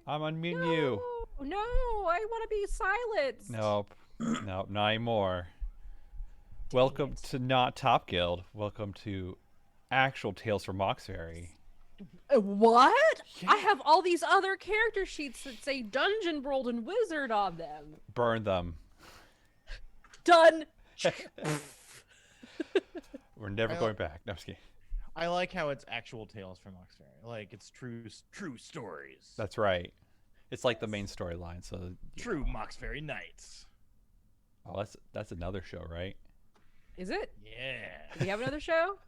I'm unmuting you. No, I want to be silenced. Nope. Nope, not anymore. Dang Welcome it. to not Top Guild. Welcome to actual Tales from Mauxferry. What? Yeah. I have all these other character sheets that say Dungeon World and Wizard on them. Burn them. Done. We're never going back. No, I'm just kidding. I like how it's actual Tales from Mauxferry. Like it's true stories. That's right. It's like the main storyline. So True Mauxferry Nights. Oh, that's another show, right? Is it? Yeah. Do we have another show?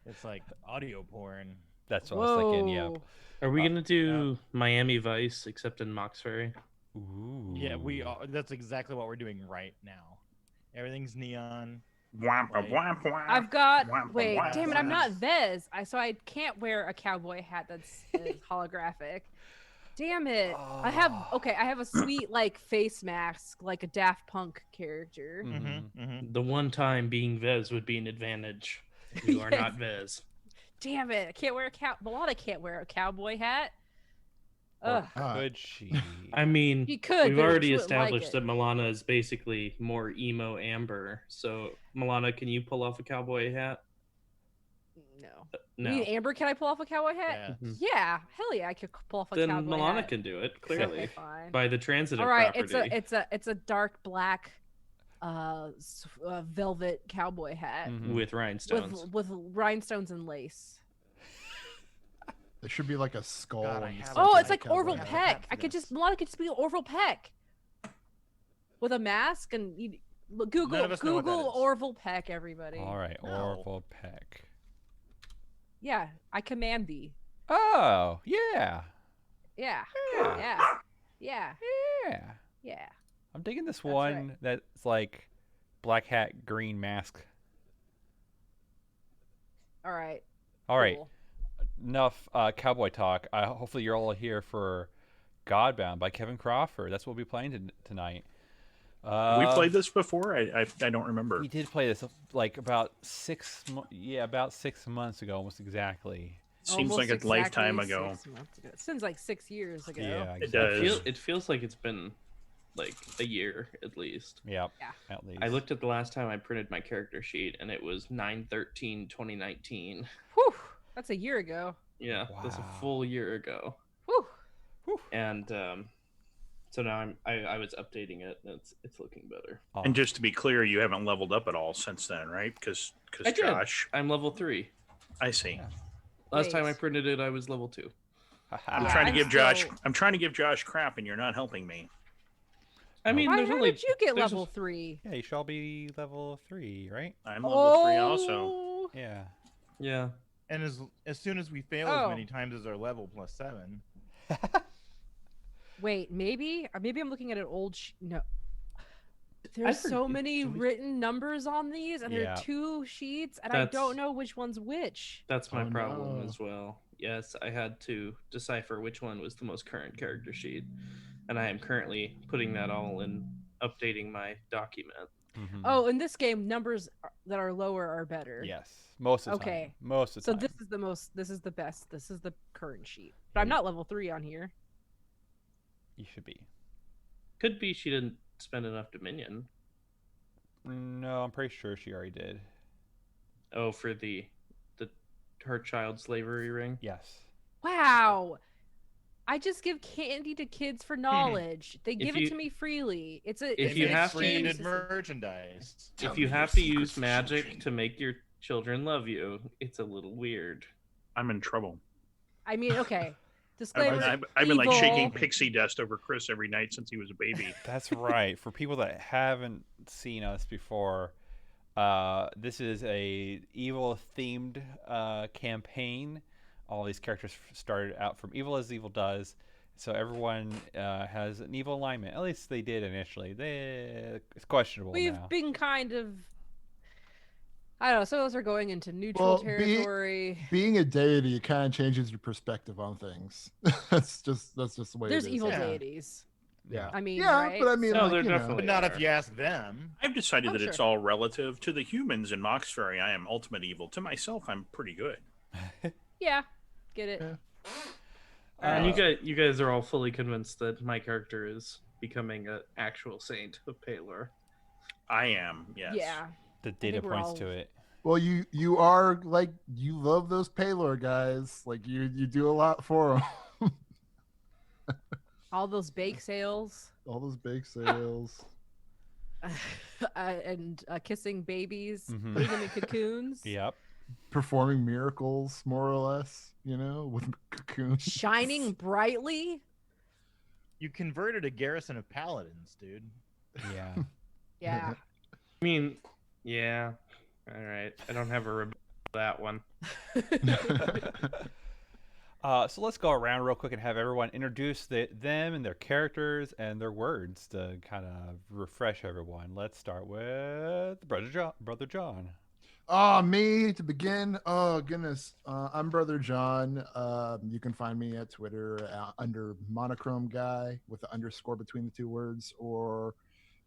It's like audio porn. That's what I was thinking. Yep. Whoa. Are we gonna do Miami Vice except in Mauxferry? Ooh. Yeah, we are. That's exactly what we're doing right now. Everything's neon. I've got. Wait, wah, damn it! wah. I'm not Vez. So I can't wear a cowboy hat that's holographic. Damn it! I have a sweet like face mask, like a Daft Punk character. Mhm. The one time being Vez would be an advantage. You are not Vez. Damn it! I can't wear a Milana can't wear a cowboy hat. Or Ugh. could she? I mean, You could, we've but already she wouldn't like established it. that Milana is basically more emo Amber. So, Milana, can you pull off a cowboy hat? No. No. You mean Amber, can I pull off a cowboy hat? Yeah. Yeah, hell yeah, I could pull off a Then cowboy Milana hat. can do it, Okay, clearly. fine. By the transitive All right, property. it's a dark black velvet cowboy hat Mhm. With rhinestones. with rhinestones and lace. There should be like a skull. God, I and have something Oh, it's like cowboy Orville hat. Peck. Milana could just be Orville Peck with a mask and Google None of us know what that Google is. Orville Peck, everybody. All right, No. Orville Peck. Yeah, I command thee. Oh, yeah. Yeah, Yeah. yeah, yeah, Yeah. yeah. I'm digging this That's one right. that's like black hat, green mask. All right. All right, cool. enough cowboy talk. Hopefully you're all here for Godbound by Kevin Crawford. That's what we'll be playing tonight. We played this before. I don't remember. We did play this like about 6 months ago, almost exactly. Seems Almost like a lifetime exactly ago. 6 months ago. It seems like 6 years ago. Yeah, It exactly. does. It feels like it's been like a year at least. Yep. Yeah. At least. I looked at the last time I printed my character sheet and it was 9/13/2019. Whew, that's a year ago. Yeah, that's a Wow. full year ago. Whew. And so now I was updating it and it's looking better. Oh, And just to be clear, you haven't leveled up at all since then, right? Because I did. Josh, I'm level 3. I see. Yeah. Last time I Wait. printed it I was level 2. I'm Yeah, trying to I'm give Josh. still- I'm trying to give Josh crap, and you're not helping me. I mean, Why, there's how only did you get there's level 3? Yeah, you should all be level 3, right? I'm level 3 Oh. also. Yeah. yeah. And as soon as we fail Oh. as many times as our level plus 7. Wait, maybe I'm looking at an old. No, there's so forget- many can we- written numbers on these, and there Yeah. are 2 sheets, and I That's- don't know which one's which. That's my Oh, problem no. as well. Yes, I had to decipher which one was the most current character sheet. And I am currently putting that all in updating my document. Mhm. Oh, in this game, numbers that are lower are better. Yes. Most of the Okay. time. Most of the So time. this is the most. This is the best. This is the current sheet. But I'm not level 3 on here. You should be. Could be she didn't spend enough Dominion. No, I'm pretty sure she already did. Oh, for the her child slavery ring. Yes. Wow. I just give candy to kids for knowledge. They give you- it to me freely. It's a. if it's you an have to exchange Branded system. merchandise. If you have to use magic to make your children love you, it's a little weird. I'm in trouble. I mean, okay. Disclaimer. I've been like evil. shaking pixie dust over Chris every night since he was a baby. That's right. For people that haven't seen us before, this is a evil themed campaign. All these characters started out from evil as evil does, so everyone has an evil alignment. At least they did initially. It's questionable We've now. been kind of. I don't know. Some of us are going into neutral Well, territory. Being a deity, it kind of changes your perspective on things. that's just the way There's it is. evil Yeah. deities. Yeah. I mean, Yeah, right? but I mean, No, like, they're you know. definitely- But not are. if you ask them. I've decided Oh, that it's sure. all relative. To the humans in Mauxferry, I am ultimate evil. To myself, I'm pretty good. Yeah, get it. Yeah. And you guys are all fully convinced that my character is becoming an actual saint of Paylor. I am, yes. Yeah. The data we're points all- to it. Well, you are like you love those Paylor guys. Like you do a lot for them. All those bake sales All those bake sales. and kissing babies, Mhm. putting them in cocoons, Yep. Performing miracles, more or less, with cocoons. shining brightly. You converted a garrison of paladins, dude. Yeah. Yeah. I mean, yeah. All right. I don't have a rebuttal to that one. So let's go around real quick and have everyone introduce them and their characters and their words to kind of refresh everyone. Let's start with Brother John. Me to begin. Oh goodness, I'm Brother John. You can find me at Twitter under Monochrome Guy with the underscore between the two words, or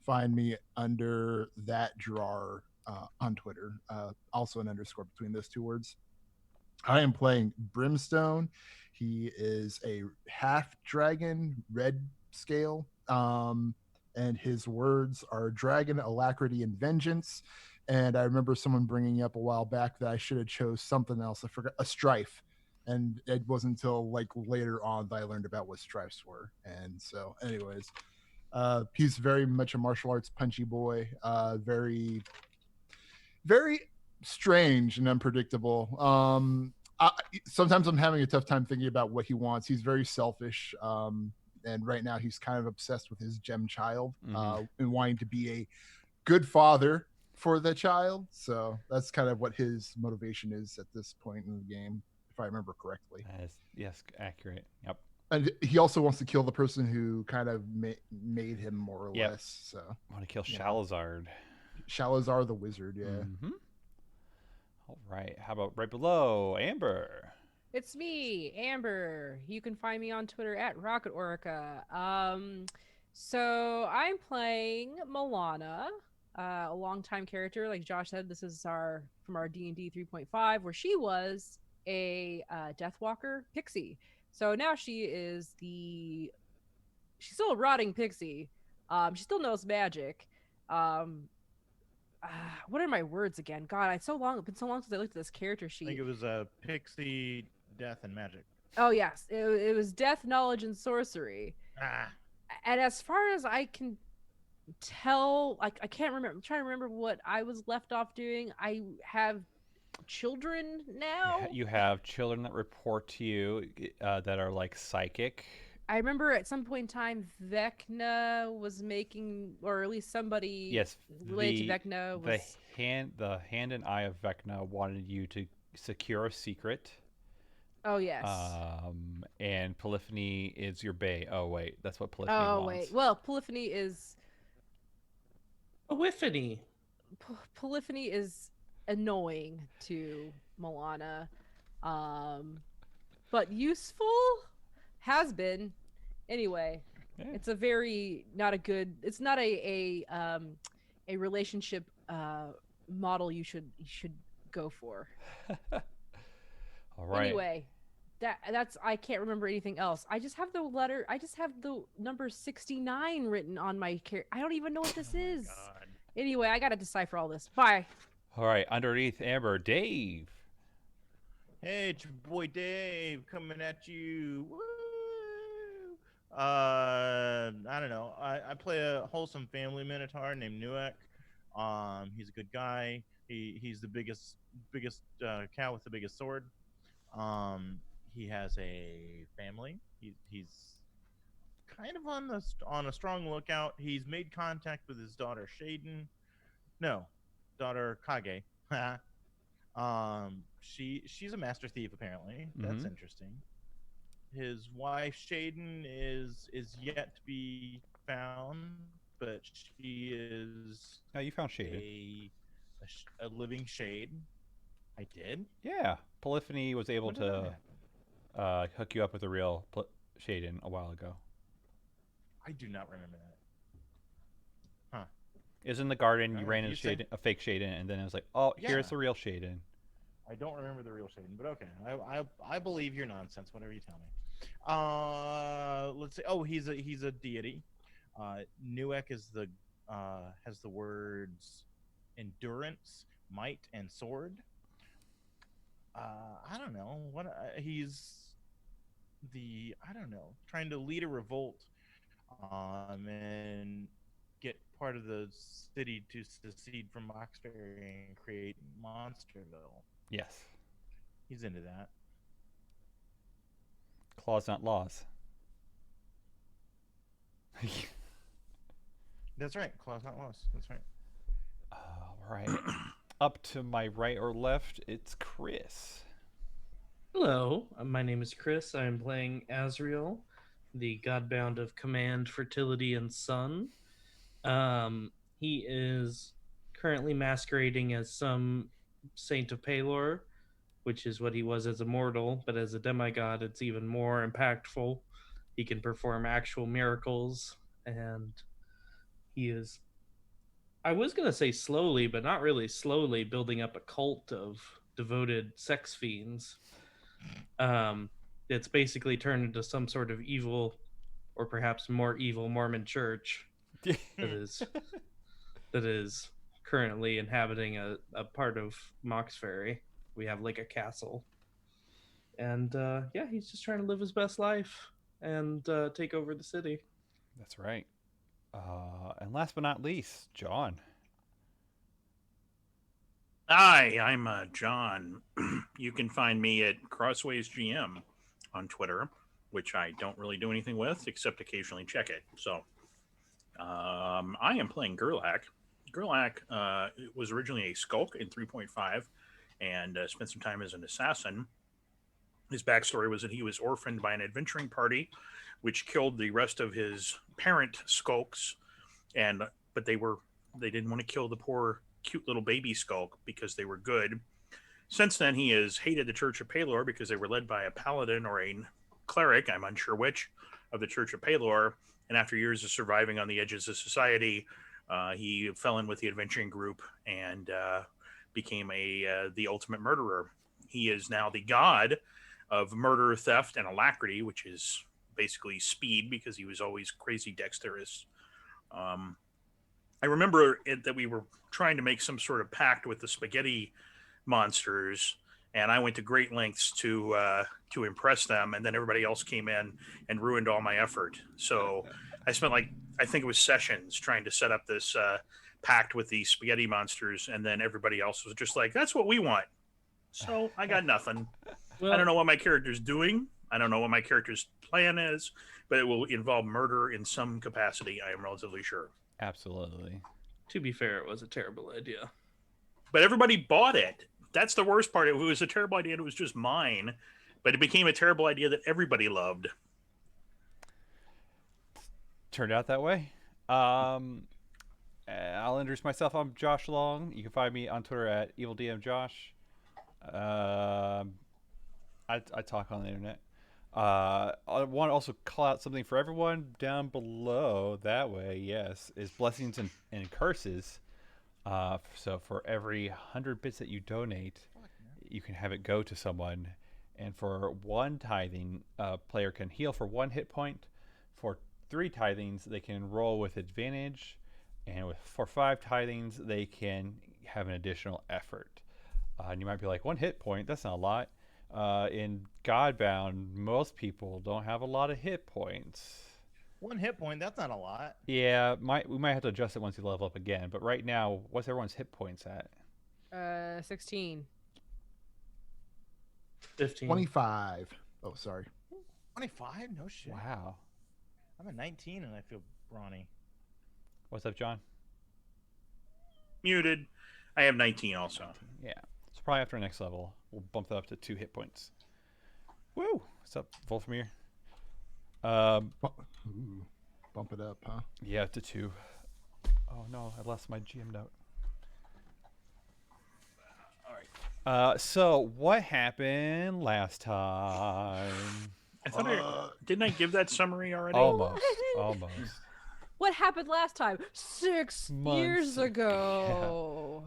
find me under that drawer on Twitter, also an underscore between those two words. I am playing Brimstone. He is a half dragon, red scale, and his words are dragon, alacrity, and vengeance. And I remember someone bringing up a while back that I should have chose something else. I forgot a strife, and it wasn't until like later on that I learned about what strifes were. And so, anyways, he's very much a martial arts punchy boy. Very, very strange and unpredictable. Sometimes I'm having a tough time thinking about what he wants. He's very selfish. And right now he's kind of obsessed with his gem child, and wanting to be a good father for the child. So that's kind of what his motivation is at this point in the game, if I remember correctly. Yes, accurate. Yep. And he also wants to kill the person who kind of made him, more or less. So I want to kill Shalazard. Shalazar the wizard, yeah. Mm-hmm. All right. How about right below, Amber? It's me, Amber. You can find me on Twitter at Rocket Orica. So I'm playing Milana, a longtime character. Like Josh said, this is from our D&D 3.5, where she was a Deathwalker pixie. So now she's still a rotting pixie. She still knows magic. What are my words again? God, it's been so long since I looked at this character sheet. I think it was pixie, death, and magic. Oh yes, it was death, knowledge, and sorcery. Ah, And as far as I can tell, I can't remember. I'm trying to remember what I was left off doing. I have children now. You have children that report to you that are like psychic. I remember at some point in time, Vecna was making, or at least somebody related to Vecna was. The hand and eye of Vecna wanted you to secure a secret. Oh yes. And Polyphony is your bae. Oh wait, that's what Polyphony wants. Oh wait. Well, Polyphony is. Polyphony. Polyphony is annoying to Milana, but useful. Has been, anyway. Yeah. It's a very not a good. It's not a relationship model you should go for. All right. Anyway, that's I can't remember anything else. I just have the number 69 written on my character. I don't even know what this is. God. Anyway, I gotta decipher all this. Bye. All right. Underneath Amber, Dave. Hey, it's your boy Dave coming at you. Woo! I don't know. I play a wholesome family minotaur named Nuek. He's a good guy. He's the biggest cow with the biggest sword. He has a family. He's kind of on a strong lookout. He's made contact with his daughter Shaden. No, daughter Kage. She's a master thief apparently. That's interesting. His wife Shaden is yet to be found, but she is. Oh, you found Shaden. A living shade. I did. Yeah, Polyphony was able When did that to happen? hook you up with a real Shaden a while ago. I do not remember that. Huh. It was in the garden. You Alright, ran you into say- a fake Shaden, and then it was like, oh, here's Yeah. the real Shaden. I don't remember the real Shaden, but okay. I believe your nonsense, whatever you tell me. Let's see. Oh, he's a deity. Nuek is the has the words endurance, might, and sword. I don't know what he's I don't know, trying to lead a revolt, and get part of the city to secede from Mauxferry and create Monsterville. Yes. He's into that. Claws, not laws. That's right. Claws not lost. That's right. All right. Up to my right or left, it's Chris. Hello, my name is Chris. I am playing Azriel, the Godbound of Command, Fertility, and Sun. He is currently masquerading as some saint of Palor, which is what he was as a mortal, but as a demigod, it's even more impactful. He can perform actual miracles, and he is, I was going to say slowly, but not really slowly, building up a cult of devoted sex fiends. It's basically turned into some sort of evil, or perhaps more evil Mormon church that is currently inhabiting a part of Mauxferry. We have like a castle, and yeah, he's just trying to live his best life and take over the city. That's right. And last but not least, John. Hi, I'm John. You can find me at Crossways GM on Twitter, which I don't really do anything with except occasionally check it. So I am playing Gerlach. Gerlach was originally a skulk in 3.5 and spent some time as an assassin. His backstory was that he was orphaned by an adventuring party, which killed the rest of his parent skulks, but they didn't want to kill the poor cute little baby skulk because they were good. Since then, he has hated the Church of Palor because they were led by a paladin or a cleric, I'm unsure which, of the Church of Palor. And after years of surviving on the edges of society, he fell in with the adventuring group and became the ultimate murderer. He is now the god of murder, theft, and alacrity, which is basically speed because he was always crazy dexterous. I remember that we were trying to make some sort of pact with the spaghetti monsters, and I went to great lengths to impress them, and then everybody else came in and ruined all my effort. So I spent I think it was sessions trying to set up this pact with the spaghetti monsters, and then everybody else was just like, "That's what we want." So I got nothing. Well, I don't know what my character's doing. I don't know what my character's plan is, but it will involve murder in some capacity. I am relatively sure. Absolutely. to be fair, it was a terrible idea. But everybody bought it. That's the worst part. It was a terrible idea. It was just mine, but it became a terrible idea that everybody loved. Turned out that way. I'll introduce myself. I'm Josh Long. You can find me on Twitter at EvilDMJosh. I talk on the internet. I want to also call out something for everyone down below. That way, yes, is blessings and curses. So for every 100 bits that you donate, you can have it go to someone. And for one tithing, a player can heal for 1 hit point. For 3 tithings, they can roll with advantage. And for 5 tithings, they can have an additional effort. And you might be like, 1 hit point? That's not a lot. In Godbound, most people don't have a lot of hit points. 1 hit point, that's not a lot. Yeah, we might have to adjust it once you level up again. But right now, what's everyone's hit points at? 16. 15. 25. Oh, sorry. 25? No shit. Wow. I'm at 19 and I feel brawny. What's up, John? Muted. I have 19 also. Yeah. So probably after our next level, we'll bump that up to 2 hit points. Woo! What's up, Volfamir? Ooh, bump it up, huh? Yeah, to 2. Oh no, I lost my GM note. Alright. So what happened last time? I thought didn't I give that summary already? Almost. What happened last time? 6 Months years ago.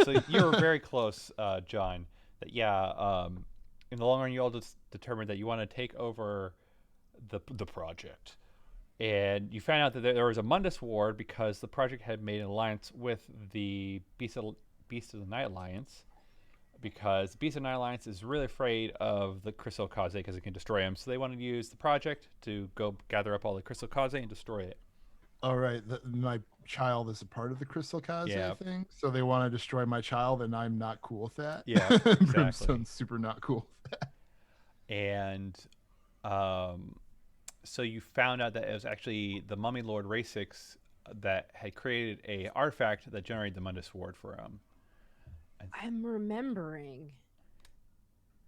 So you were very close, John. That in the long run, you all just determined that you want to take over the project. And you found out that there was a Mundus Ward because the project had made an alliance with the Beast of the Night Alliance, because the Beast of the Night Alliance is really afraid of the Crystal Kaze because it can destroy them. So they wanted to use the project to go gather up all the Crystal Kaze and destroy it. All right, my child is a part of the Crystal Kaze Yeah. thing, so they want to destroy my child, and I'm not cool with that. Yeah, exactly. Brimstone's super not cool with that. And so you found out that it was actually the Mummy Lord Race-6 that had created a artifact that generated the Mundus Ward for him. I'm remembering.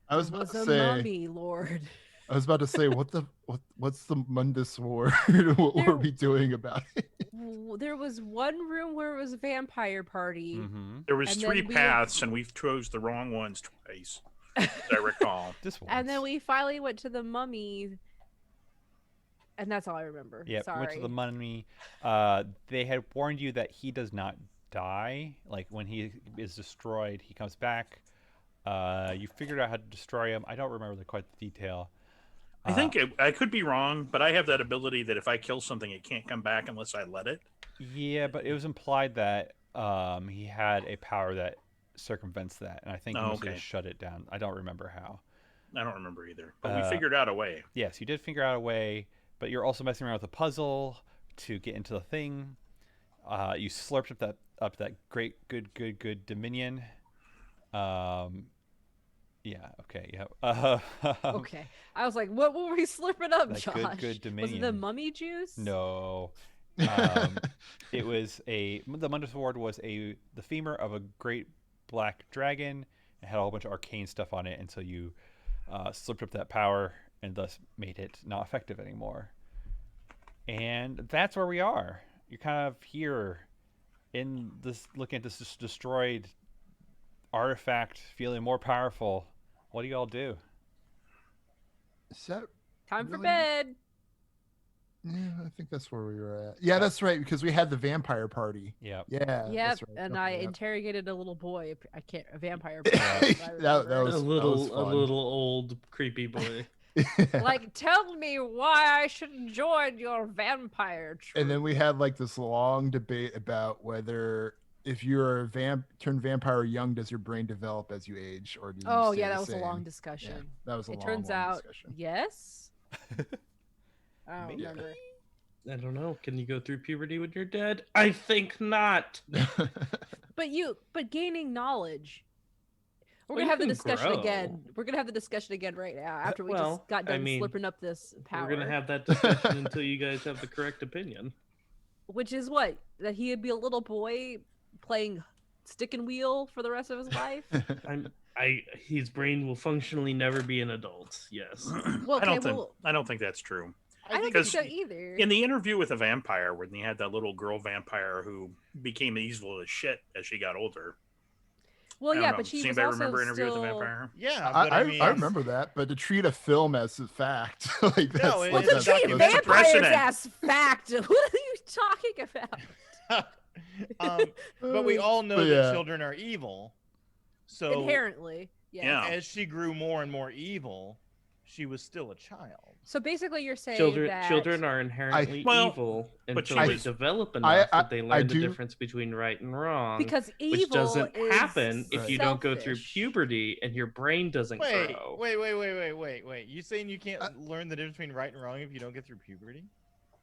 I was It about was to a say. mummy lord. I was about to say, what's the Mundus Ward? What were we doing about it? There was one room where it was a vampire party. Mm-hmm. There was And 3 then we- paths, and we chose the wrong ones twice, as I recall. This one. And then we finally went to the mummy. And that's all I remember. Yeah, Sorry. went to the Mummy. They had warned you that he does not die. Like, when he is destroyed, he comes back. You figured out how to destroy him. I don't remember quite the detail. I think I could be wrong, but I have that ability that if I kill something, it can't come back unless I let it. Yeah, but it was implied that he had a power that circumvents that, and I think he must have just shut it down. I don't remember how. I don't remember either, but we figured out a way. Yes, you did figure out a way, but you're also messing around with a puzzle to get into the thing. You slurped up that great good Dominion. Yeah. Okay. Yeah. Okay. I was like, what were we slurping up, That Josh? good Was it the Dominion. mummy juice? No. It was the Mundus Ward was the femur of a great black dragon. It had a whole bunch of arcane stuff on it, and so you slipped up that power and thus made it not effective anymore. And that's where we are. You're kind of here in this, looking at this destroyed artifact, feeling more powerful. What do y'all do? Is that Time for really- bed. Yeah, I think that's where we were at. Yeah, that's right, because we had the vampire party. Yeah. Yeah. Yep. that's right. And Okay, I yep. interrogated a little boy. A vampire. That was- a fun. little old creepy boy. Like, tell me why I should join your vampire troop. And then we had like this long debate about whether if you're a turned vampire young, does your brain develop as you age, or do you Oh stay yeah, the that was a same? long Yeah, discussion. that was a It long, turns long out, discussion. yes. I don't Maybe. remember. I don't know. Can you go through puberty when you're dead? I think not. But gaining knowledge. We're Well, gonna have the you can discussion grow. again. We're gonna have the discussion again right now after we well, just got I done mean, slipping up this power. We're gonna have that discussion until you guys have the correct opinion. Which is what? That he would be a little boy playing stick and wheel for the rest of his life? His brain will functionally never be an adult. Yes. Well, I okay, don't think that's true. I don't think because so either. In the interview with a vampire, when they had that little girl vampire who became evil as shit as she got older. Well, I don't yeah, know. but she Does was anybody also remember interview with still... a vampire? Yeah, but I mean, I remember that, but to treat a film as a fact, like that's, No, like, Well, it's to a that's, treat documentary. that's vampires precedent. as fact. What are you talking about? But we all know But that yeah. children are evil. So Inherently, yes. Yeah. as she grew more and more evil, she was still a child. So basically, you're saying that Children are inherently Well, evil but until she they was- develop enough that they learn the do- difference between right and wrong. because evil which doesn't is happen if you don't go through selfish. puberty and your brain doesn't Wait, grow. wait. You saying you can't learn the difference between right and wrong if you don't get through puberty?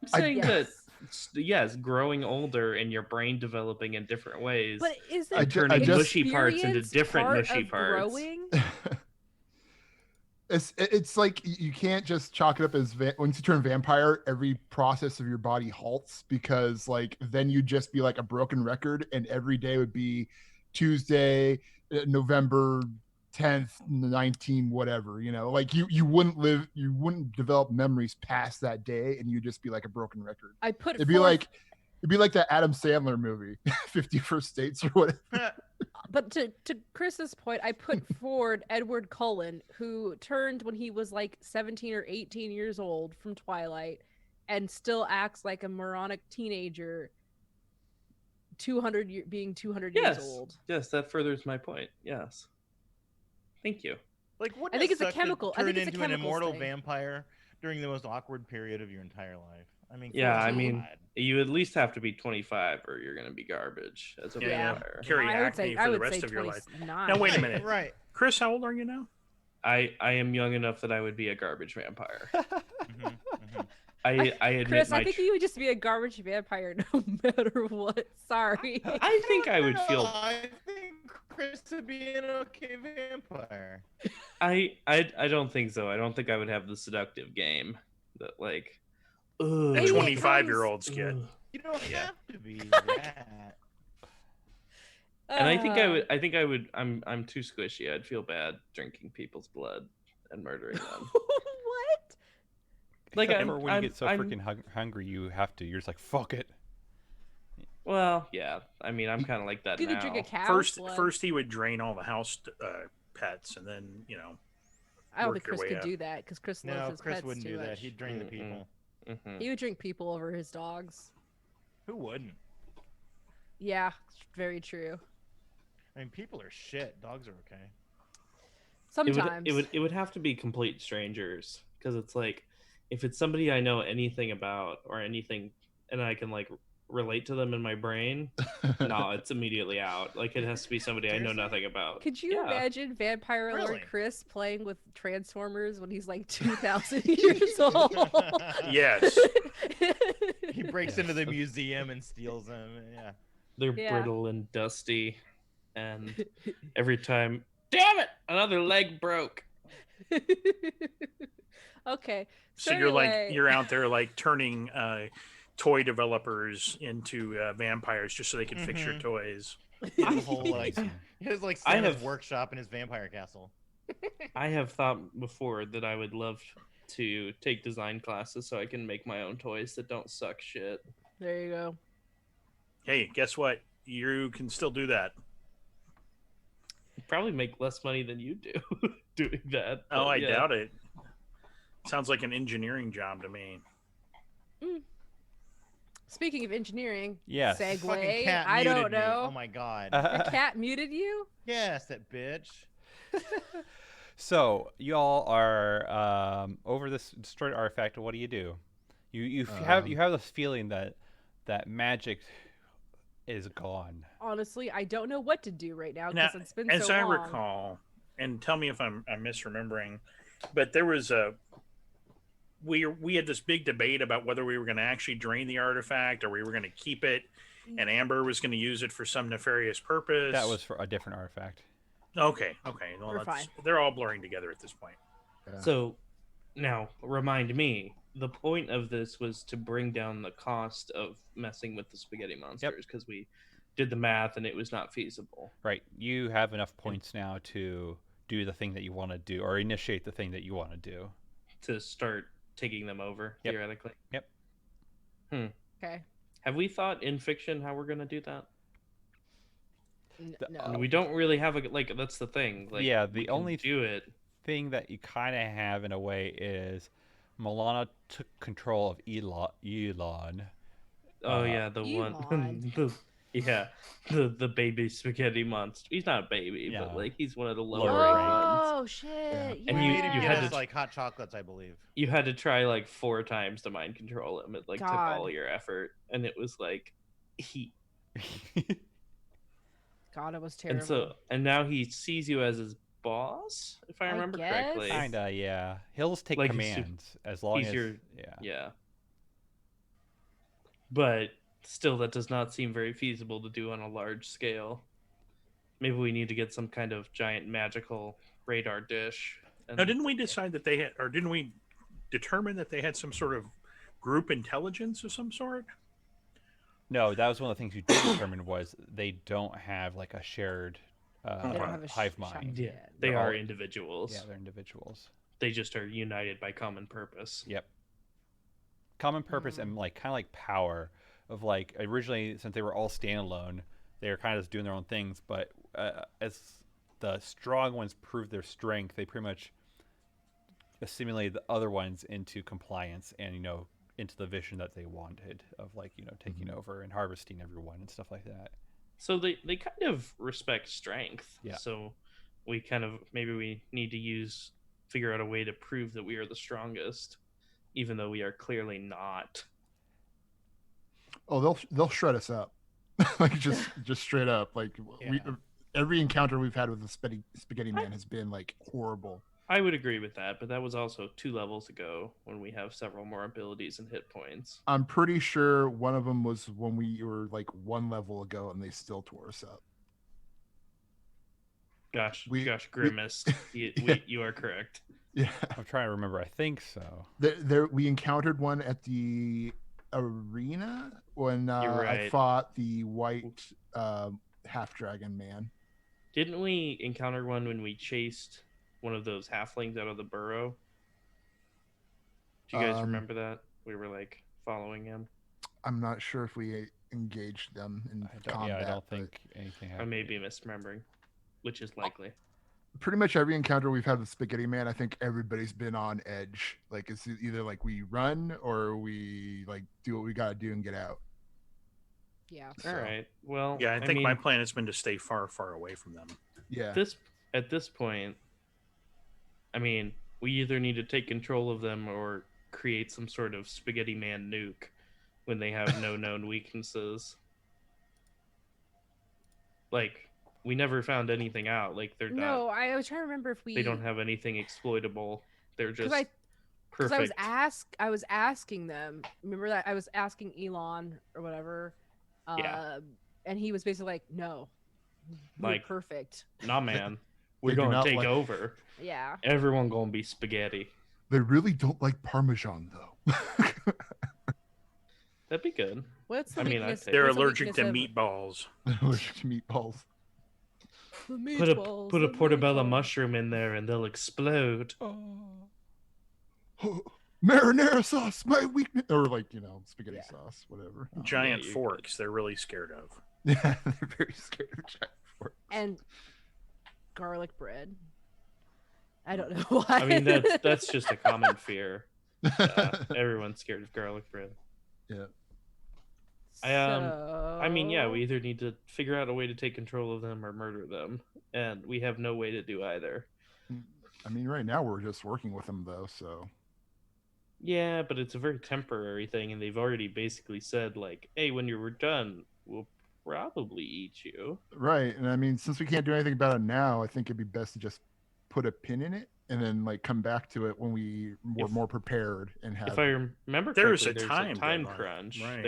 I'm saying that Yes. yes, growing older and your brain developing in different ways. But is I it ju- I turning just- mushy parts into experience different part mushy of parts. growing? it's like you can't just chalk it up as once you turn vampire, every process of your body halts, because like then you'd just be like a broken record, and every day would be Tuesday, November 10th, 19, whatever, like you wouldn't develop memories past that day, and you'd just be like a broken record. I put It'd be forth- like that Adam Sandler movie, 50 First States or whatever. But to Chris's point, I put forward Edward Cullen, who turned when he was like 17 or 18 years old from Twilight, and still acts like a moronic teenager. 200 being 200 years old. Yes, that furthers my point. Yes. Thank you. Like, what? I think it's a chemical- I Turn think it's a into an chemicals immortal thing. vampire during the most awkward period of your entire life. I mean, Yeah, come I mean, on. you at least have to be 25 or you're gonna be garbage as a Yeah, vampire. carry I would acne say for I the would rest say of your life. 29. Now wait a Right, minute, right. Chris. How old are you now? I am young enough that I would be a garbage vampire. Hmm, hmm. I admit Chris, my I think you would just be a garbage vampire no matter what. Sorry. I think I would feel I think Chris would be an okay vampire. I don't think so. I don't think I would have the seductive game that like The Maybe it 25-year-olds get. You don't Yeah. have to be that. And I think I would I'm too squishy. I'd feel bad drinking people's blood and murdering them. What? Like Except I'm, for when you I'm, get so I'm- freaking hungry, you have to. You're just like, fuck it. Well, yeah. I mean, I'm kind of like that You now. could drink a cow's First, blood. first he would drain all the house pets, and then I don't work think your Chris way could up. do that because Chris loves No, his Chris pets wouldn't too do that. much. He'd drain the Mm-mm. people. Mhm. He would drink people over his dogs. Who wouldn't? Yeah, very true. I mean, people are shit. Dogs are okay. Sometimes. It would have to be complete strangers because it's like if it's somebody I know anything about or anything and I can like relate to them in my brain, no, it's immediately out. Like it has to be somebody I know Seriously? nothing about. Could you Yeah. imagine Vampire Really? Lord Chris playing with Transformers when he's like 2,000 years old? Yes. He breaks into the museum and steals them. Yeah. They're Yeah. brittle and dusty, and every time, damn it, another leg broke. Okay. So anyway, you're out there like turning toy developers into vampires just so they can fix your Mhm. toys. He has a whole like he has like I Santa's have- workshop in his vampire castle. I have thought before that I would love to take design classes so I can make my own toys that don't suck shit. there you go. Hey, guess what? You can still do that. Probably make less money than you do doing that. Oh, but I yeah. doubt it. Sounds like an engineering job to me. Speaking of engineering, Yes. Fucking segue. cat I muted don't me. know. Oh my god. The cat muted you? Yes, that bitch. So y'all are over this destroyed artifact. What do? You have this feeling that magic is gone. Honestly, I don't know what to do right now Now, because it's been as so I long. recall, and tell me if I'm misremembering, but there was we had this big debate about whether we were going to actually drain the artifact or we were going to keep it, and Amber was going to use it for some nefarious purpose. That was for a different artifact. okay. Well, We're fine. they're all blurring together at this point. So now remind me, the point of this was to bring down the cost of messing with the spaghetti monsters because we did the math and it was not feasible. Right. You have enough points now to do the thing that you want to do, or initiate the thing that you want to do. To start taking them over, Yep. theoretically. Yep. Okay. Have we thought in fiction how we're going to do that? No. We don't really have a like. That's the thing. Like, Yeah, we the can only do it. thing that you kind of have in a way is Milana took control of Elon. Oh yeah, the Elon. one. The baby spaghetti monster. He's not a baby, Yeah. but like he's one of the Lower lower rank. ones. Oh shit! And We you- made him you get had us to- like hot chocolates, I believe. You had to try like 4 times to mind control him. It like took God. all your effort, and it was like he. God, it was terrible. And now he sees you as his boss, if I I remember guess. correctly. Kinda, yeah. He'll just take Like, he's commands as long he's as your- yeah. Yeah. But still, that does not seem very feasible to do on a large scale. Maybe we need to get some kind of giant magical radar dish. And Now, didn't we decide that they had, or didn't we determine that they had some sort of group intelligence of some sort? No, that was one of the things you did determine was they don't have like a shared They don't have a hive sh- mind. Yeah, Yeah. they They're are all- individuals. Yeah, they're individuals. They just are united by common purpose. Yep. Common purpose and like kind of like power of like originally since they were all standalone, they were kind of just doing their own things. But as the strong ones proved their strength, they pretty much assimilated the other ones into compliance and into the vision that they wanted of like taking over and harvesting everyone and stuff like that. So they kind of respect strength. Yeah. So we kind of maybe we need to figure out a way to prove that we are the strongest even though we are clearly not. Oh, they'll shred us up, like just straight up. Like we Yeah. every encounter we've had with the spaghetti man has been like horrible. I would agree with that, but that was also 2 levels ago when we have several more abilities and hit points. I'm pretty sure one of them was when we were like 1 level ago, and they still tore us up. Gosh, We- Grimace, you, Yeah. you are correct. Yeah, I'm trying to remember. I think so. there we encountered one at the arena when You're right. I fought the white half dragon man. Didn't we encounter one when we chased one of those halflings out of the burrow? Do you guys remember that? We were like following him. I'm not sure if we engaged them in combat. I don't but think anything I happened. may be misremembering, which is likely. pretty much every encounter we've had with Spaghetti Man, I think everybody's been on edge. Like it's either like we run or we like do what we gotta do and get out. Yeah. So, All right. Well, Yeah, I think my mean, plan has been to stay far, far away from them. Yeah. at this point, I mean, we either need to take control of them or create some sort of Spaghetti Man nuke when they have no known weaknesses. Like, we never found anything out. Like, they're No, not. I was trying to remember if we. They don't have anything exploitable. They're just Because perfect. I was asking them. Remember that I was asking Elon or whatever. Yeah. And he was basically like, "No, we're Like- perfect." Nah, man. They We're do gonna not take like- over. Yeah. Everyone gonna be spaghetti. They really don't like Parmesan though. That'd be good. What's the I mean, I'd weakness? take They're what's the allergic to weakness of- meatballs. Allergic to meatballs. The Put a meatballs, put a the portobello meatballs. mushroom in there and they'll explode. Marinara sauce, my weakness, or like spaghetti Yeah. sauce, whatever. Giant you're forks. They're really scared of. Yeah, they're very scared of giant forks. And garlic bread. I don't know why. I mean, that's just a common fear. Everyone's scared of garlic bread. Yeah. I mean, yeah, So- we either need to figure out a way to take control of them or murder them, and we have no way to do either. I mean, right now we're just working with them though, so Yeah, but it's a very temporary thing, and they've already basically said, like, hey, when you're done, we'll probably eat you. right. And I mean, since we can't do anything about it now, I think it'd be best to just put a pin in it and then like come back to it when we were If- more prepared and have. If I remember There's correctly, a there's time a time deadline, crunch. right.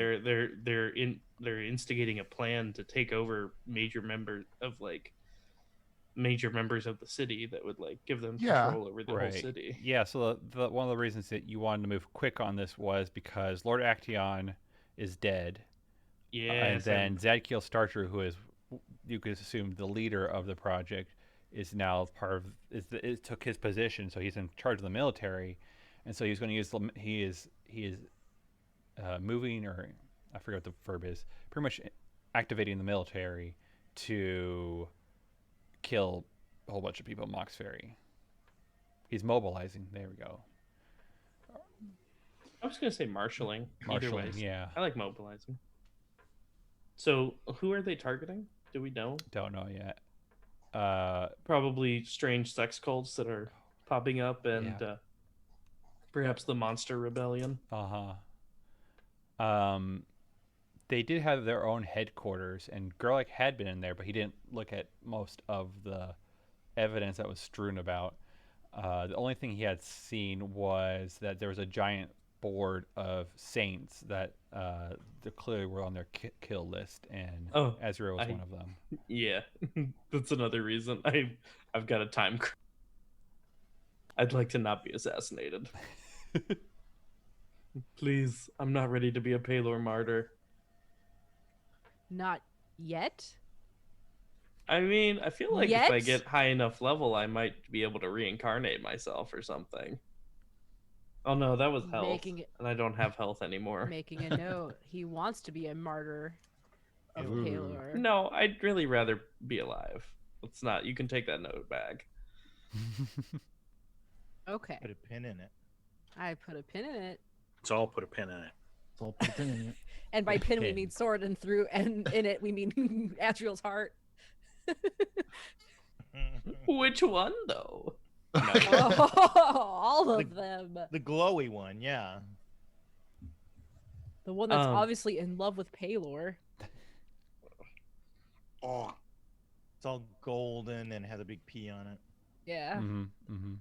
They're instigating a plan to take over major members of the city that would like give them Yeah. control over the whole Right. city. Yeah, so one of the reasons that you wanted to move quick on this was because Lord Actaeon is dead. Yeah, And then Zadkiel Starcher, who is, you could assume, the leader of the project, is now part of, it took his position, so he's in charge of the military. And so he's going to use, he is moving, or I forget what the verb is, pretty much activating the military to kill a whole bunch of people in Mauxferry. He's mobilizing. There we go. I was gonna say marshaling. Either Marshalling, ways, yeah. I like mobilizing. So, who are they targeting? Do we know? Don't know yet. Probably strange sex cults that are popping up, and Yeah. perhaps the Monster Rebellion. They did have their own headquarters, and Gerlich had been in there, but he didn't look at most of the evidence that was strewn about. The only thing he had seen was that there was a giant board of saints that they clearly were on their kill list, and Oh, Ezra was I- one of them. Yeah, that's another reason I've got a time. I'd like to not be assassinated. Please, I'm not ready to be a Palor martyr. Not yet. I mean, I feel like if I Yet? get high enough level, I might be able to reincarnate myself or something. Oh no, that was health, Making it- and I don't have health anymore. Making a note. He wants to be a martyr of Ooh. Palor. No, I'd really rather be alive. Let's not. You can take that note back. Okay. Put a pin in it. I put a pin in it. Let's all put a pin in it. So I'll put a pin in it. And by pin we Pin. mean sword, and through and in it we mean Azriel's heart. Which one though? Oh, all of them. The glowy one, yeah. The one that's Um, obviously in love with Paylor. Oh, it's all golden and has a big P on it. Yeah. Mm-hmm.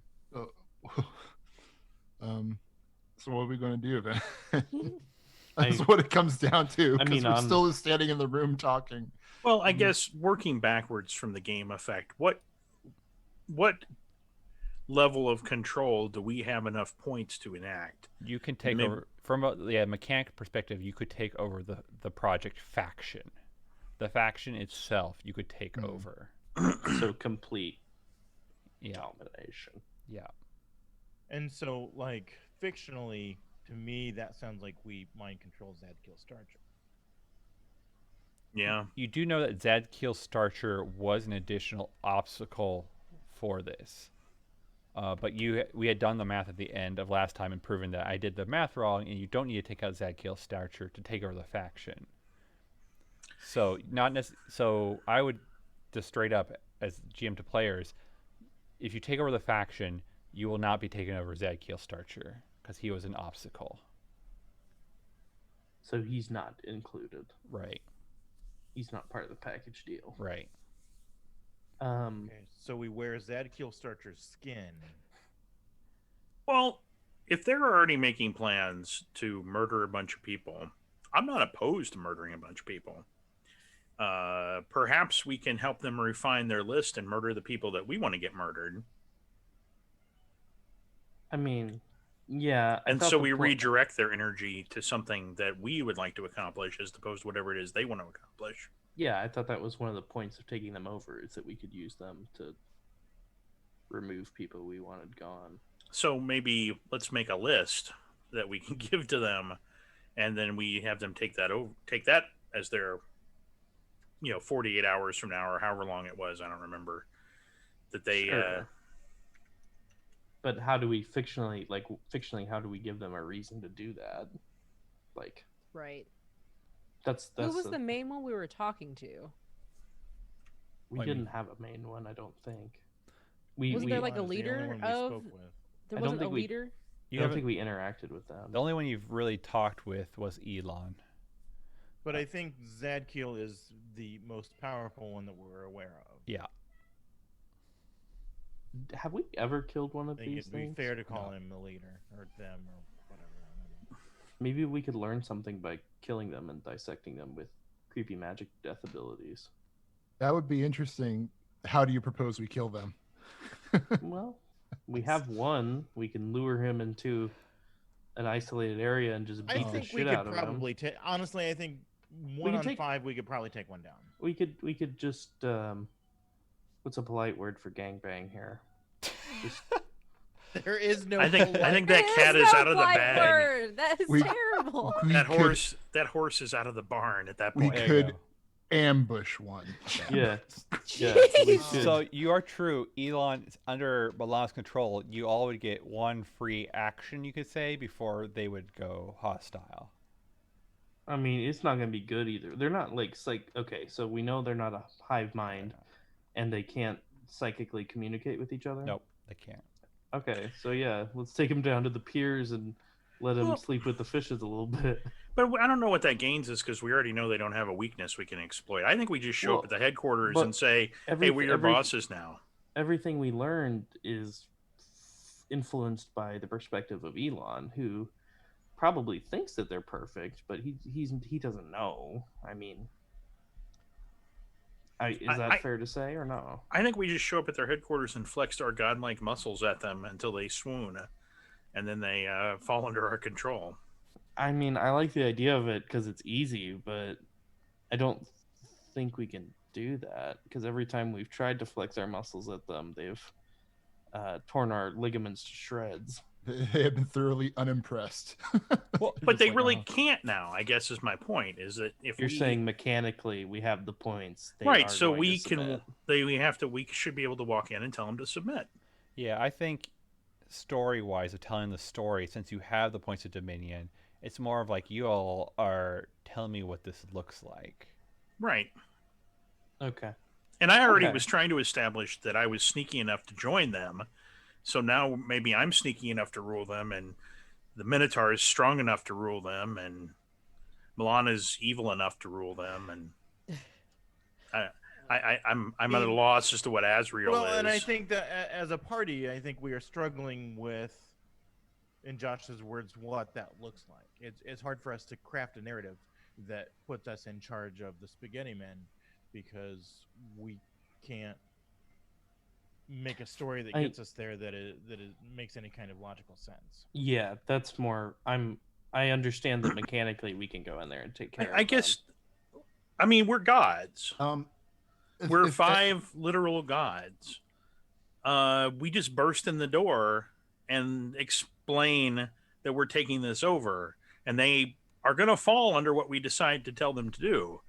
Mm-hmm. So what are we going to do then? I- That's what it comes down to. I Because mean, we're still standing in the room talking. Well, I guess working backwards from the game effect, what level of control do we have enough points to enact? You can take Maybe- over from a mechanic perspective. You could take over the project faction. The faction itself, you could take over. So complete Yeah, domination. yeah. And so, like, fictionally, to me, that sounds like we mind control Zadkiel Starcher. Yeah. You do know that Zadkiel Starcher was an additional obstacle for this. But we had done the math at the end of last time and proven that I did the math wrong, and you don't need to take out Zadkiel Starcher to take over the faction. So so I would just straight up as GM to players, if you take over the faction, you will not be taking over Zadkiel Starcher because he was an obstacle. So he's not included. Right. He's not part of the package deal. Right. Okay, so we wear Zadkiel Starcher's skin. Well, if they're already making plans to murder a bunch of people, I'm not opposed to murdering a bunch of people. Perhaps we can help them refine their list and murder the people that we want to get murdered. I mean, yeah. I And thought so the we pl- redirect their energy to something that we would like to accomplish as opposed to whatever it is they want to accomplish. Yeah, I thought that was one of the points of taking them over, is that we could use them to remove people we wanted gone. So maybe let's make a list that we can give to them, and then we have them take that as their 48 hours from now, or however long it was, I don't remember, that they Sure. But how do we fictionally, how do we give them a reason to do that? Like, Right. that's Who was a- the main one we were talking to? we What do you didn't mean? have a main one, I don't think. Wasn't there like a Elon is the only leader one we of? spoke with. There I don't wasn't a think we- leader. I don't think we interacted with them. The only one you've really talked with was Elon. But I think Zadkiel is the most powerful one that we're aware of. Yeah. Have we ever killed one I of think these it'd be things? fair to call him the leader, or them, or whatever. I don't know. Maybe we could learn something by killing them and dissecting them with creepy magic death abilities. That would be interesting. How do you propose we kill them? Well, we have one. We can lure him into an isolated area and just I beat the think we shit could out of him. probably take. Honestly, I think one could on take- 5 we could probably take one down. We could just what's a polite word for gangbang here? Just There is no. I think polite- that There cat is is no out of the polite bag. word. That is We- terrible. We That could- horse is out of the barn at that We point. There you could go. ambush one. yeah. Yeah, we Jeez. should. So you are true. Elon, under Milan's control, you all would get one free action, you could say, before they would go hostile. I mean, it's not gonna be good either. They're not like okay, so we know they're not a hive mind, and they can't psychically communicate with each other. Nope, they can't. Okay, so yeah, let's take them down to the piers and let them Well- sleep with the fishes a little bit. But I don't know what that gains us because we already know they don't have a weakness we can exploit. I think we just show up Well, at the headquarters but and say, every- "Hey, we're your every- bosses now." Everything we learned is influenced by the perspective of Elon, who probably thinks that they're perfect, but he doesn't know. I mean, is that I- fair to say or no? I think we just show up at their headquarters and flex our godlike muscles at them until they swoon, and then they fall under our control. I mean, I like the idea of it because it's easy, but I don't think we can do that because every time we've tried to flex our muscles at them, they've torn our ligaments to shreds. They have been thoroughly unimpressed. Well, But Just they like, really "Oh." can't now. I guess is my point. Is that if You're we, saying mechanically we have the points, they right? are So going we to can. submit. We should be able to walk in and tell them to submit. Yeah, I think story-wise, of telling the story, since you have the points of dominion, it's more of like you all are telling me what this looks like. Right. Okay. And I already Okay. was trying to establish that I was sneaky enough to join them So now maybe I'm sneaky enough to rule them, and the Minotaur is strong enough to rule them, and Milana's evil enough to rule them, and I'm at a loss as to what Azrael Well, is. and I think that as a party, I think we are struggling with, in Josh's words, what that looks like. It's hard for us to craft a narrative that puts us in charge of the Spaghetti Men, because we can't make a story that gets us there that makes any kind of logical sense. Yeah, that's more. I understand that mechanically we can go in there and take care of I guess. I mean, we're gods. We're If- 5 literal gods. We just burst in the door and explain that we're taking this over, and they are going to fall under what we decide to tell them to do.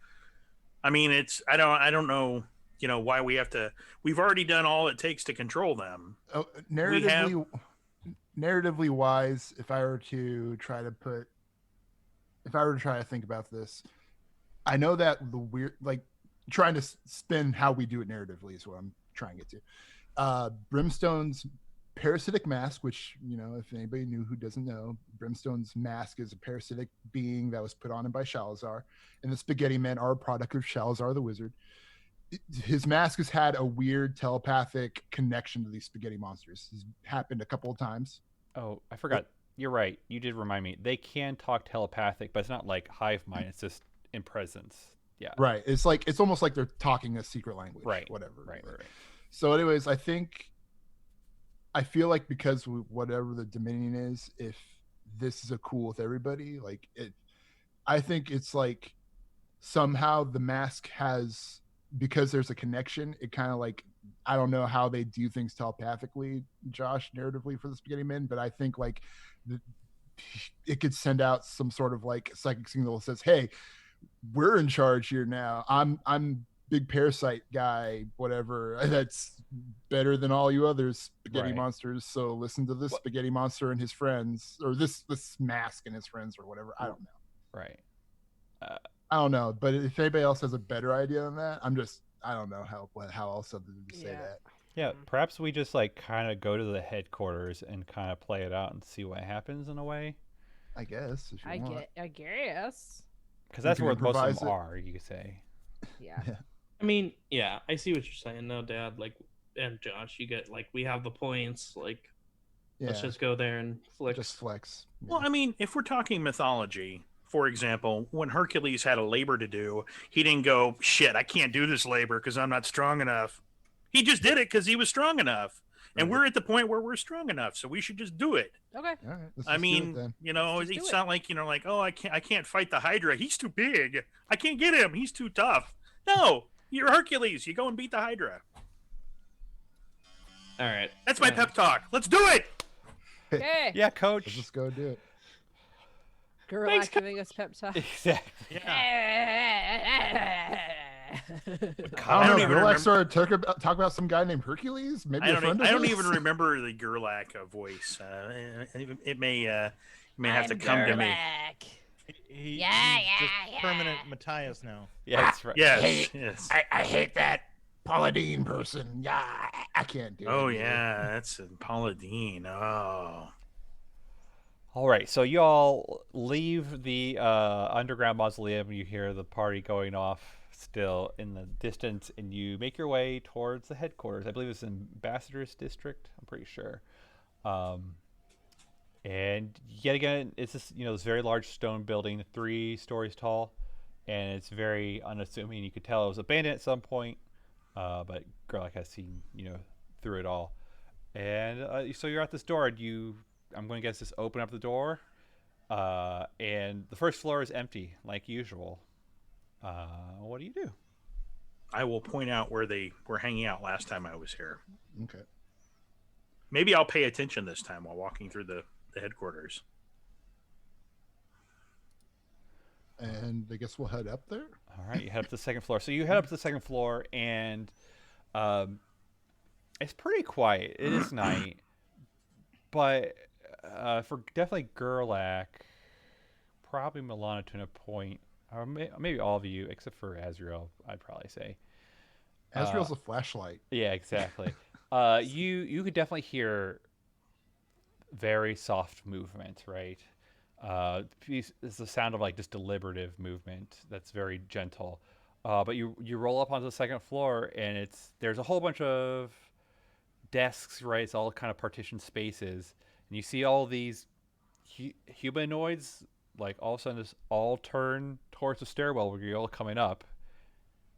I mean, I don't know, why we have to. We've already done all it takes to control them. Narratively wise, if I were to try to think about this, I know that the weird, like, trying to spin how we do it narratively is what I'm trying to get to. Brimstone's parasitic mask, which, if anybody knew who doesn't know, Brimstone's mask is a parasitic being that was put on him by Shalazar, and the Spaghetti Men are a product of Shalazar the Wizard. His mask has had a weird telepathic connection to these spaghetti monsters. It's happened a couple of times. Oh, I forgot. You're right. You did remind me. They can talk telepathic, but it's not like hive mind. It's just in presence. Yeah. Right. It's almost like they're talking a secret language. Right. Whatever. Right. So anyways, I feel like because whatever the Dominion is, if this is a cool with everybody, I think it's like somehow the mask has, because there's a connection, it kind of like, I don't know how they do things telepathically, Josh, narratively for the Spaghetti Men, but I think it could send out some sort of like psychic signal that says, hey, we're in charge here now. I'm big parasite guy, whatever, that's better than all you other spaghetti monsters. So listen to this spaghetti monster and his friends, or this mask and his friends, or whatever. I don't know. Right. I don't know, but if anybody else has a better idea than that, I don't know how else to say that. Yeah, perhaps we just kind of go to the headquarters and kind of play it out and see what happens in a way. I guess. If you want. I guess. Because that's where most of them are, you could say. Yeah. I mean, yeah, I see what you're saying. No, Dad, and Josh, you get we have the points. Let's just go there and flex. Just flex. Yeah. Well, I mean, if we're talking mythology, for example, when Hercules had a labor to do, he didn't go, shit, I can't do this labor because I'm not strong enough. He just did it because he was strong enough. And we're at the point where we're strong enough, so we should just do it. Okay. All right, I mean, it's not like, oh, I can't fight the Hydra. He's too big. I can't get him. He's too tough. No, you're Hercules. You go and beat the Hydra. All right. That's my pep talk. Let's do it. Okay. Yeah, Coach. Let's just go do it. Girl giving us pep talk. Exactly. Yeah. I don't know. even Gerlach started talk about some guy named Hercules. Maybe I don't even remember the Gerlach voice. It may have to come to me. He's just permanent Matthias now. Yeah, that's right. Yes. I hate that Paula Deen person. Yeah, I can't do it. Oh yeah, that's Paula Deen. Oh. All right, so you all leave the underground mausoleum. You hear the party going off still in the distance, and you make your way towards the headquarters. I believe it's Ambassador's District. I'm pretty sure. And yet again, it's this very large stone building, 3 stories tall, and it's very unassuming. You could tell it was abandoned at some point, but Gerlach has seen through it all. And so you're at this door. I'm going to guess just open up the door, and the first floor is empty like usual. What do you do? I will point out where they were hanging out last time I was here. Okay. Maybe I'll pay attention this time while walking through the headquarters. And I guess we'll head up there. All right, you head up to the second floor. So you head up to the second floor, and it's pretty quiet. It is night, but for definitely Gerlach, probably Milana to a point, or maybe all of you except for Azrael, I'd probably say. Azrael's a flashlight. Yeah, exactly. You could definitely hear very soft movement, right? It's the sound of like just deliberative movement that's very gentle. But you roll up onto the second floor, and there's a whole bunch of desks, right? It's all kind of partitioned spaces, and you see all these humanoids. Like all of a sudden, just all turn towards the stairwell where you're all coming up,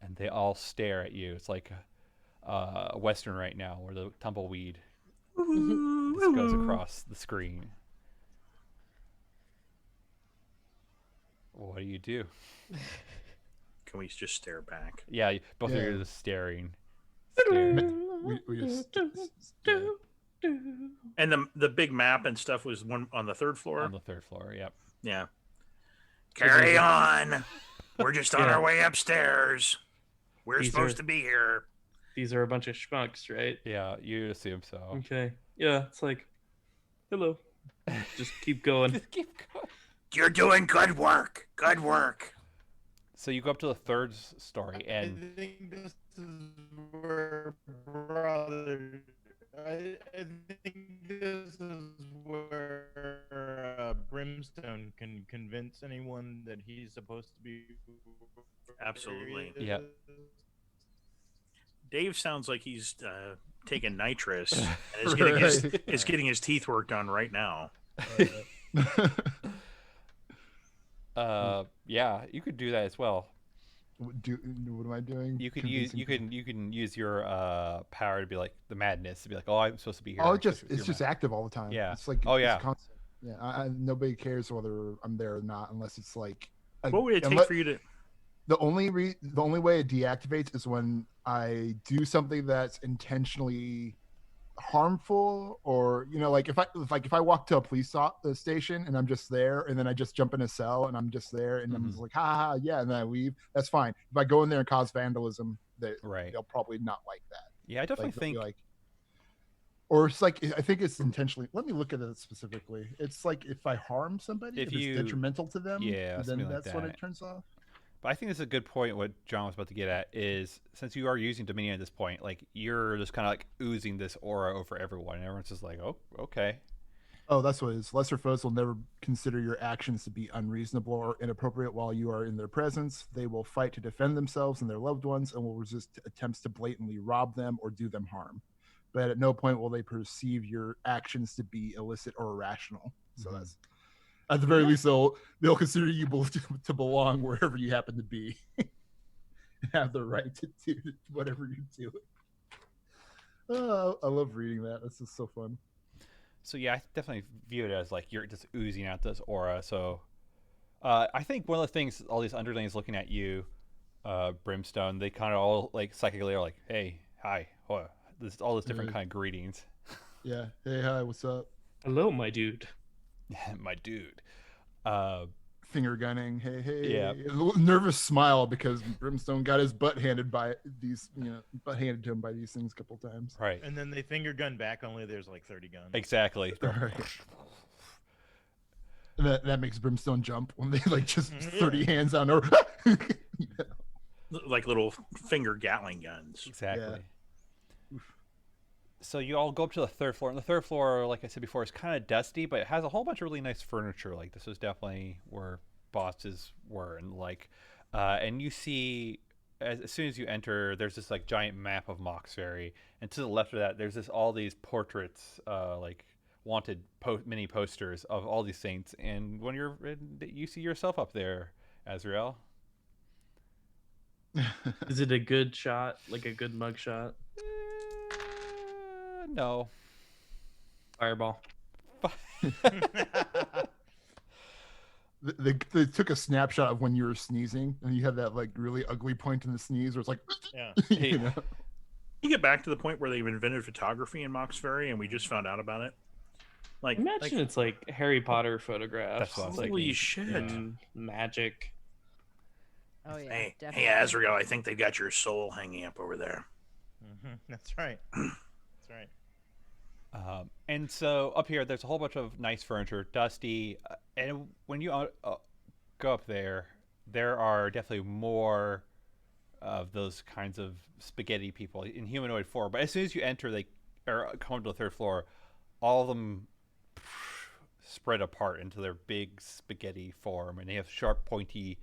and they all stare at you. It's like a western right now, where the tumbleweed just goes across the screen. What do you do? Can we just stare back? Yeah, both of you Yeah. are just staring. We just And the big map and stuff was one on the third floor. On the third floor, yep. Yeah. Carry on. We're just on Yeah. our way upstairs. We're These supposed are- to be here. These are a bunch of schmucks, right? Yeah, you assume so. Okay. Yeah, it's like, hello. Just keep going. Just keep going. You're doing good work. Good work. So you go up to the third story, I and think this is where brother. I think this is where Brimstone can convince anyone that he's supposed to be. where Absolutely. he Yeah. is. Dave sounds like he's taking nitrous and is Right. getting his teeth worked on right now. yeah, you could do that as well. what am I doing? You could Convincing you can use your power to be like the madness to be like, oh, I'm supposed to be here. Oh, because it's you're just mad. active all the time. Yeah. It's like Oh, it's yeah. constant. Yeah. Nobody cares whether I'm there or not unless it's like. What would it take unless- for you to? The only way it deactivates is when I do something that's intentionally harmful, or like if I walk to a police station and I'm just there, and then I just jump in a cell and I'm just there and I'm just like ha, yeah, and then I leave. That's fine. If I go in there and cause vandalism, Right. they'll probably not like that. Yeah, I definitely Like, they'll be think like, or it's like I think it's intentionally. Let me look at it specifically. It's like if I harm somebody, If if you- it's detrimental to them, yeah, then something like that's when that. it turns off. But I think this is a good point. What John was about to get at is, since you are using Dominion at this point, like you're just kind of like oozing this aura over everyone, and everyone's just like, oh, okay. Oh, that's what it is. Lesser foes will never consider your actions to be unreasonable or inappropriate while you are in their presence. They will fight to defend themselves and their loved ones, and will resist attempts to blatantly rob them or do them harm. But at no point will they perceive your actions to be illicit or irrational. So that's, at the very least, they'll consider you to belong wherever you happen to be, and have the right to do whatever you do. Oh, I love reading that. This is so fun. So yeah, I definitely view it as like you're just oozing out this aura. So I think one of the things all these underlings looking at you, Brimstone, they kind of all like psychically are like, hey, hi, this all this different kind of greetings. Yeah. Hey, hi, what's up? Hello, my dude. My dude. Finger gunning. Hey, hey. Yeah. A little nervous smile because Brimstone got his butt handed to him by these things a couple times. Right. And then they finger gun back. Only there's like 30 guns. Exactly. Right. And that makes Brimstone jump when they like just 30 hands on her. Like little finger Gatling guns. Exactly. So you all go up to the third floor, and the third floor, like I said before, is kind of dusty, but it has a whole bunch of really nice furniture. Like this was definitely where bosses were, and and you see as soon as you enter, there's this like giant map of Mauxferry, and to the left of that, there's all these portraits, like wanted mini posters of all these saints, and when you see yourself up there, Azrael. Is it a good shot? Like a good mug shot? No. Fireball. They took a snapshot of when you were sneezing, and you had that like really ugly point in the sneeze where it's like, Yeah. you know? You get back to the point where they've invented photography in Mauxferry, and we just found out about it. Like, Imagine it's like Harry Potter photographs. That's what I was like, holy shit! magic. Oh yeah, Hey, definitely. hey, Azrael, I think they've got your soul hanging up over there. That's right. That's right. And so up here, there's a whole bunch of nice furniture, dusty. And when you go up there, there are definitely more of those kinds of spaghetti people in humanoid form. But as soon as you enter, or come to the third floor, all of them spread apart into their big spaghetti form, and they have sharp, pointy,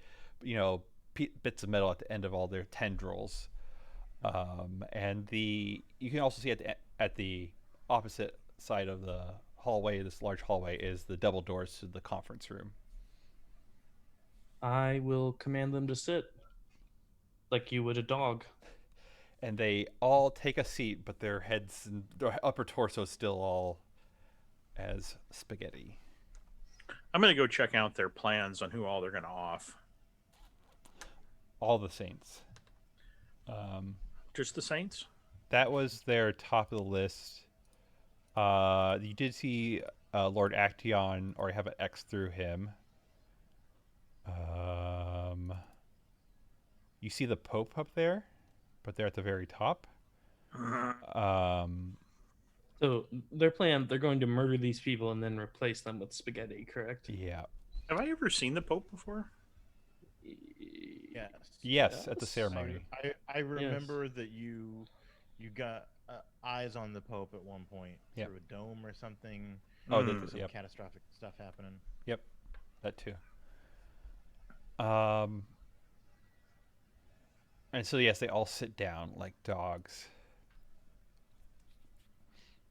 bits of metal at the end of all their tendrils. And you can also see at the opposite side of the hallway, this large hallway, is the double doors to the conference room. I will command them to sit, like you would a dog. And they all take a seat, but their heads and their upper torso is still all as spaghetti. I'm going to go check out their plans on who all they're going to off. All the saints. Just the saints? That was their top of the list. You did see Lord Actaeon, or have an X through him. You see the Pope up there, but they're at the very top. So their plan, they're going to murder these people and then replace them with spaghetti, correct? Yeah. Have I ever seen the Pope before? Yes. Yes, at the ceremony. I remember that you got eyes on the Pope at one point through a dome or something. Oh, There was some yep. catastrophic stuff happening. Yep, that too. And so yes, they all sit down like dogs.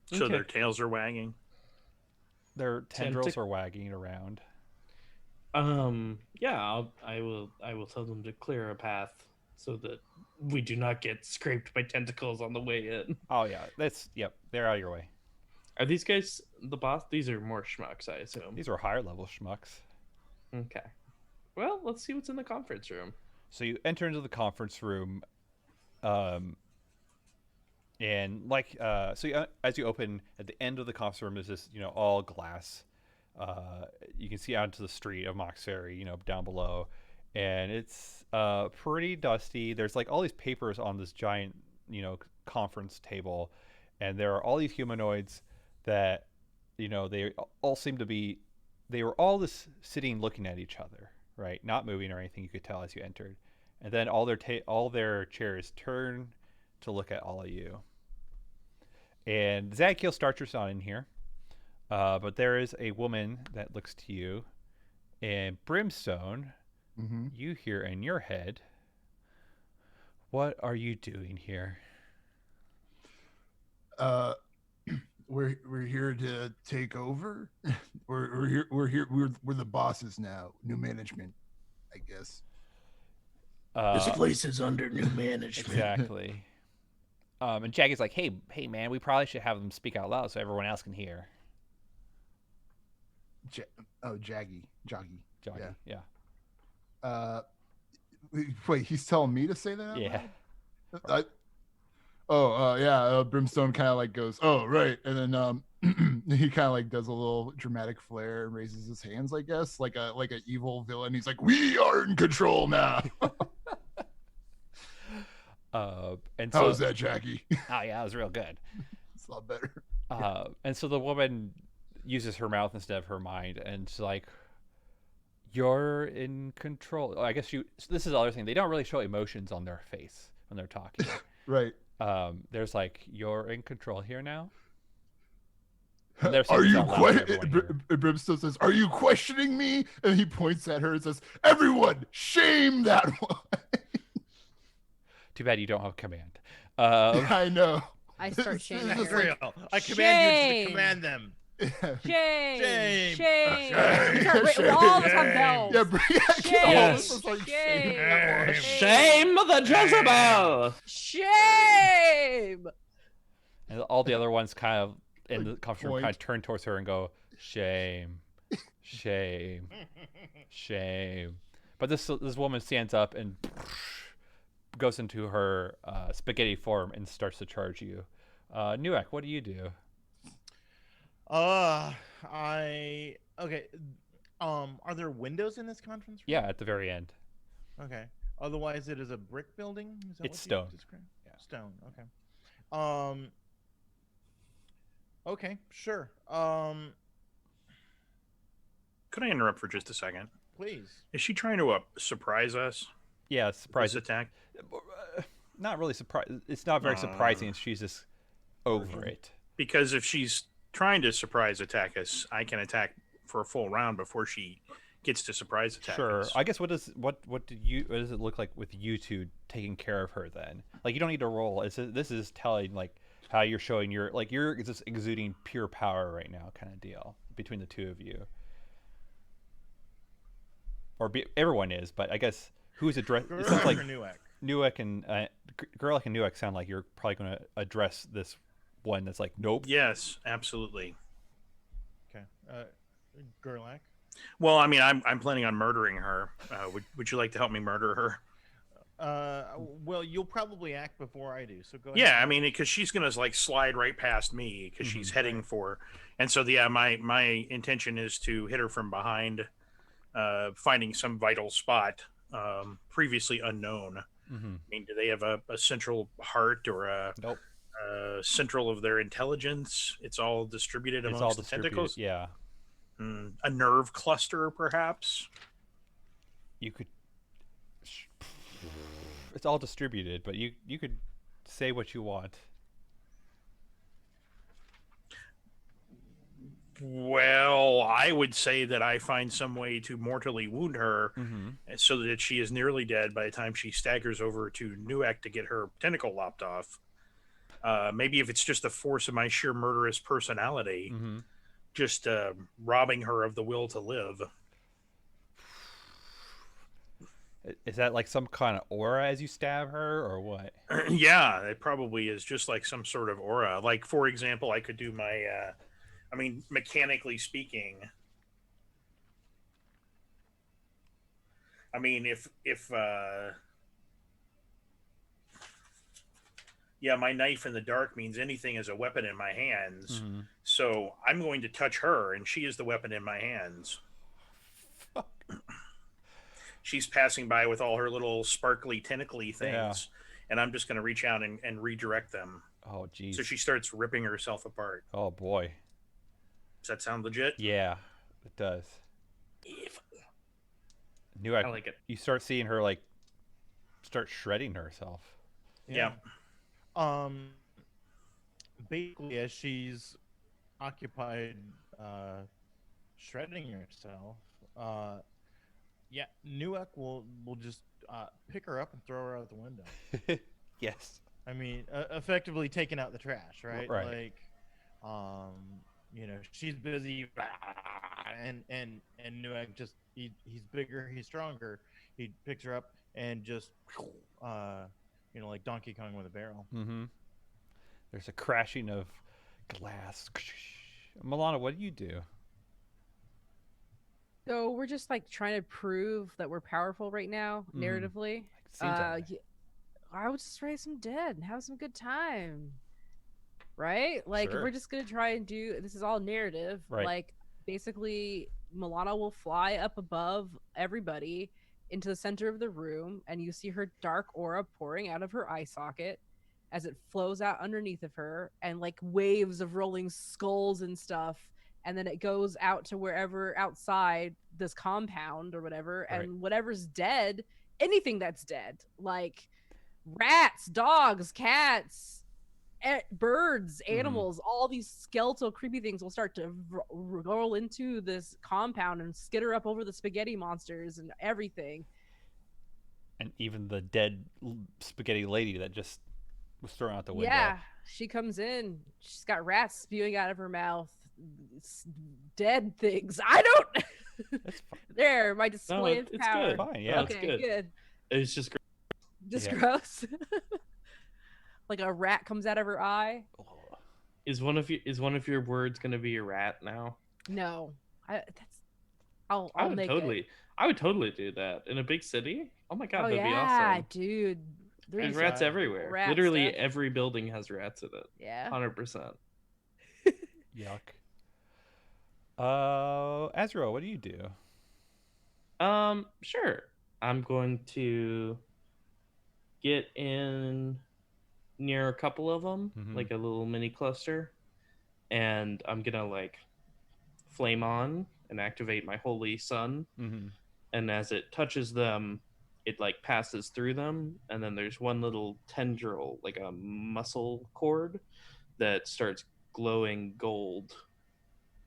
So Okay. their tails are wagging. Their tendrils are wagging around. Yeah, I will tell them to clear a path so that we do not get scraped by tentacles on the way in. Oh yeah, they're out of your way. Are these guys the boss? These are more schmucks, I assume. These are higher level schmucks. Okay. Well, let's see what's in the conference room. So you enter into the conference room, and as you open at the end of the conference room is this all glass. You can see out into the street of Mauxferry, down below, and it's pretty dusty. There's like all these papers on this giant conference table, and there are all these humanoids that they all seem to be. They were all just sitting looking at each other, right? Not moving or anything. You could tell as you entered, and then all their chairs turn to look at all of you. And Zadkiel Starcher's not in here, but there is a woman that looks to you, and Brimstone. Mm-hmm. You hear in your head, "What are you doing here?" We're here to take over. We're here. We're the bosses now. New management, I guess. This place is under new management. Exactly. And Jaggy's like, "Hey, man, we probably should have them speak out loud so everyone else can hear." Jaggy. Jaggy, yeah. Wait, he's telling me to say that? Yeah. Brimstone kind of like goes, "Oh, right," and then he kind of like does a little dramatic flare and raises his hands, I guess, like an evil villain. He's like, "We are in control now." And how was that, Jackie? Oh yeah, it was real good. It's a lot better. And so the woman uses her mouth instead of her mind, and she's like, "You're in control." I guess this is the other thing. They don't really show emotions on their face when they're talking. Right. There's like, "You're in control here now." Are you Brimstone says, "Are you questioning me?" And he points at her and says, "Everyone, shame that one." Too bad you don't have command. I know. I start shaming That's her. real. I command you to command them. Shame! Shame. We all of us have bells. Yes. Shame the Jezebel! Shame! And all the other ones kind of in the conference room kind of turn towards her and go, "Shame, shame, shame." But this woman stands up and goes into her spaghetti form and starts to charge you. Nuak, what do you do? Are there windows in this conference room? Yeah, at the very end. Okay. Otherwise, it is a brick building. Is that It's what stone. You described? Yeah. Stone. Okay. Okay. Sure. Could I interrupt for just a second? Please. Is she trying to surprise us? Yeah, surprise Attack. Not really surprised. It's not very surprising. She's just over it. Because if she's trying to surprise attack us, I can attack for a full round before she gets to surprise attack Sure. us. I guess what does it look like with you two taking care of her then? Like you don't need to roll. This is telling like how you're showing you're just exuding pure power right now, kind of deal between the two of you, or everyone is. But I guess who's address? It sounds like Newick. Newick and Gerlach and Newick sound like you're probably going to address this one that's like nope. Yes, absolutely. Okay. Gerlach. Well, I mean, I'm planning on murdering her. Would you like to help me murder her? Well, you'll probably act before I do, so go ahead. Yeah, I mean, because she's gonna like slide right past me because she's heading for, and so yeah, my intention is to hit her from behind, finding some vital spot, previously unknown. Mm-hmm. I mean, do they have a central heart or a Nope. Central of their intelligence? It's all distributed It's amongst all the distributed. tentacles. Yeah. A nerve cluster, perhaps. You could. It's all distributed, but you could say what you want. Well, I would say that I find some way to mortally wound her so that she is nearly dead by the time she staggers over to Newick to get her tentacle lopped off. Maybe if it's just the force of my sheer murderous personality, just robbing her of the will to live. Is that like some kind of aura as you stab her, or what? Yeah, it probably is just like some sort of aura. Like, for example, I could do my... I mean, mechanically speaking, I mean, if yeah, my knife in the dark means anything is a weapon in my hands. So I'm going to touch her, and she is the weapon in my hands. Fuck. She's passing by with all her little sparkly, tentacly things, and I'm just going to reach out and redirect them. Oh, geez. So she starts ripping herself apart. Oh, boy. Does that sound legit? Yeah, it does. I like it. You start seeing her like start shredding herself. Yeah. Basically, as she's occupied shredding herself, Newick will just pick her up and throw her out the window. Yes. I mean, effectively taking out the trash, right? Right. Like, she's busy, and Newick just he's bigger, he's stronger. He picks her up and just, like Donkey Kong with a barrel. There's a crashing of glass. Milana, what do you do? So we're just like trying to prove that we're powerful right now, narratively. Seems that way. I would just raise some dead and have some good time. Right? Like, Sure. if we're just gonna try and do this is all narrative. Right. Like, basically, Milana will fly up above everybody into the center of the room, and you see her dark aura pouring out of her eye socket as it flows out underneath of her, and like waves of rolling skulls and stuff. And then it goes out to wherever outside this compound or whatever, and whatever's dead, anything that's dead, like rats, dogs, cats, birds, animals, all these skeletal creepy things will start to roll into this compound and skitter up over the spaghetti monsters and everything. And even the dead spaghetti lady that just was thrown out the window. Yeah, she comes in. She's got rats spewing out of her mouth. Dead things. I don't. That's fine. There, my display of it's power. good. Fine, yeah. Okay, good. It's just Just Yeah. gross. Like a rat comes out of her eye. Is one of your words going to be a rat now? No, I'll make it. I would totally do that in a big city. Oh my god, Oh that'd yeah, be awesome. dude. There's rats everywhere. rat Literally stuff. every building has rats in it. Yeah. 100%. Yuck. Azrael, what do you do? Sure. I'm going to get in near a couple of them, like a little mini cluster, and I'm gonna like flame on and activate my holy sun. And as it touches them, it like passes through them, and then there's one little tendril, like a muscle cord, that starts glowing gold,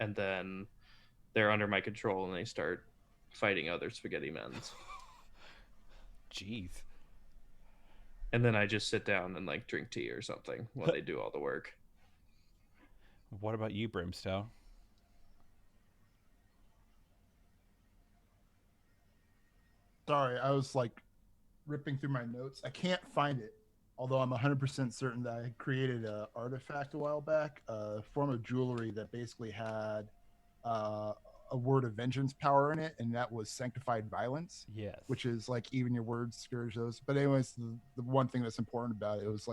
and then they're under my control and they start fighting other spaghetti men's. Jeez. And then I just sit down and like drink tea or something while they do all the work. What about you, Brimstone? Sorry, I was like ripping through my notes. I can't find it, although I'm 100% certain that I created an artifact a while back, a form of jewelry that basically had a word of vengeance power in it, and that was sanctified violence. Yes. Which is like even your words scourge those. But anyways, the one thing that's important about it was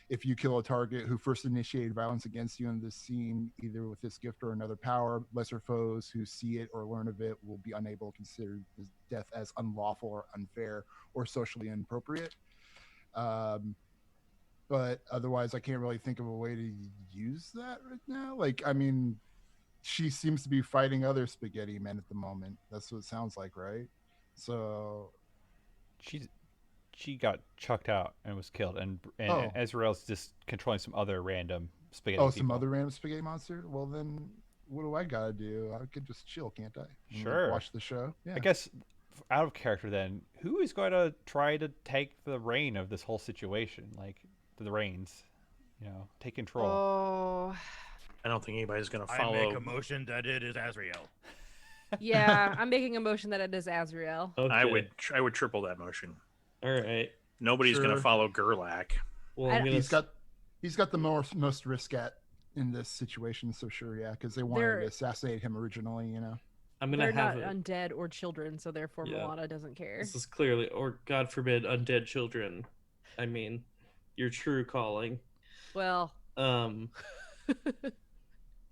if you kill a target who first initiated violence against you in this scene, either with this gift or another power, lesser foes who see it or learn of it will be unable to consider the death as unlawful or unfair or socially inappropriate. But otherwise, I can't really think of a way to use that right now. Like, I mean, she seems to be fighting other spaghetti men at the moment. That's what it sounds like, right? So she got chucked out and was killed, and Oh. Ezreal's just controlling some other random spaghetti. Oh, people. some other random spaghetti monster? Well, then what do I gotta do? I could just chill, can't I? And, Sure. watch the show. Yeah. I guess out of character then, who is going to try to take the reign of this whole situation? Like, the reins, take control. Oh, I don't think anybody's going to I follow. make a motion that it is Azrael. yeah. I'm making a motion that it is Azrael. Okay. I would triple that motion. All right. Nobody's going Sure. to follow Gerlach. Well, I- I'm gonna. He's got the most risk at in this situation, so sure, yeah, because they wanted They're- to assassinate him originally, I'm gonna They're have not it. undead or children, so therefore Yeah. Milana doesn't care. This is clearly, or God forbid, undead children. I mean, your true calling. Well,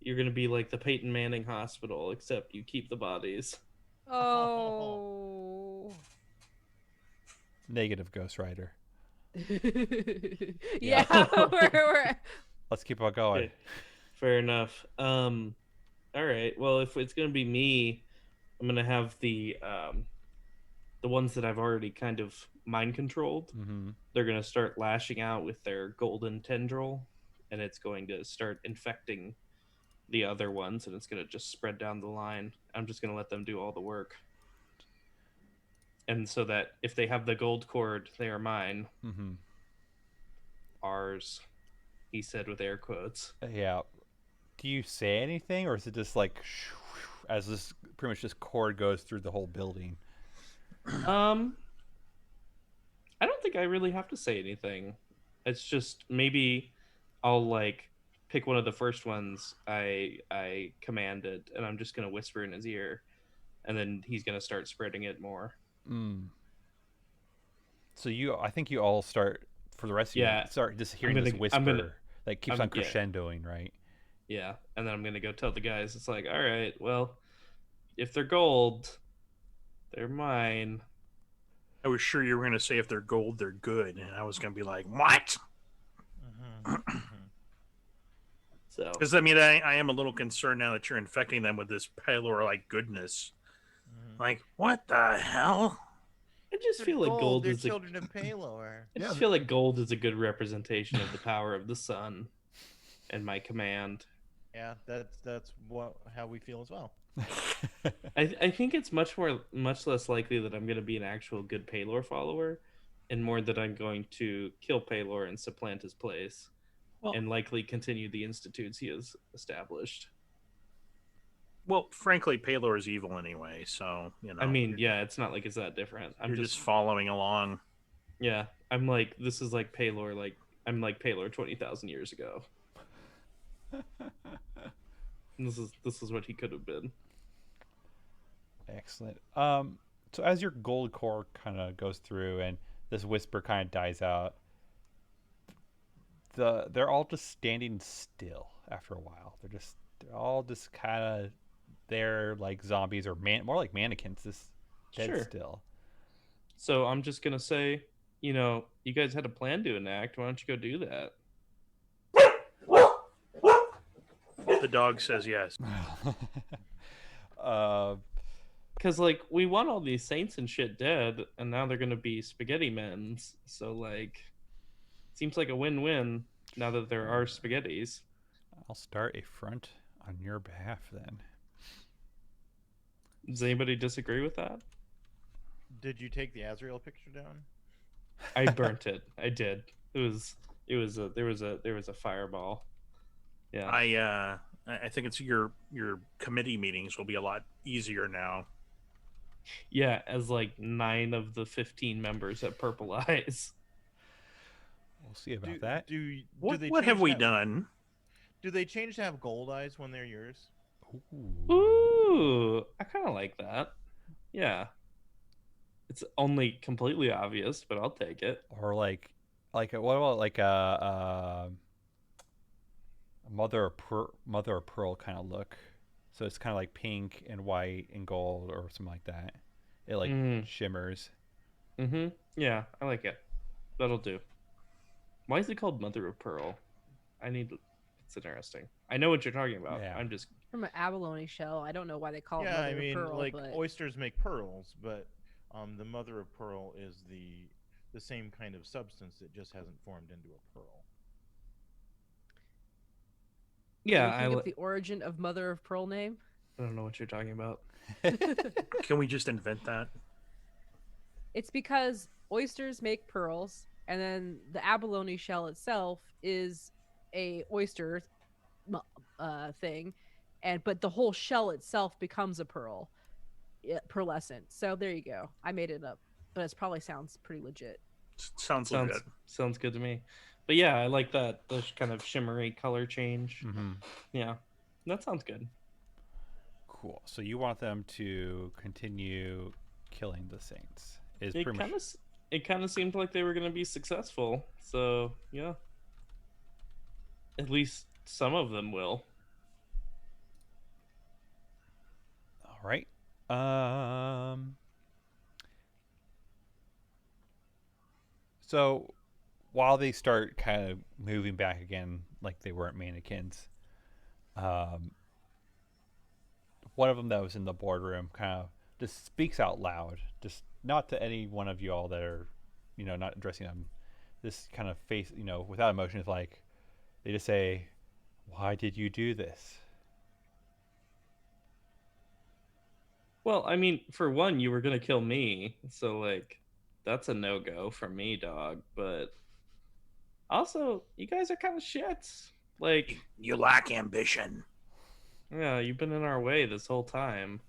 You're gonna be like the Peyton Manning Hospital, except you keep the bodies. oh. Negative Ghost Rider. yeah, we're Let's keep on going. Okay. Fair enough. All right. Well, if it's gonna be me, I'm gonna have the ones that I've already kind of mind controlled. Mm-hmm. They're gonna start lashing out with their golden tendril, and it's going to start infecting the other ones, and it's gonna just spread down the line. I'm just gonna let them do all the work, and so that if they have the gold cord, they are mine. Mm-hmm. Ours, he said with air quotes. Yeah. Do you say anything, or is it just like as this pretty much just cord goes through the whole building? I don't think I really have to say anything. It's just maybe I'll like pick one of the first ones I commanded, and I'm just gonna whisper in his ear, and then he's gonna start spreading it more. So I think you all start for the rest of Yeah. you start just hearing I'm this gonna- whisper I'm gonna- that keeps I'm- on crescendoing, right? Yeah, and then I'm gonna go tell the guys. It's like, all right, well, if they're gold, they're mine. I was sure you were going to say if they're gold, they're good. And I was going to be like, what? So Because, I mean, I am a little concerned now that you're infecting them with this Pelor-like goodness. Like, what the hell? I just feel like gold They're is. children of Palor. I just feel like gold is a good representation of the power of the sun, and my command. Yeah, that's how we feel as well. I think it's much less likely that I'm going to be an actual good Palor follower, and more that I'm going to kill Palor and supplant his place, and likely continue the institutes he has established. Well, frankly, Palor is evil anyway, so, I mean, yeah, it's not like it's that different. I'm you're just following along. Yeah, I'm like, this is like Palor, like, I'm like Palor 20,000 years ago. This is what he could have been. Excellent. So as your gold core kind of goes through and this whisper kind of dies out, they're all just standing still after a while. They're all just kind of there like zombies or more like mannequins, just dead Sure. still. So I'm just gonna say, you guys had a plan to enact. Why don't you go do that? The dog says yes. Because like we want all these saints and shit dead, and now they're gonna be spaghetti men's. So like, seems like a win-win now that there are spaghettis. I'll start a front on your behalf then. Does anybody disagree with that? Did you take the Azrael picture down? I burnt it. I did. There was a fireball. Yeah. I think it's your committee meetings will be a lot easier now. Yeah, as like 9 of the 15 members have purple eyes. We'll see about that. Do What they what have change we that- done? Do they change to have gold eyes when they're yours? Ooh. Ooh, I kind of like that. Yeah. It's only completely obvious, but I'll take it. Or what about like a mother of pearl kind of look? So it's kind of like pink and white and gold or something like that. It like shimmers. Mm-hmm. Yeah, I like it. That'll do. Why is it called Mother of Pearl? It's interesting. I know what you're talking about. Yeah. I'm just From an abalone shell. I don't know why they call it Yeah, mother I of mean, pearl, like but oysters make pearls, but the mother of pearl is the same kind of substance. It just hasn't formed into a pearl. yeah. can you think of the origin of mother of pearl name? I don't know what you're talking about. Can we just invent that? It's because oysters make pearls, and then the abalone shell itself is a oyster thing, but the whole shell itself becomes a pearl, pearlescent. So there you go. I made it up, but it probably sounds pretty legit. Sounds legit. Sounds good to me. But yeah, I like that the kind of shimmery color change. Mm-hmm. Yeah, that sounds good. Cool. So you want them to continue killing the saints? It kind of seemed like they were going to be successful. So yeah, at least some of them will. All right. So while they start kind of moving back again, like they weren't mannequins, one of them that was in the boardroom kind of just speaks out loud, just not to any one of you all that are, not addressing them. This kind of face, without emotion, is like they just say, "Why did you do this?" Well, I mean, for one, you were going to kill me. So like that's a no-go from me, dog. But also, you guys are kind of shits. Like, You lack ambition. yeah, you've been in our way this whole time.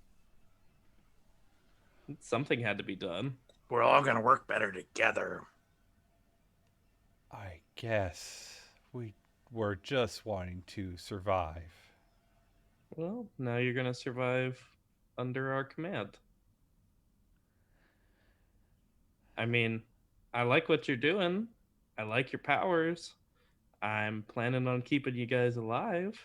Something had to be done. We're all gonna work better together. I guess we were just wanting to survive. Well, now you're going to survive under our command. I mean, I like what you're doing. I like your powers. I'm planning on keeping you guys alive.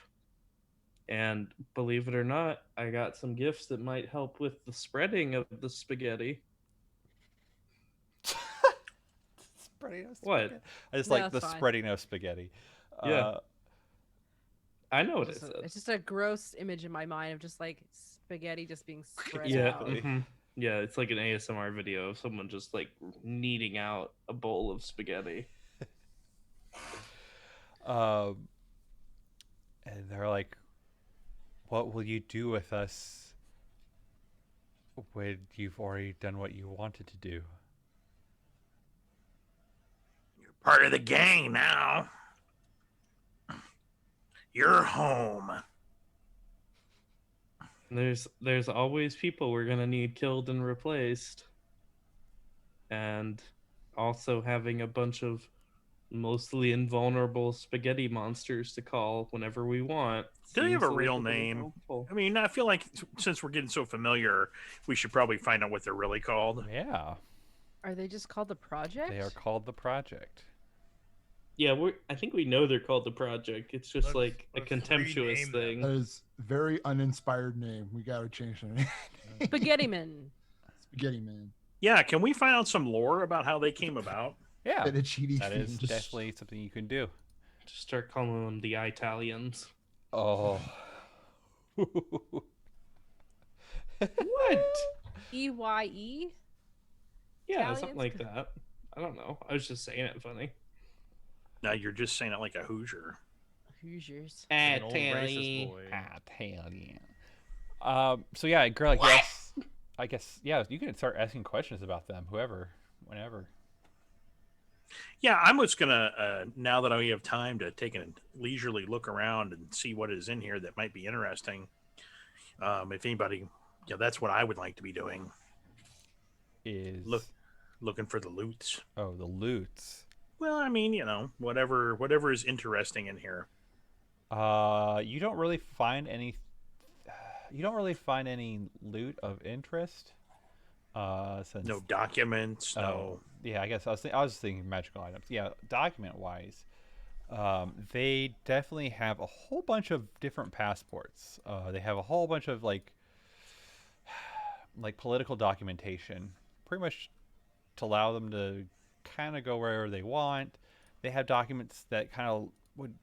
And believe it or not, I got some gifts that might help with the spreading of the spaghetti. Spreading of What? spaghetti. I just No, like the it's fine. spreading of spaghetti. Yeah. I know what it says. It's just a gross image in my mind of just like spaghetti just being spread Yeah, out. Exactly. yeah, it's like an ASMR video of someone just like kneading out a bowl of spaghetti. And they're like, "What will you do with us when you've already done what you wanted to do?" You're part of the gang now. You're home. There's always people we're gonna need killed and replaced, and also having a bunch of mostly invulnerable spaghetti monsters to call whenever we want. Do they have a Seems real bit name? helpful. I mean, I feel like since we're getting so familiar, we should probably find out what they're really called. Yeah, Are they just called the project? they are called the Project. Yeah, I think we know they're called the Project. It's just like a let's contemptuous rename them. thing. That is very uninspired name. We got to change the name. Spaghetti Man. Spaghetti Man. Yeah, can we find out some lore about how they came about? Yeah, Fettuccine that is fiend. definitely something you can do. Just start calling them the Italians. Oh. What? EYE? Yeah, Italians? something like that. I don't know. I was just saying it funny. Now you're just saying it like a Hoosier. Hoosiers. An old racist boy. Hell yeah. So yeah, girl, I guess yeah, you can start asking questions about them, whoever, whenever. Yeah, I'm just gonna now that I have time to take a leisurely look around and see what is in here that might be interesting. If anybody, that's what I would like to be doing. Is Looking for the loots. oh, the loots. Well, I mean, whatever is interesting in here. You don't really find any. You don't really find any loot of interest. Since No documents. No. yeah, I guess I was thinking magical items. Yeah, document wise, they definitely have a whole bunch of different passports. They have a whole bunch of like political documentation, pretty much to allow them to kind of go wherever they want. They have documents that kind of would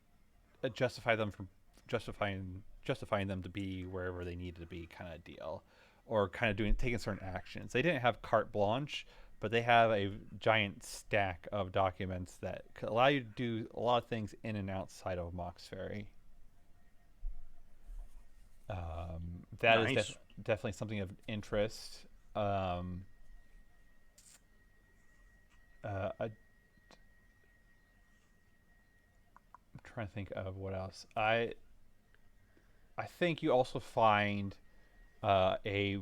justify them from justifying them to be wherever they needed to be, kind of deal, or kind of taking certain actions. They didn't have carte blanche, but they have a giant stack of documents that could allow you to do a lot of things in and outside of Mauxferry. That is Nice. definitely something of interest. I'm trying to think of what else. I think you also find a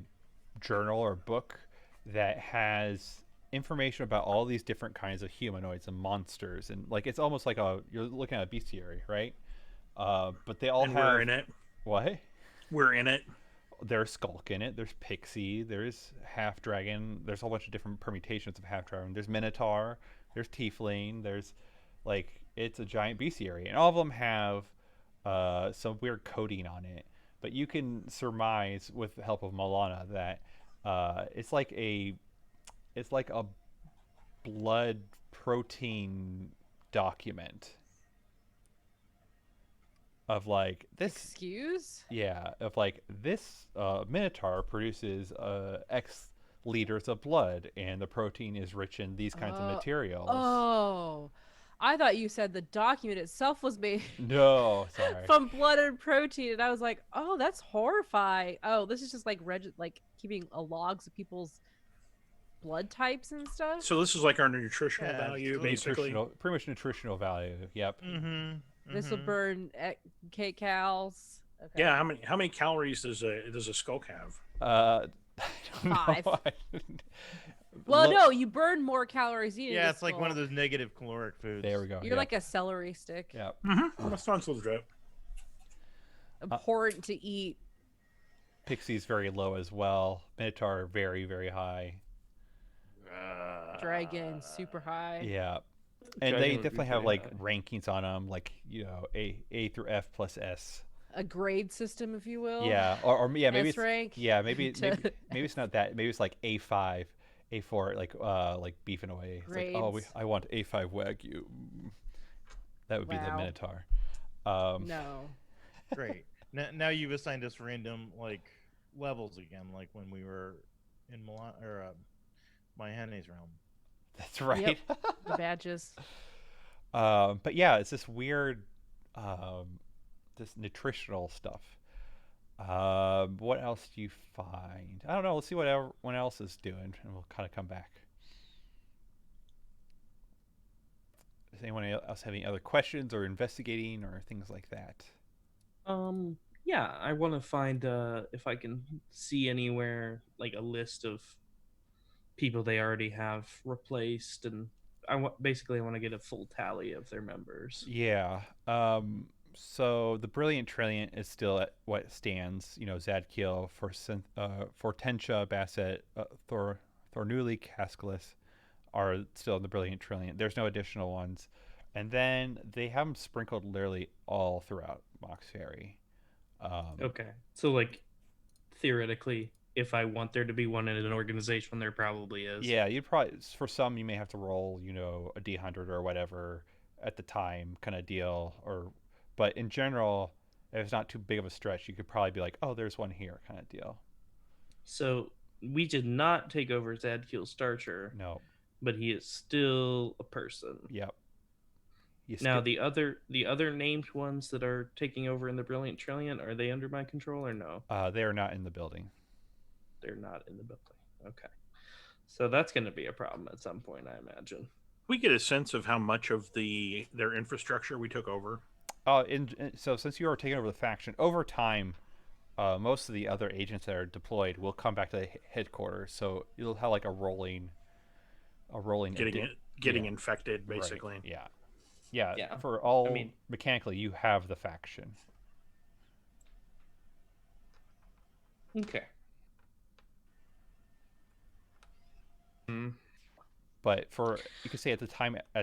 journal or book that has information about all these different kinds of humanoids and monsters, and like it's almost like you're looking at a bestiary, right? But they all And have we're in it. what? We're in it. There's Skulk in it. There's Pixie. There's Half Dragon. There's a whole bunch of different permutations of Half Dragon. There's Minotaur. There's Tiefling. There's it's a giant bestiary, and all of them have some weird coding on it. But you can surmise with the help of Milana that it's like a blood protein document of like this. Excuse? Yeah, of like this Minotaur produces X liters of blood, and the protein is rich in these kinds of materials. Oh, I thought you said the document itself was made No, sorry. from blood and protein, and I was like, oh, that's horrifying. Oh, this is just like keeping logs of people's blood types and stuff. So this is like our nutritional Yeah, value, it's basically. Pretty much nutritional value. Yep. Mm-hmm. This will burn kcals. Okay. Yeah. How many calories does a Skulk have? I don't 5. know. Well, Look- no, you burn more calories eating. Yeah, a it's like one of skull. those negative caloric foods. There we go. You're Yep. like a celery stick. Yep. Mm-hmm. That sounds legit. Important to eat. Pixie's very low as well. Minotaur very, very high. Dragon super high. Yeah. And Dragon they would be definitely have pretty like high. rankings on them, like A through F plus S. A grade system, if you will. Yeah, or yeah, maybe S it's rank. yeah, maybe to- maybe it's not that. Maybe it's like A5, A4, like beefing away. It's like, oh, Grades. I want A5 Wagyu. That would be the Wow. Minotaur. No. Great. Now you've assigned us random like levels again, like when we were in Milan or Maihane's realm. That's right. The badges. But yeah, it's this weird, this nutritional stuff. What else do you find? I don't know. Let's see what everyone else is doing, and we'll kind of come back. Does anyone else have any other questions or investigating or things like that? Yeah, I want to find if I can see anywhere like a list of people they already have replaced, and basically I want to get a full tally of their members. Yeah. So the Brilliant Trilliant is still at what stands. You know, Zadkiel, Fortentia, Basset, Thornuli, Cascalis are still in the Brilliant Trilliant. There's no additional ones. And then they have them sprinkled literally all throughout Mauxferry. Okay, so like theoretically, if I want there to be one in an organization, there probably is. Yeah, you'd probably, for some, you may have to roll, a D100 or whatever at the time kind of deal. But in general, if it's not too big of a stretch, you could probably be like, oh, there's one here kind of deal. So we did not take over Zadkiel Starcher, No. but he is still a person. Yep. You Now skip, the other named ones that are taking over in the Brilliant Trillion, are they under my control or no? they are not in the building. They're not in the building. Okay. So that's going to be a problem at some point, I imagine. We get a sense of how much of their infrastructure we took over. So since you are taking over the faction, over time, most of the other agents that are deployed will come back to the headquarters. So you'll have like a rolling Getting infected, right, basically. yeah. Yeah, Yeah. for all I mean- mechanically, you have the faction. Okay. But for you could say at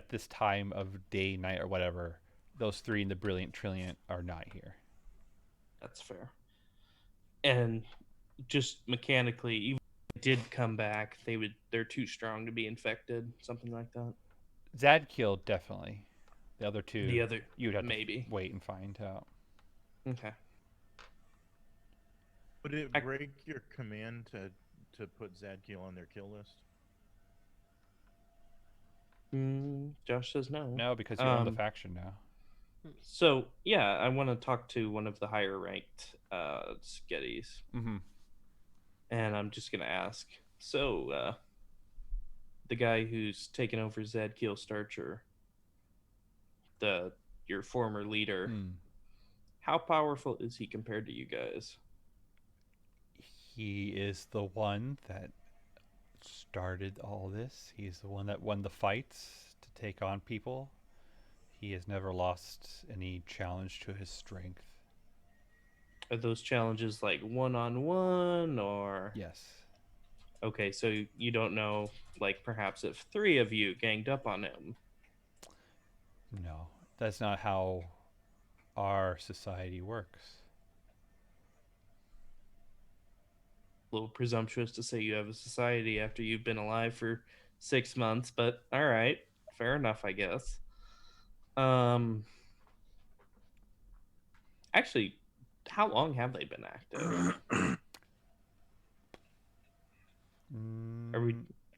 this time of day, night, or whatever, those three in the Brilliant Trillion are not here. That's fair. And just mechanically, even if they did come back, they're too strong to be infected, something like that. Zadkiel definitely. The other two, The other you'd have maybe. to wait and find out. Okay. Would it break your command to put Zadkiel on their kill list? Josh says no. No, because you own the faction now. So yeah, I want to talk to one of the higher ranked sketties, Mm-hmm. and I'm just gonna ask. So the guy who's taken over Zadkiel Starcher, your former leader, how powerful is he compared to you guys? He is the one that started all this. He's the one that won the fights to take on people. He has never lost any challenge to his strength. Are those challenges like one-on-one or? Yes. Okay, so you don't know, like perhaps if 3 of you ganged up on him. No, that's not how our society works. A little presumptuous to say you have a society after you've been alive for 6 months, but all right, fair enough, I guess. Actually, how long have they been active?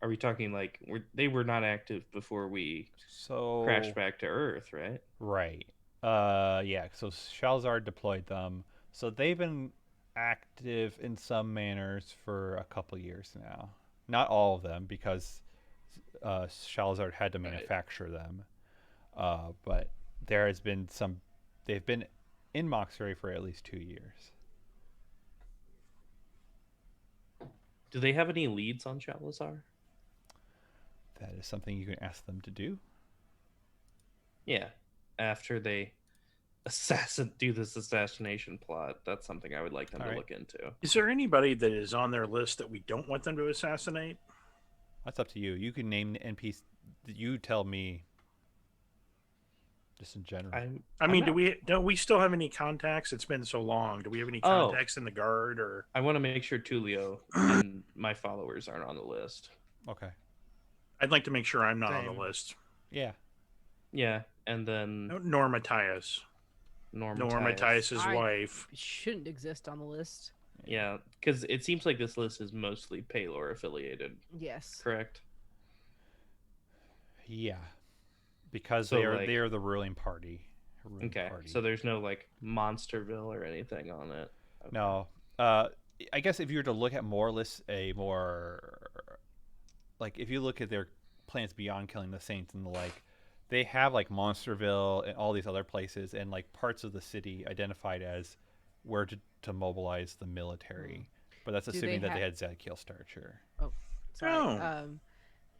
Are we talking like they were not active before we crashed back to Earth, right? Right. Yeah. So Shalzar deployed them. So they've been active in some manners for a couple years now. Not all of them, because Shalzar had to manufacture them. But there has been some. They've been in Mauxferry for at least 2 years. Do they have any leads on Shalazar? That is something you can ask them to do. Yeah, after they do this assassination plot, that's something I would like them to look into. Is there anybody that is on their list that we don't want them to assassinate? That's up to you. You can name the NPC. You tell me. Just in general. I mean, don't we still have any contacts? It's been so long. Do we have any contacts in the guard or? I want to make sure Tulio and my followers aren't on the list. Okay. I'd like to make sure I'm not on the list. Yeah. Yeah, and then Norma Tyus. Norma Tyus's wife shouldn't exist on the list. Yeah, because it seems like this list is mostly Paylor affiliated. Yes. Correct. Yeah. Because So, they are the ruling party. So there's no like Monsterville or anything on it. Okay. No. I guess if you were to look at more lists, if you look at their plans beyond killing the Saints and the like, they have like Monsterville and all these other places and like parts of the city identified as where to mobilize the military. But that's assuming that they had Zadkiel Starcher. Oh, sorry.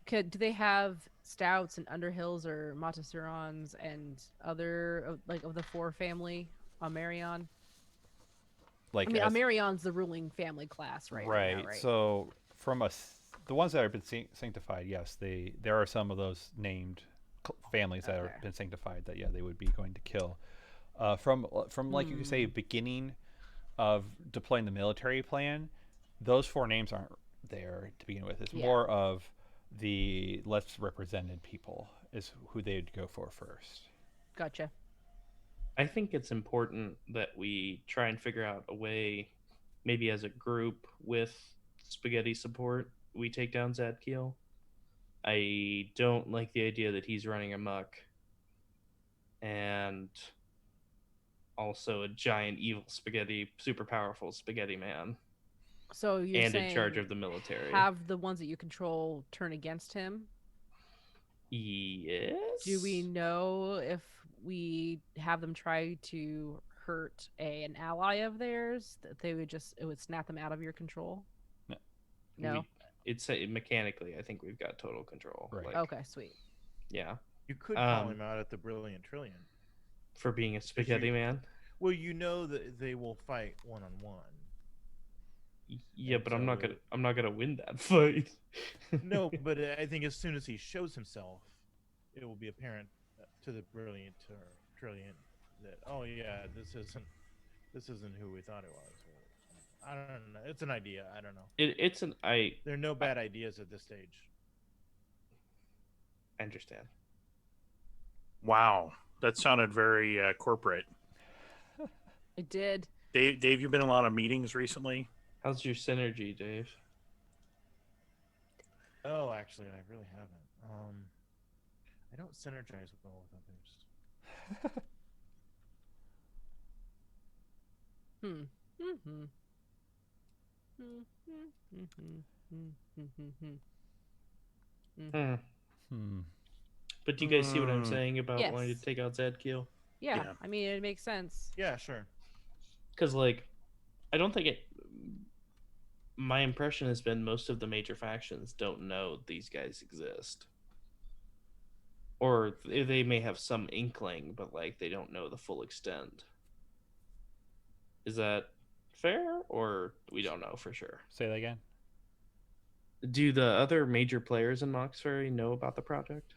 Do they have Stouts and Underhills or Montessorons and other of the 4 family on Marion? Marion's the ruling family class, right? Right. Now, right? So from the ones that have been sanctified, yes, there are some of those named families that have been sanctified that they would be going to kill. From like you could say beginning of deploying the military plan, those 4 names aren't there to begin with. It's more of the less represented people is who they would go for first. Gotcha. I think it's important that we try and figure out a way, maybe as a group with Spaghetti support, we take down Zadkiel. I don't like the idea that he's running amok and also a giant evil super powerful spaghetti man, So you're and in saying charge of the military. have the ones that you control turn against him? Yes. Do we know if we have them try to hurt an ally of theirs that it would snap them out of your control? No. No. It's mechanically, I think we've got total control. Right. Like, Okay, sweet. yeah. You could call Um, him out at the Brilliant Trillion. For being a spaghetti man. Well, you know that they will fight one-on-one. Yeah, And but I'm not so- gonna win that fight. No, but I think as soon as he shows himself, it will be apparent to the Brilliant Trillion that, oh yeah, this isn't who we thought it was. I don't know. It's an idea. I don't know. There are no bad ideas at this stage. I understand. Wow, that sounded very corporate. It did. Dave, you've been in a lot of meetings recently. How's your synergy, Dave? Oh, actually, I really haven't. I don't synergize well with others. Hmm. But do you guys see what I'm saying about Yes. wanting to take out Zadkiel? Yeah, Yeah. I mean, it makes sense. Yeah, sure. Because, like, I don't think it. My impression has been most of the major factions don't know these guys exist. Or they may have some inkling, but, like, they don't know the full extent. Is that fair? Or we don't know for sure? Say that again. Do the other major players in Mauxferry know about the project?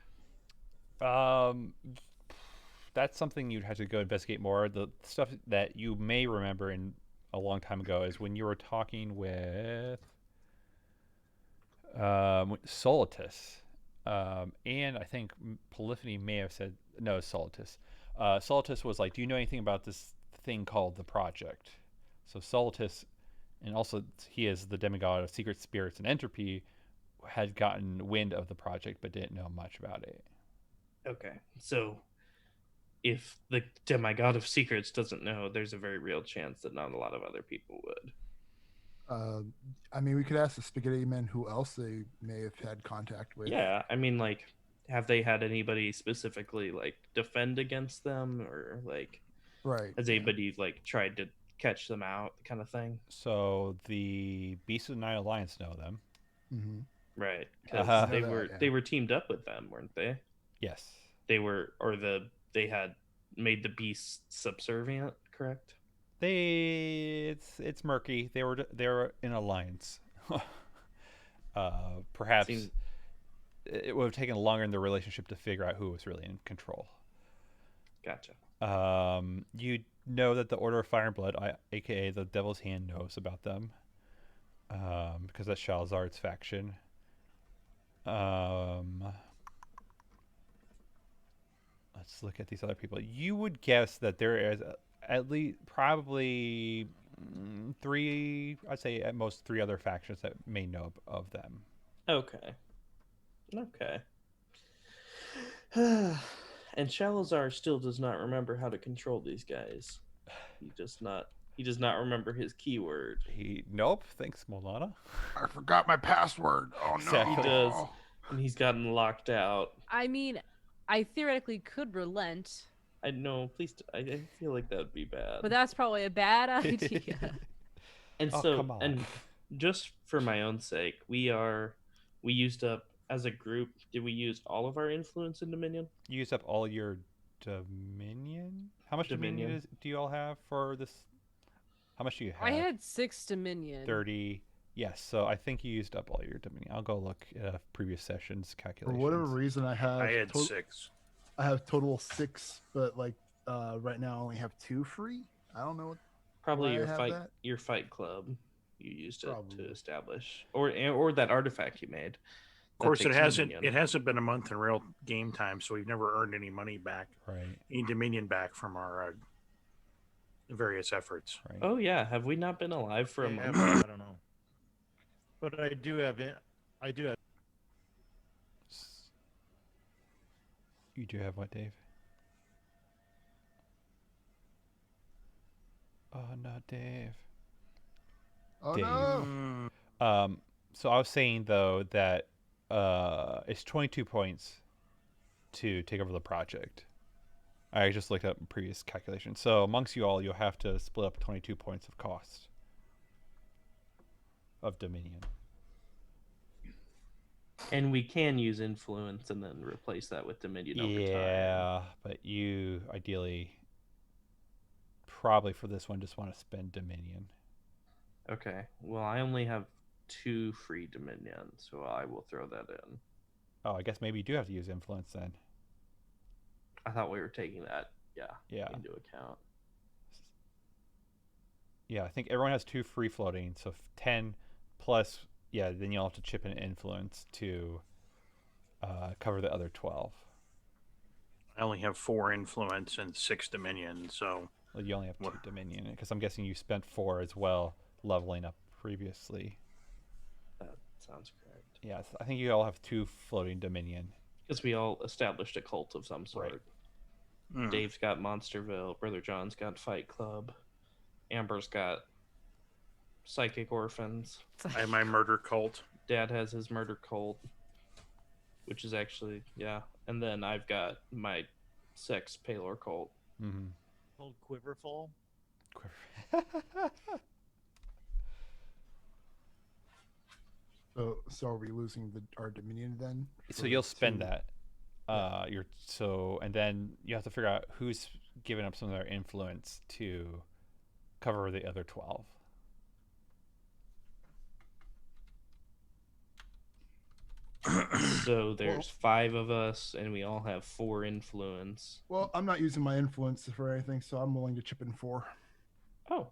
That's something you'd have to go investigate more. The stuff that you may remember in a long time ago is when you were talking with Solitus, and I think Polyphony may have said no, Solitus. Solitus was like, "Do you know anything about this thing called the Project?" So Solitus, and also he is the demigod of secret spirits and entropy, had gotten wind of the project but didn't know much about it. Okay, so if the demigod of secrets doesn't know, there's a very real chance that not a lot of other people would. I mean, we could ask the spaghetti men who else they may have had contact with. Yeah, I mean, like, have they had anybody specifically, like, defend against them, or, like, Right. has anybody, like, tried to catch them out, kind of thing? So the Beasts of the Night Alliance know them. Mm-hmm. Right, because Uh-huh. they were teamed up with them, weren't they? Yes. They had made the beasts subservient, correct? It's murky. They were in alliance. Perhaps Seems- it would have taken longer in the relationship to figure out who was really in control. Gotcha. You know that the Order of Fire and Blood, aka the Devil's Hand, knows about them. Because that's Shalazar's faction. Let's look at these other people. You would guess that there is at least probably three, I'd say at most three other factions that may know of them. Okay. And Shalazar still does not remember how to control these guys. He does not remember his keyword. Nope, thanks, Molana. I forgot my password. Oh no. Exactly. He does. And he's gotten locked out. I mean, I theoretically could relent, I know, please. I feel like that would be bad. but that's probably a bad idea. And Oh, so, come on. and just for my own sake, we used up as a group. Did we use all of our influence in Dominion? You used up all your Dominion? How much Dominion do you all have for this? How much do you have? I had 6 Dominion. 30. Yes, so I think you used up all your Dominion. I'll go look at previous sessions For calculations. whatever reason, I have I had 6. I have total 6, but like right now I only have 2 free. I don't know. Probably Why I your have fight that? your fight club. You used it Probably. to establish, or that artifact you made. Of course, That it takes hasn't Dominion. it hasn't been a month in real game time, so we've never earned any money back, Right, any Dominion back from our various efforts. right. Oh yeah, have we not been alive for a Yeah, month? but I don't know. But I do have it. You do have what, Dave? no, Dave. Oh Dave. no! So I was saying though that it's 22 points to take over the project. I just looked up previous calculations. So amongst you all, you'll have to split up 22 points of cost of Dominion. And we can use influence and then replace that with Dominion over time. Yeah, but you ideally, probably for this one, just want to spend Dominion. Okay. Well, I only have 2 free Dominion, so I will throw that in. Oh, I guess maybe you do have to use influence then. I thought we were taking that, Yeah. into account. Yeah, I think everyone has 2 free floating, so 10 plus. Yeah, then you'll have to chip in influence to cover the other 12. I only have 4 influence and 6 dominion, so Well, you only have 2 Dominion, because I'm guessing you spent 4 as well, leveling up previously. That sounds correct. Yeah, I think you all have 2 floating Dominion. Because we all established a cult of some sort. Right. Dave's got Monsterville. Brother John's got Fight Club. Amber's got Psychic Orphans. I have my murder cult. Dad has his murder cult, which is actually, And then I've got my sex Palor cult. Mm-hmm. Called Quiverful. So are we losing our Dominion then? So you'll spend that. And then you have to figure out who's giving up some of their influence to cover the other 12. So there's 5 of us, and we all have 4 influence. Well, I'm not using my influence for anything, so I'm willing to chip in 4. Oh,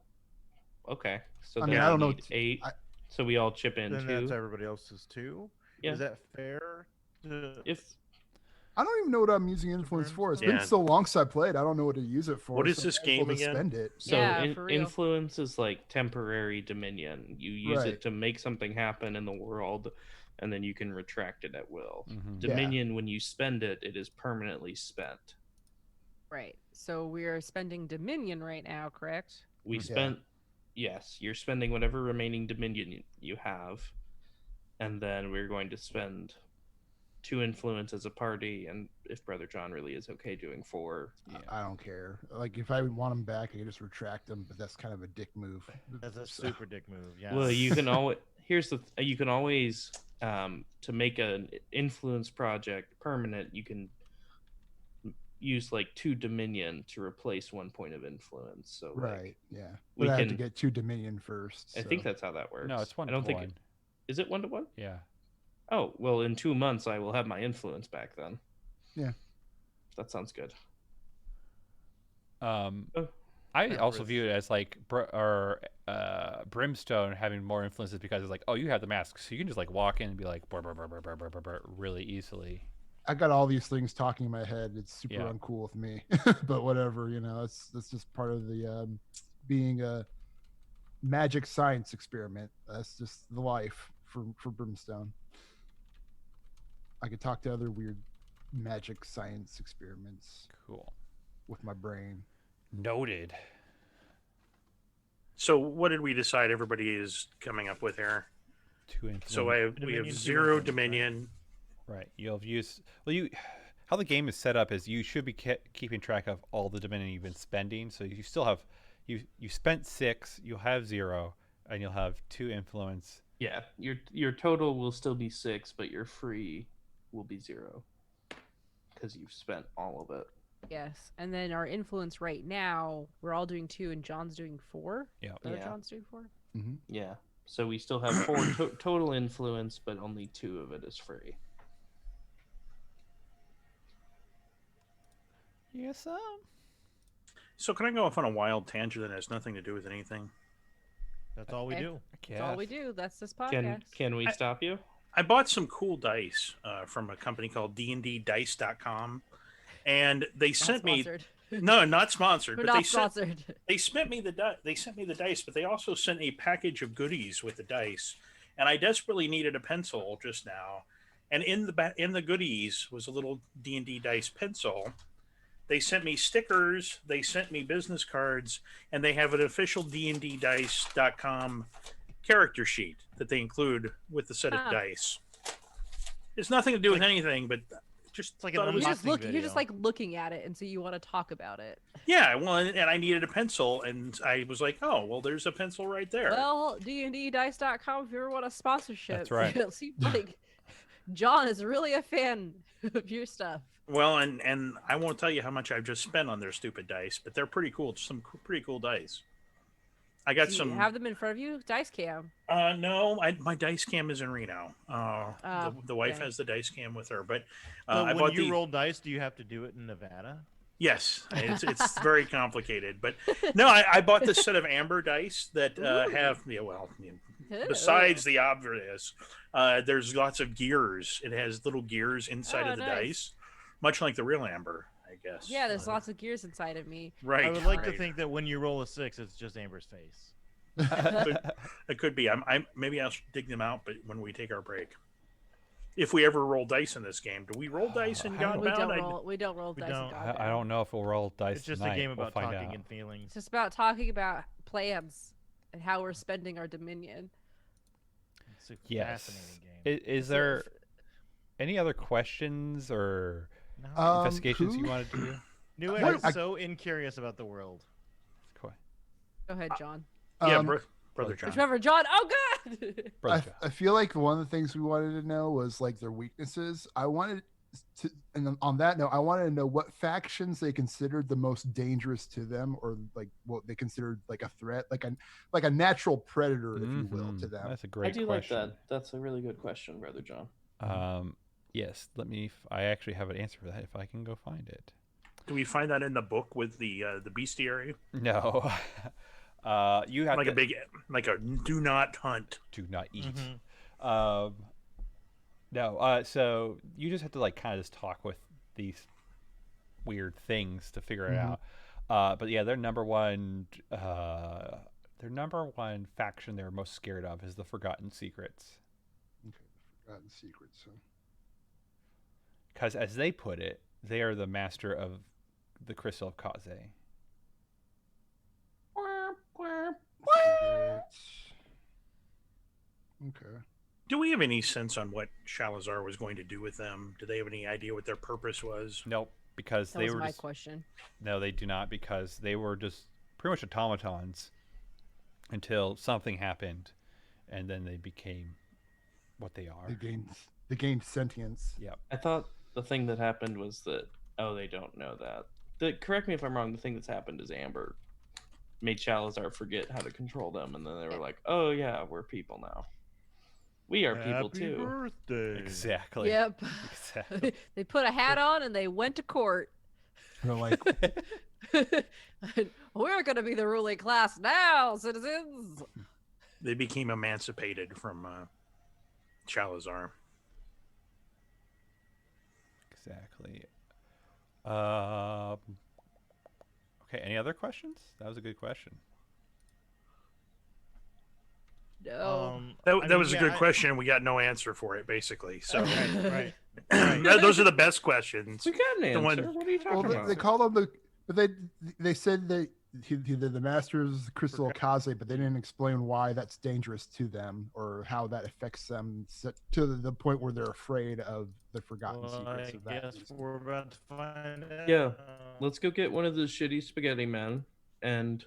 okay. So I then mean, I don't know. 8. So we all chip in Then 2. that's everybody else's too. Yeah. Is that fair? If I don't even know what I'm using influence for. It's Yeah. been so long since I played. I don't know what to use it for. What is so this I'm able game to again? Spend it. So Yeah, for real. influence is like temporary dominion. You use Right. it to make something happen in the world, and then you can retract it at will. Mm-hmm. Dominion, when you spend it, it is permanently spent. Right. So we are spending Dominion right now, correct? We Yeah. spent, yes, you're spending whatever remaining dominion you have, and then we're going to spend 2 influence as a party, and if Brother John really is okay doing 4. I don't care. Like if I want them back, I can just retract them. But that's kind of a dick move. That's a So- super dick move. Yeah. Well, you can always you can always to make an influence project permanent, you can use like 2 dominion to replace 1 point of influence. So like, Right. Yeah. we But I have to can- get 2 Dominion first. I think that's how that works. No, it's 1 I don't to think 1. is it 1-to-1? Yeah. Oh, well, in 2 months I will have my influence back then. Yeah. That sounds good. I Yeah, also Riz. view it as like Brimstone having more influences because it's like, oh, you have the mask, so you can just like walk in and be like "Brr, brr, brr, brr, brr, brr, brr, brr," really easily. I got all these things talking in my head. It's super Yeah. uncool with me, but whatever. That's just part of the being a magic science experiment. That's just the life for Brimstone. I could talk to other weird magic science experiments Cool. with my brain. Noted. So what did we decide everybody is coming up with here? 2 influence. So we have Dominion, 2 0 influence, right? dominion. Right. You'll have used. Well, how the game is set up is you should be keeping track of all the Dominion you've been spending. So you still have you spent 6. You'll have 0, and you'll have 2 influence. Yeah, your total will still be 6, but your free will be 0 because you've spent all of it. Yes. And then our influence right now, we're all doing 2 and John's doing 4. Yeah. Brother Yeah. John's doing 4. Yeah. So we still have 4 total influence, but only 2 of it is free. Yes. So can I go off on a wild tangent that has nothing to do with anything? That's all we Okay. do. That's all we do. That's this podcast. Can we stop you? I bought some cool dice from a company called dnddice.com, and they Not sent me sponsored. no, not sponsored, We're but not sponsored. they sent me the dice, but they also sent a package of goodies with the dice, and I desperately needed a pencil just now, and in the goodies was a little D&D dice pencil They sent me stickers. They sent me business cards, and they have an official dnddice.com character sheet that they include with the set of Huh. dice. It's nothing to do with Like- anything, but just It's like thought an it was- You just unboxing look. You're video. just like looking at it, and so you want to talk about it. yeah. Well, and I needed a pencil, and I was like, oh, well, there's a pencil right there. Well, dnddice.com if you ever want a sponsorship. That's right. It seems like John is really a fan of your stuff. Well, and I won't tell you how much I've just spent on their stupid dice, but they're pretty cool. Some pretty cool dice. I got Do you some. have them in front of you? Dice cam. No, my dice cam is in Reno. The wife okay. has the dice cam with her, but So I when bought you the. roll dice, do you have to do it in Nevada? Yes, it's very complicated, but no, I bought this set of amber dice that have besides the obvious, there's lots of gears. It has little gears inside Oh, of the nice. dice, much like the real amber, I guess. Yeah, there's lots of gears inside of me. Right. I would like to right. think that when you roll a 6, it's just Amber's face. It could be. Maybe I'll dig them out, but when we take our break, if we ever roll dice in this game, do we roll dice in I don't- Godbound? We don't roll We dice. in don't. Godbound. I don't know if we'll roll dice It's just tonight. a game We'll about find talking out. and feelings. It's just about talking about plans and how we're spending our dominion. It's a Yes. fascinating game. Is So there any other questions or No. investigations you who- wanted to do? Newegg What? is so incurious about the world. Cool. Go ahead, John. Yeah, Um, brother John. Trevor, John. Oh God. Brother John. I feel like one of the things we wanted to know was like their weaknesses. I wanted to, and then on that note, I wanted to know what factions they considered the most dangerous to them, or like what they considered like a threat, like a natural predator, if you will, to Mhm. them. That's a great I do question. like that. That's a really good question, Brother John. Yes, let me. I actually have an answer for that if I can go find it. Do we find that in the book with the bestiary? No, you have Like to a big, like a do not hunt. do not eat. Mhm. No, so you just have to like kind of just talk with these weird things to figure it Mhm. out. But yeah, their number one faction they're most scared of is the Forgotten Secrets, Okay, forgotten secrets. So. because as they put it, they are the master of the Crystal of Kaze. Secrets. Okay. Do we have any sense on what Shalazar was going to do with them? Do they have any idea what their purpose was? Nope, because That they was were my just, question. no, they do not, because they were just pretty much automatons until something happened, and then they became what they are. They gained sentience. Yep. I thought the thing that happened was that they don't know that. Correct me if I'm wrong. The thing that's happened is Amber made Shalazar forget how to control them, and then they were like, "Oh yeah, we're people now. We are people Happy too." birthday. Exactly. Yep. Exactly. They put a hat on and they went to court. They're like, We're going to be the ruling class now, citizens. They became emancipated from Shalazar. Exactly. Okay. Any other questions? That was a good question. No. That was a good question. We got no answer for it, basically. So Right. those are the best questions. We got an The answer. one- What are you well, talking about? they call them but they said they're the masters of the Crystal Kaze, but they didn't explain why that's dangerous to them or how that affects them to the point where they're afraid of the forgotten Well, secrets I of that. guess we're about to find out. Yeah. Let's go get one of the shitty spaghetti men and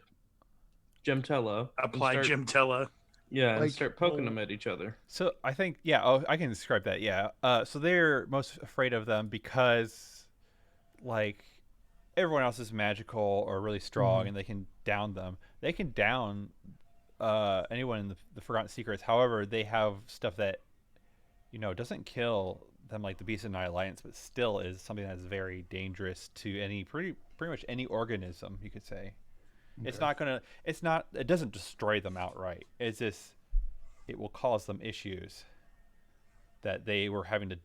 Gemtella. Apply and start, Gemtella. Yeah, and Like, start poking them at each other. So I think, yeah. Oh, I can describe that. Yeah. So they're most afraid of them because, like, everyone else is magical or really strong, and they can down them. They can down anyone in the Forgotten Secrets. However, they have stuff that, doesn't kill them like the Beast of Night Alliance, but still is something that's very dangerous to any pretty much any organism, you could say. It's not gonna. It doesn't destroy them outright. It's just, it will cause them issues that they were having to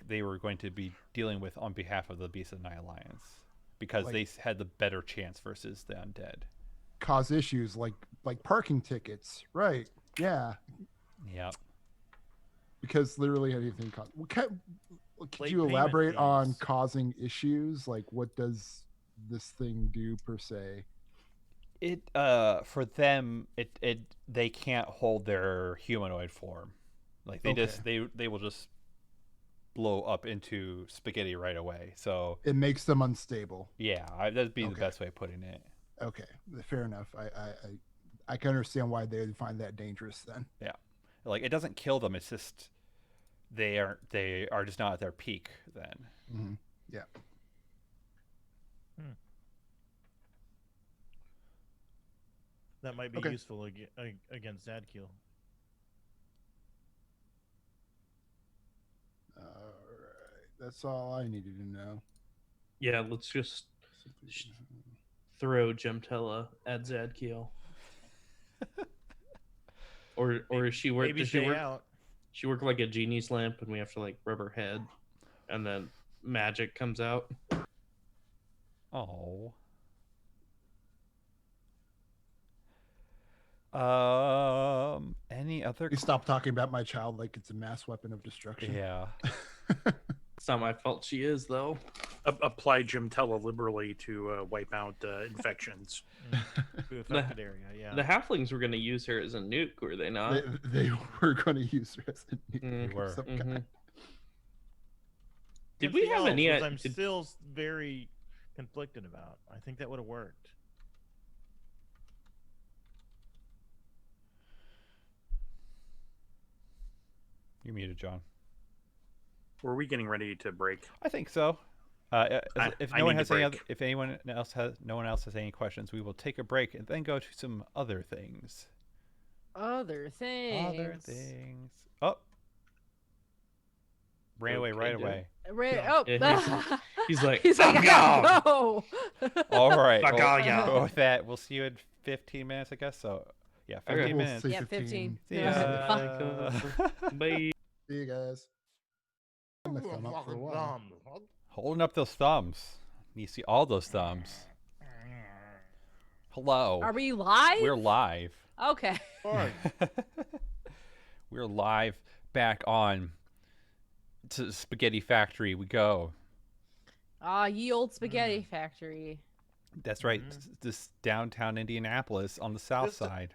they were going to be dealing with on behalf of the Beast of Night Alliance, because they had the better chance versus the undead. Cause issues like parking tickets, right? Yeah, Yeah. because literally anything could Late you payment elaborate on fees. causing issues? Like, what does this thing do per se? It for them it they can't hold their humanoid form. Like they Okay. just they will just blow up into spaghetti right away. So It makes them unstable. yeah, that'd be the Okay. best way of putting it. Okay, fair enough. I can understand why they would find that dangerous then. Yeah, like it doesn't kill them. It's just they are just not at their peak then. Mm-hmm. Yeah. That might be Okay. useful against Zadkiel. All right, that's all I needed to know. Yeah, let's just throw Gemtella at Zadkiel. Or is she work? Maybe Does she stay work? out. She work like a genie's lamp, and we have to like rub her head, and then magic comes out. Oh. Any other? You stop talking about my child like it's a mass weapon of destruction. Yeah. It's not my fault. She is though. Apply Gemtella liberally to wipe out infections. To affected area, yeah. The halflings were going to use her as a nuke, were they not? They were going to use her as a nuke Mm, They were. of some mhm. kind. Did Against we the have any? elves, which I'm did- still very conflicted about. I think that would have worked. You're muted, John. Were we getting ready to break? I think so. If I no one need has to any break. other, if no one else has any questions, we will take a break and then go to some other things. Other things. Other things. Oh, ran away Okay, right dude. away. Oh, Yeah, he's like, he's like, I gotta go. All right. Fuck all y'all. Go with that. We'll see you in 15 minutes, I guess. So, yeah, Okay. 15 We'll minutes. say Yeah, 15. See Yeah. ya. Bye. See you guys. I'm gonna thumb up for a while. Holding up those thumbs. You see all those thumbs. Hello. Are we live? We're live. Okay. We're live back on to the Spaghetti Factory. We go. Ye old spaghetti factory. That's right. This downtown Indianapolis on the south This- side.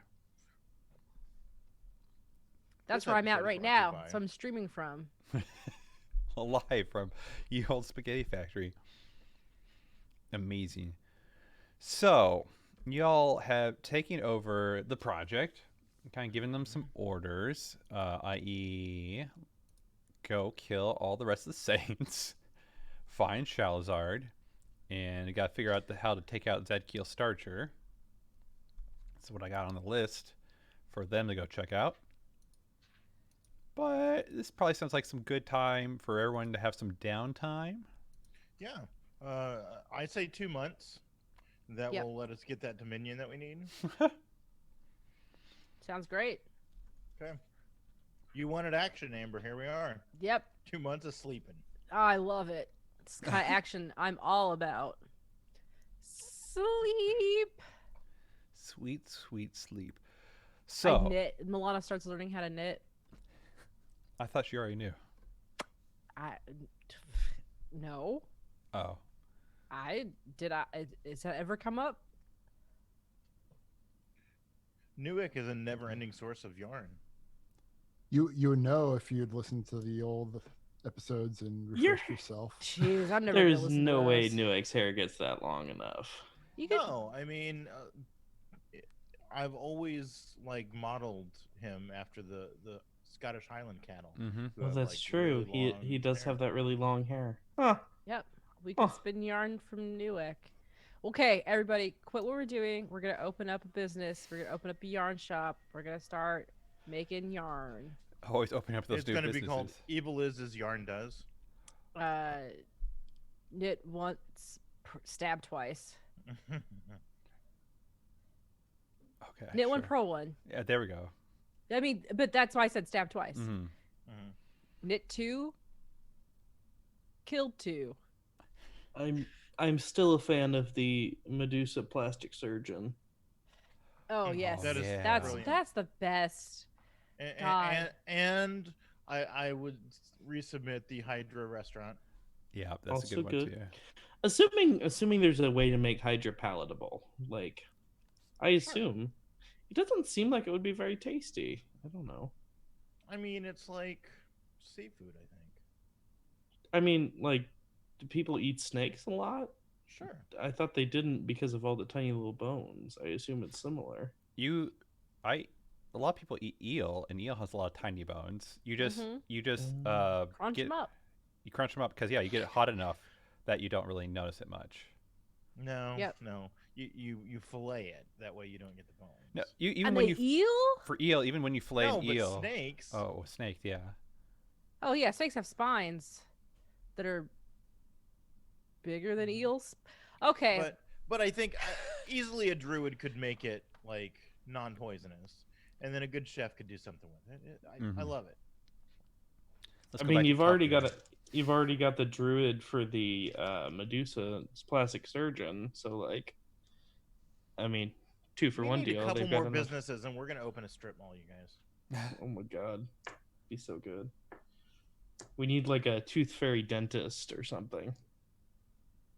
That's This where I'm at episode is right brought now. to you by- So I'm streaming from. Live from Ye Old Spaghetti Factory. Amazing. So, y'all have taken over the project, kind of given them some orders, i.e., go kill all the rest of the Saints, find Shalazard, and you got to figure out how to take out Zadkiel Starcher. That's what I got on the list for them to go check out. But this probably sounds like some good time for everyone to have some downtime. Yeah. I say 2 months. That Yep. will let us get that Dominion that we need. Sounds great. Okay. You wanted action, Amber. Here we are. Yep. 2 months of sleeping. I love it. It's the kind of action I'm all about. Sleep. Sweet, sweet sleep. I So, knit. Milana starts learning how to knit. I thought you already knew. No. Oh. Has that ever come up? Newick is a never-ending source of yarn. You would know if you'd listened to the old episodes and refreshed You're- yourself. Jeez, I've never. There's listened no to way those. Neweg's hair gets that long enough. You could. No, I mean, I've always modeled him after the Scottish Highland cattle. Mm-hmm. who Well, have, that's true. really long He does hair. have that really long hair. Huh. Yep. We can Oh. spin yarn from Newick. Okay, everybody, quit what we're doing. We're gonna open up a business. We're gonna open up a yarn shop. We're gonna start making yarn. Always opening up those It's new going to businesses. be called Evil Is as Yarn Does. Knit once, stab twice. Okay. Knit one, sure. pro one. Yeah, there we go. I mean, but that's why I said stab twice. Mm-hmm. Knit two, killed two. I'm still a fan of the Medusa plastic surgeon. Oh Mhm. yes, That is that's brilliant. that's the best. God. And I would resubmit the Hydra restaurant. Yeah, that's a Also good one good. too. Assuming there's a way to make Hydra palatable, like I assume it doesn't seem like it would be very tasty. I don't know. I mean, it's like seafood, I think. I mean, like, do people eat snakes a lot? Sure. I thought they didn't because of all the tiny little bones. I assume it's similar. A lot of people eat eel, and eel has a lot of tiny bones. You just Crunch get them up. you crunch them up because you get it hot enough that you don't really notice it much. No, Yep. no. You fillet it. That way you don't get the bones. No, even And when they you eel? for eel, even when you fillet No, an but eel. snakes. Oh, snake, yeah. Oh yeah, snakes have spines that are bigger than eels. Okay. But I think easily a druid could make it like non-poisonous, and then a good chef could do something with it. I Mhm. love it. Let's I go mean, back to you've already talking. got you've already got the druid for the Medusa's plastic surgeon. So like, I mean, 2 for We 1 need a deal. couple They've got more enough. businesses, and we're gonna open a strip mall, you guys. Oh my god, be so good. We need like a tooth fairy dentist or something.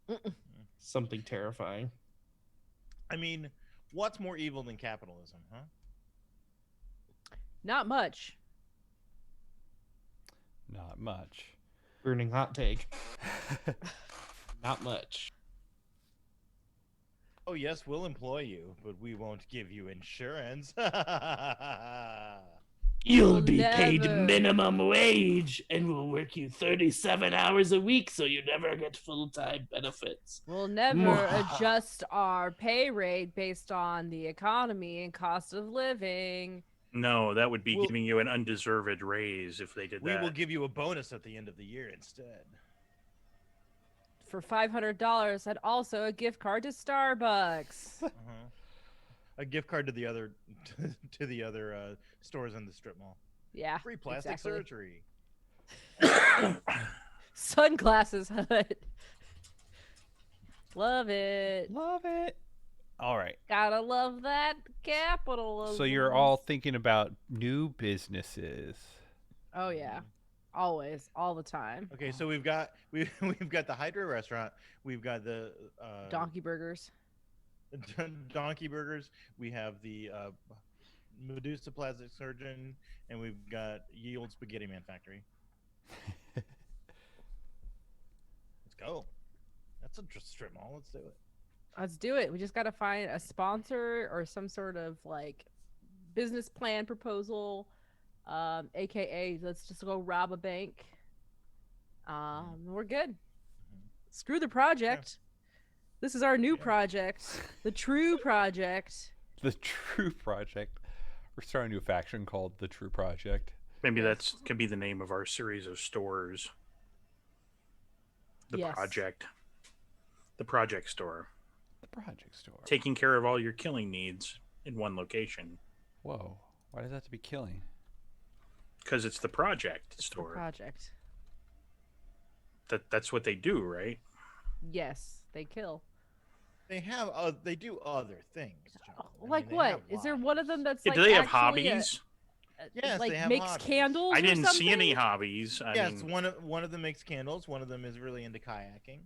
Mm-mm. Something terrifying. I mean, what's more evil than capitalism, huh? Not much. Not much. Burning hot take. Not much. Oh yes, we'll employ you, but we won't give you insurance. You'll be paid Never. minimum wage, and we'll work you 37 hours a week, so you never get full-time benefits. We'll never adjust our pay rate based on the economy and cost of living. No, that would be We'll- giving you an undeserved raise if they did We that. will give you a bonus at the end of the year instead. For $500 and also a gift card to Starbucks. A gift card to the other stores in the strip mall. Yeah. Free plastic exactly. surgery. Sunglasses Hut. Love it. Love it. All right. Gotta love that capitalism. So you're all thinking about new businesses. Oh yeah. Always, all the time. Okay, so we've got the Hydra restaurant. We've got the Donkey burgers. Donkey burgers. We have the Medusa plastic surgeon, and we've got Ye Old Spaghetti Man Factory. Let's go. That's a strip mall. Let's do it. Let's do it. We just gotta find a sponsor or some sort of like business plan proposal. AKA let's just go rob a bank. We're good. Screw the project. This is our new project. The true project. The True Project. We're starting a new faction called the True Project. Maybe that's could be the name of our series of stores. The Yes. Project. The Project Store. The Project Store. Taking care of all your killing needs in one location. Whoa. Why does that have to be killing? Because it's the Project The Store. project. That's what they do, right? Yes, they kill. They have they do other things. John. I mean, Like they what? have Is there one of lives. them that's Yeah, like do they have actually hobbies? Yes, like they have makes hobbies. candles? I or didn't see any something? hobbies. I Yes, mean, one of them makes candles. One of them is really into kayaking.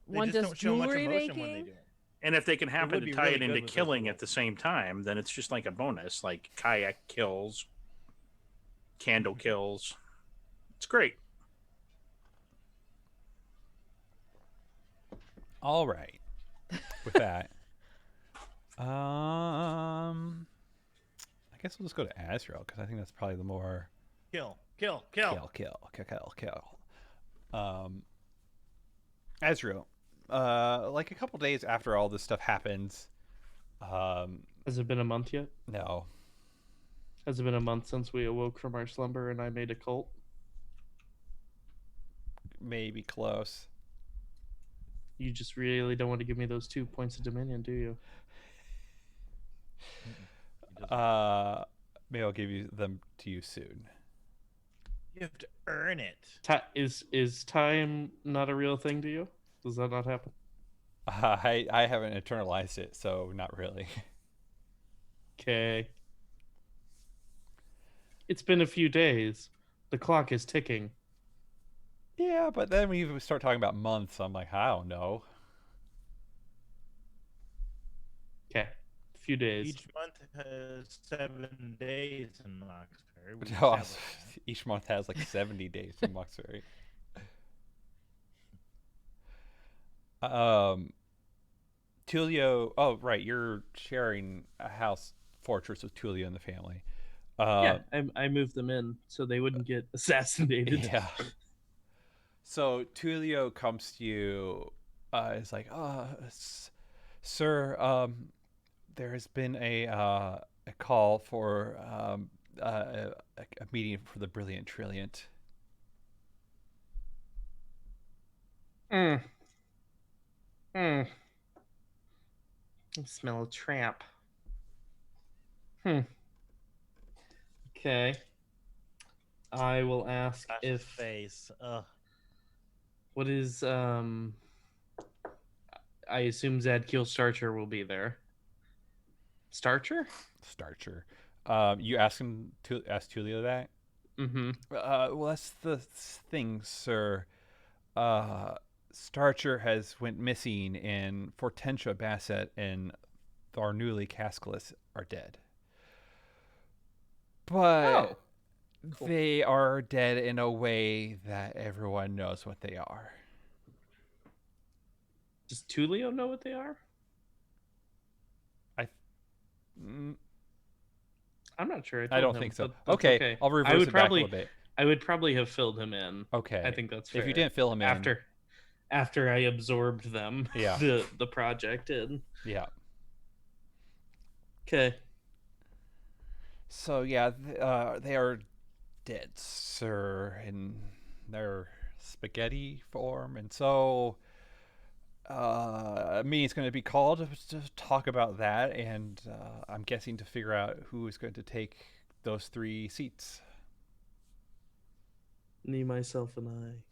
They One just does don't show much jewelry emotion when they making? do it. and if they can happen would to be tie really it good into with those killing little- at the same time, then it's just like a bonus, like kayak kills, candle kills. It's great. All right. With that, I guess we'll just go to Azrael because I think that's probably the more Kill. kill. Azrael, like a couple days after all this stuff happens, Has it been a month yet? no, Has it been a month since we awoke from our slumber and I made a cult? maybe close. You just really don't want to give me those 2 points of dominion, do you? Maybe I'll give them to you soon. You have to earn it. Is time not a real thing to you? Does that not happen? I haven't internalized it, so not really. Okay. It's been a few days. The clock is ticking. Yeah, but then we start talking about months. I'm like, I don't know. Okay. A few days. Each month has 7 days in Mauxferry. We No, established that. each month has like 70 days in Mauxferry. Um, Tulio. Oh, right. You're sharing a house fortress with Tulio and the family. Yeah, I moved them in so they wouldn't get assassinated. Yeah. So Tulio comes to you. Is like, sir. There has been a call for a meeting for the Brilliant Trilliant. Mm. Mm. I smell a trap. Okay. I will ask Slash his face. Ugh. what is I assume Zadkiel Starcher will be there. Starcher? Starcher. You ask Tulio that? Mm-hmm. Well, that's the thing, sir. Starcher has went missing, and Fortentia Bassett and Tharnuli Cascalis are dead. But Cool. they are dead in a way that everyone knows what they are. Does Tulio know what they are? Mm, I'm not sure. I don't him, think so. but that's Okay, I'll reverse it back a little bit. I would probably have filled him in. Okay. I think that's fair. If you didn't fill him in after I absorbed them, Yeah. the project in. Yeah. Okay. So yeah, they are dead, sir, in their spaghetti form, and so a meeting's going to be called to talk about that, and I'm guessing to figure out who is going to take those 3 seats. Me, myself, and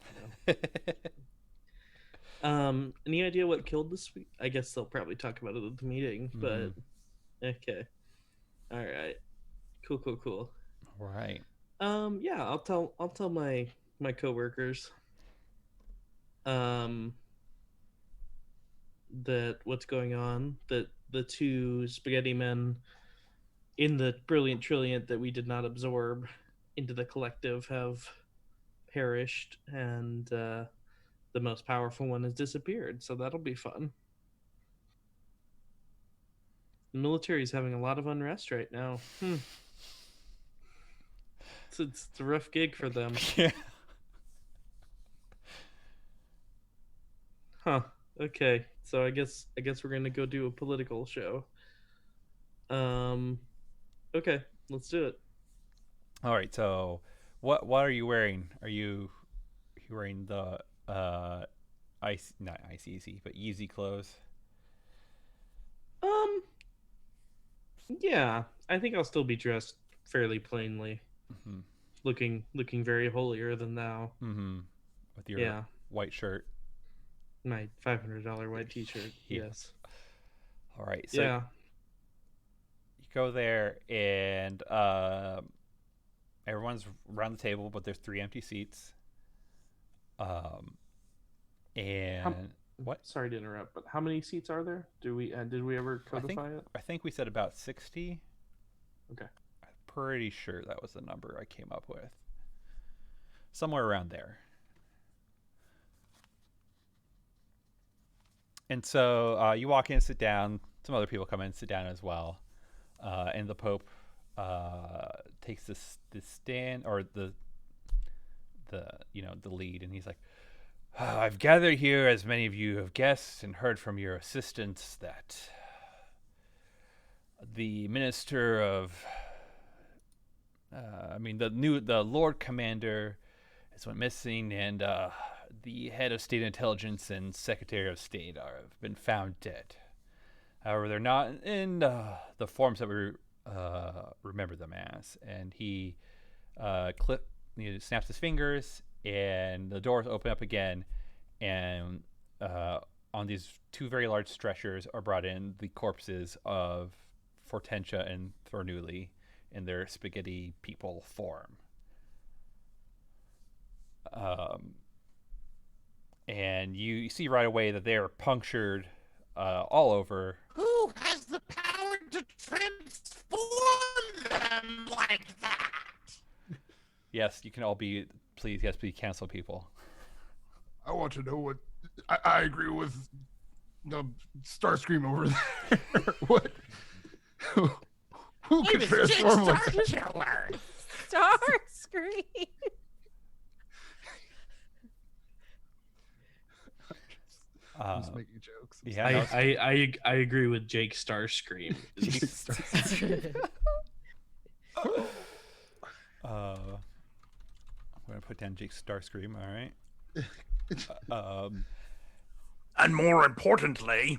I. Any idea what killed this week? I guess they'll probably talk about it at the meeting, but okay. All right. Cool. Right. Yeah, I'll tell my coworkers that what's going on, that the 2 spaghetti men in the Brilliant Trilliant that we did not absorb into the collective have perished, and the most powerful one has disappeared, so that'll be fun. The military is having a lot of unrest right now. It's a rough gig for them. Yeah. Huh. Okay. So I guess we're gonna go do a political show. Okay, let's do it. All right. So, what are you wearing? Are you wearing the not ICC, but easy clothes? Yeah, I think I'll still be dressed fairly plainly, looking very holier than thou. With your white shirt, my $500 white T-shirt. Yes. All right. So you go there, and everyone's around the table, but there's 3 empty seats. And what? Sorry to interrupt, but how many seats are there? Did we ever codify it? I think we said about 60. Okay. I'm pretty sure that was the number I came up with. Somewhere around there. And so you walk in, sit down. Some other people come in, sit down as well. And the Pope takes this stand, or the lead, and he's like, I've gathered here, as many of you have guessed and heard from your assistants, that the minister of, the Lord Commander has went missing, and the head of state intelligence and secretary of state have been found dead. However, they're not in the forms that we remember them as. And he snaps his fingers, and the doors open up again, and on these 2 very large stretchers are brought in the corpses of Fortentia and Thornuli in their spaghetti people form. and you see right away that they are punctured all over. Who has the power to transform them like that? Yes, you can all be. Please, yes, be cancel people. I want to know what. I agree with the Starscream over there. What? Who could transform like that? Killer. Starscream. I'm just making jokes. Yeah, no, I agree with Jake Starscream. I'm gonna put down Jake Starscream. All right. And more importantly,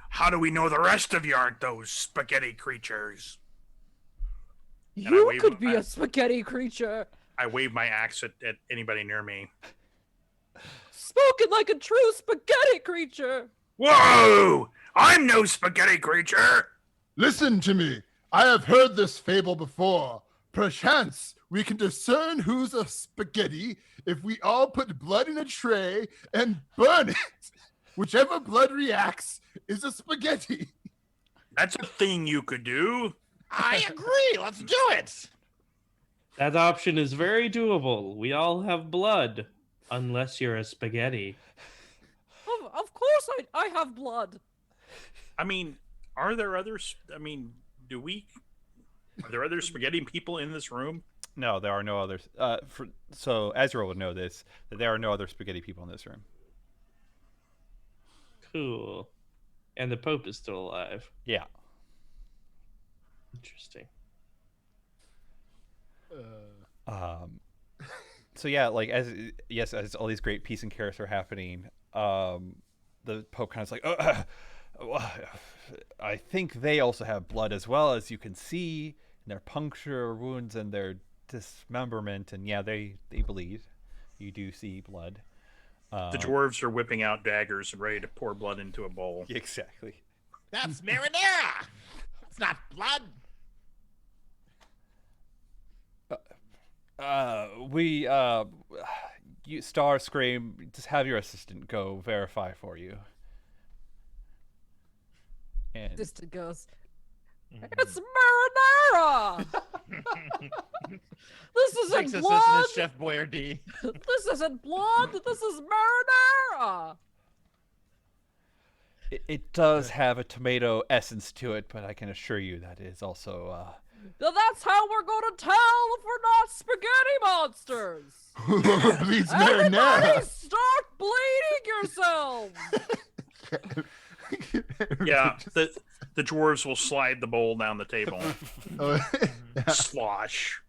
how do we know the rest of you aren't those spaghetti creatures? And I You wave- could be I- a spaghetti creature. I wave my axe at anybody near me. Spoken like a true spaghetti creature. Whoa! I'm no spaghetti creature! Listen to me. I have heard this fable before. Perchance we can discern who's a spaghetti if we all put blood in a tray and burn it. Whichever blood reacts is a spaghetti. That's a thing you could do. I agree. Let's do it. That option is very doable. We all have blood, unless you're a spaghetti. Of course I have blood. I mean, are there others? I mean, are there other spaghetti people in this room? No, there are no others. So Ezra would know this, that there are no other spaghetti people in this room. Cool. And the Pope is still alive. Yeah. Interesting. So yeah, like as all these great peace and chaos are happening, the Pope kind of is like, I think they also have blood as well, as you can see in their puncture wounds and their dismemberment, and yeah, they bleed. You do see blood. The dwarves are whipping out daggers and ready to pour blood into a bowl. Exactly. That's marinara. It's not blood. You Starscream, just have your assistant go verify for you. And Distant goes, Mm-hmm. it's marinara. This isn't Texas blood. assistant is Chef Boyardee. This isn't blood. This is marinara. it does have a tomato essence to it, but I can assure you that is also Now that's how we're gonna tell if we're not spaghetti monsters. Whoever bleeds Everybody marinara. start bleeding yourselves. Yeah, the dwarves will slide the bowl down the table. Oh, Slosh.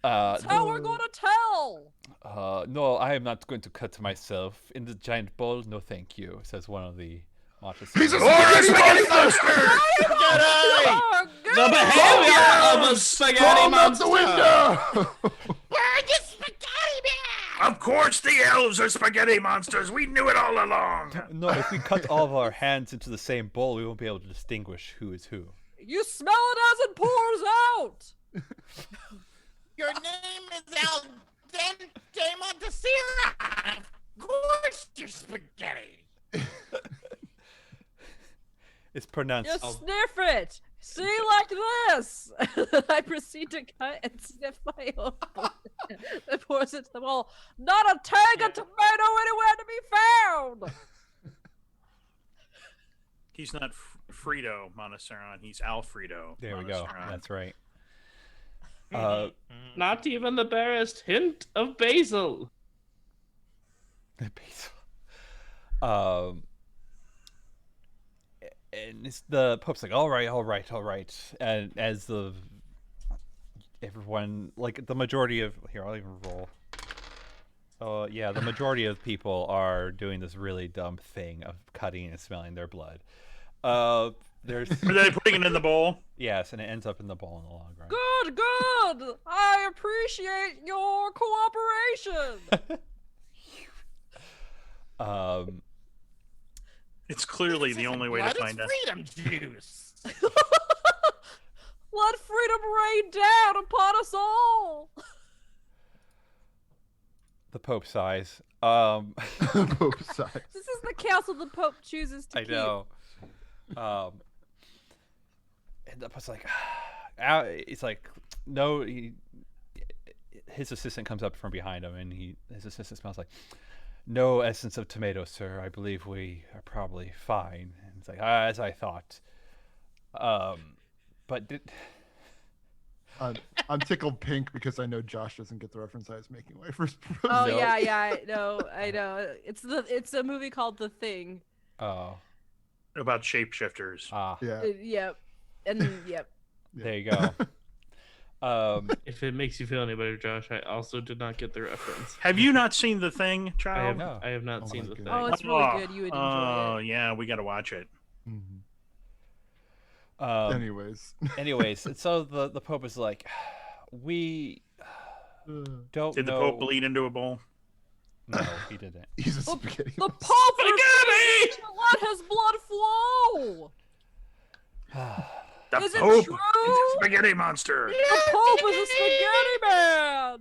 That's how we're gonna tell. No, I am not going to cut myself in the giant bowl. No, thank you, says one of the monsters. He's a Spaghetti monster! Oh, The God. behavior of a spaghetti Throw him out monster! the window! Burn the spaghetti man! Of course the elves are spaghetti monsters. We knew it all along. No, if we cut all of our hands into the same bowl, we won't be able to distinguish who is who. You smell it as it pours out. Your name is Al Dente Montesira. Of course you're spaghetti. It's pronounced. You sniff it. See, like this. I proceed to cut and sniff my own blood. That pours into the bowl. Not a tag of tomato anywhere to be found. He's not Frito Montesseron. He's Alfredo. There we go. Montesseron. That's right. Not even the barest hint of basil. Basil. And the Pope's like, all right. And as everyone, like the majority of, here, I'll even roll. Yeah, the majority of people are doing this really dumb thing of cutting and smelling their blood. There's Are they putting it in the bowl? yes, and it ends up in the bowl in the long run. Good. I appreciate your cooperation. It's clearly the only way to find out. freedom juice. Let freedom rain down upon us all. the Pope sighs. Both sides. This is the castle the Pope chooses to I keep. know. And the Pope's like, it's like, no. His assistant comes up from behind him, and his assistant smells like, no essence of tomato, sir. I believe we are probably fine. And it's like, as I thought. But I'm tickled pink because I know Josh doesn't get the reference I was making when I first proposed. Oh No. yeah, I know. It's a movie called The Thing. oh, About shapeshifters. Yeah. Yep. And yep. there you go. If it makes you feel any better, Josh, I also did not get the reference. Have you not seen The Thing, I have, child? No. I have not Oh seen my the goodness. thing. Oh, it's really good. You would enjoy Oh, it. yeah, we got to watch it. Mhm. Anyways, Anyways. and so the Pope is like, we don't Did the know. Pope bleed into a bowl? No, he didn't. He's a The- spaghetti. The monster. Pope Spaghetti! refuses to let his blood flow. The Is it Pope true? is a spaghetti monster. The Pope is a spaghetti man.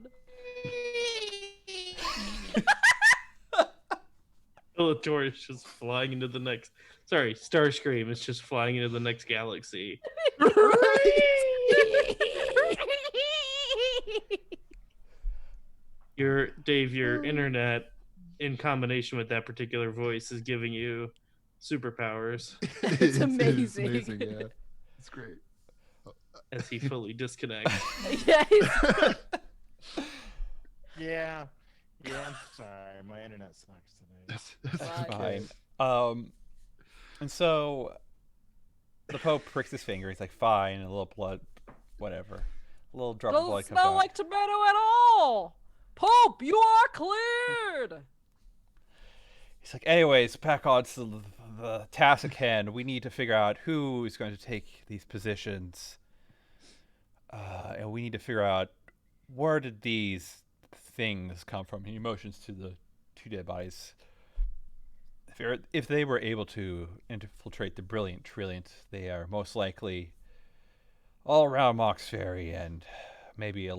Skeletor is just flying into the next. Sorry, Starscream is just flying into the next galaxy. Your internet, in combination with that particular voice, is giving you superpowers It's amazing. amazing, yeah. It's great. as he fully disconnects. Yeah, Yeah. Yeah, I'm sorry. My internet sucks today. That's Fine. And so the Pope pricks his finger. He's like, fine, and a little blood, whatever. A little drop of doesn't blood comes smell out. like tomato at all. Pope, you are cleared. He's like, anyways, back on to the task at hand. We need to figure out who is going to take these positions. And we need to figure out where did these things come from. He motions to the two dead bodies. If they were able to infiltrate the Brilliant Trilliant, they are most likely all around Mauxferry and maybe in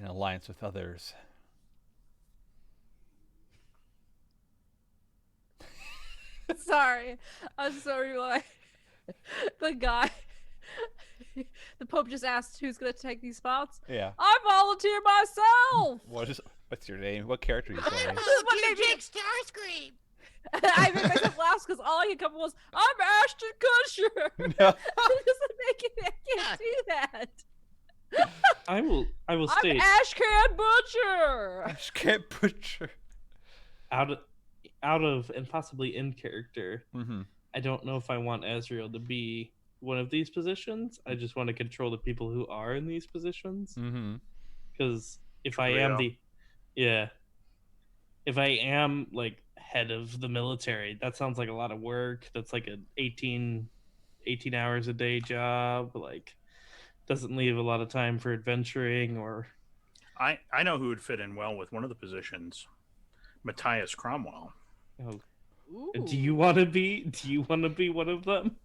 alliance with others. Sorry, I'm sorry. The guy, the Pope just asked who's gonna take these spots. Yeah. I volunteer myself. What's your name? What character are you playing? What name is- Starscream. I made myself laugh because all I could come up with was, I'm Ashton Kutcher. No. I can't do that. I will I'm state Ashcan Butcher. I just can't butcher. out of and possibly in character. Mm-hmm. I don't know if I want Azrael to be one of these positions. I just want to control the people who are in these positions. Mm-hmm. Because if I am if I am like head of the military, that sounds like a lot of work. That's like an 18 hours a day job. Like, doesn't leave a lot of time for adventuring or. I know who would fit in well with one of the positions. Matthias Cromwell. Oh, Ooh. do you want to be one of them?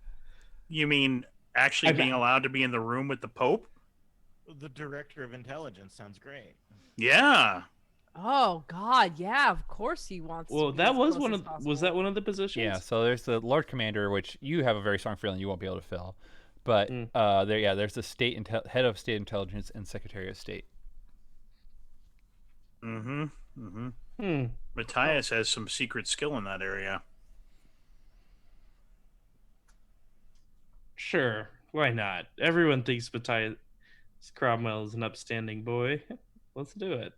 You mean actually I'm- being allowed to be in the room with the Pope? The director of intelligence sounds great. Yeah. Oh God, yeah, of course he wants. Well, to be that as was close one as of possible. was that one of the positions? Yeah, so there's the Lord Commander, which you have a very strong feeling you won't be able to fill. But Mm. there's the head of state intelligence and Secretary of State. Mm-hmm. Mm-hmm. Hmm. Matthias has some secret skill in that area. Sure, why not? Everyone thinks Matthias Cromwell is an upstanding boy. Let's do it.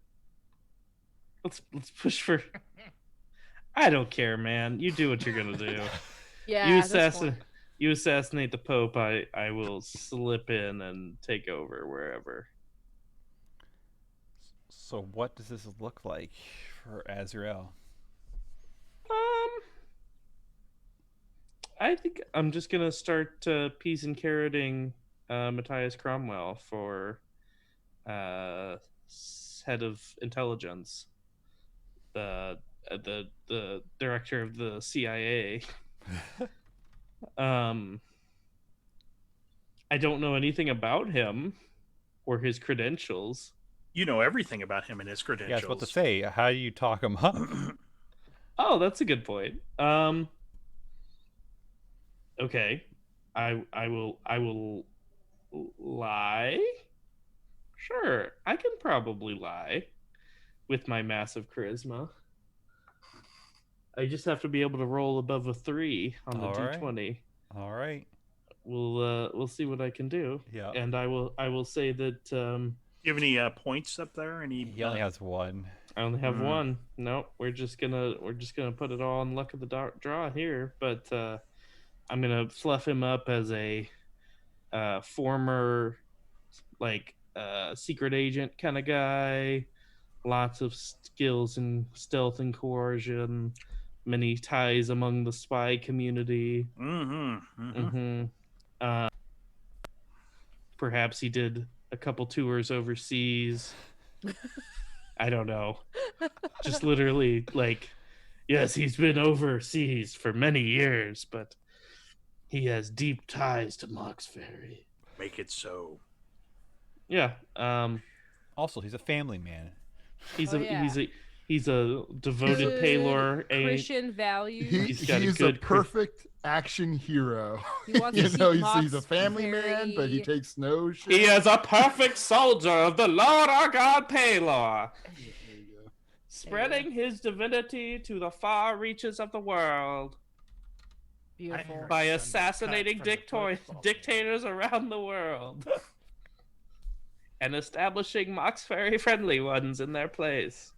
Let's push for. I don't care, man. You do what you're gonna do. Yeah, you at this point. assassinate the Pope. I will slip in and take over wherever. So what does this look like for Azrael? I think I'm just gonna start peas and carroting Matthias Cromwell for head of intelligence, the director of the CIA. I don't know anything about him or his credentials. You know everything about him and his Yeah, I was about to credentials. say, how do you talk him up? Oh, that's a good point. Okay. I will lie. Sure, I can probably lie with my massive charisma. I just have to be able to roll above a 3 on the All right. d20. All right. We'll see what I can do. Yeah. And I will say that Do you have any points up there? Any? He only has one. I only have Mm. one. No, we're just gonna put it all on luck of the draw here. But I'm gonna fluff him up as a former secret agent kind of guy. Lots of skills in stealth and coercion. Many ties among the spy community. Mm-hmm. Mm-hmm. Mm-hmm. Perhaps he did a couple tours overseas. I don't know. Just literally yes, he's been overseas for many years, but he has deep ties to Mauxferry. Make it so. Yeah. Also, he's a family man. He's Oh, a yeah. he's a devoted Good Paylor. Christian values. He's got a he's good perfect action hero. He wants to see he's a family man, but he Mauxferry. takes no shit. He is a perfect soldier of the Lord our God Paylor, There you go. spreading his divinity to the far reaches of the world Beautiful. by Son assassinating cut from the football dictators around the world and establishing Mauxferry friendly ones in their place.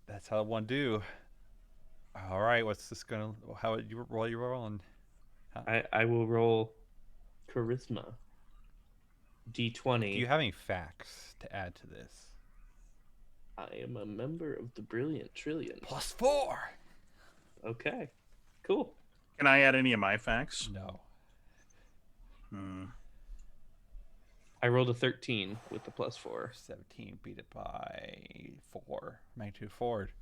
That's how one do. All right. What's this gonna? How you roll? You rolling? I will roll charisma. D20. Do you have any facts to add to this? I am a member of the Brilliant Trillion. +4. Okay, cool. Can I add any of my facts? No. I rolled a 13 with the +4. 17. Beat it by 4. Magnitude forward.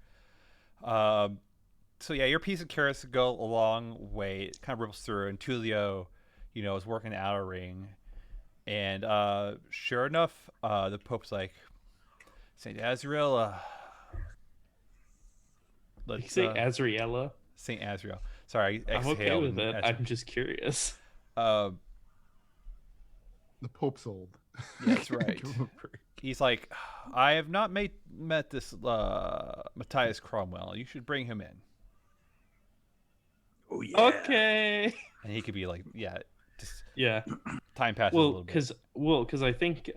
So yeah, your piece of carrots go a long way. It kind of ripples through, and Tulio, is working the outer ring, and sure enough, the Pope's like, Saint Azrael, Did you say Azriela? Saint Azrael. Sorry, I I'm okay exhaled. with it. I'm just curious. The Pope's old. That's right. He's like, I have not met this Matthias Cromwell. You should bring him in. Oh yeah. Okay. And he could be like, yeah, just Yeah. time passes a Well, little bit. because I think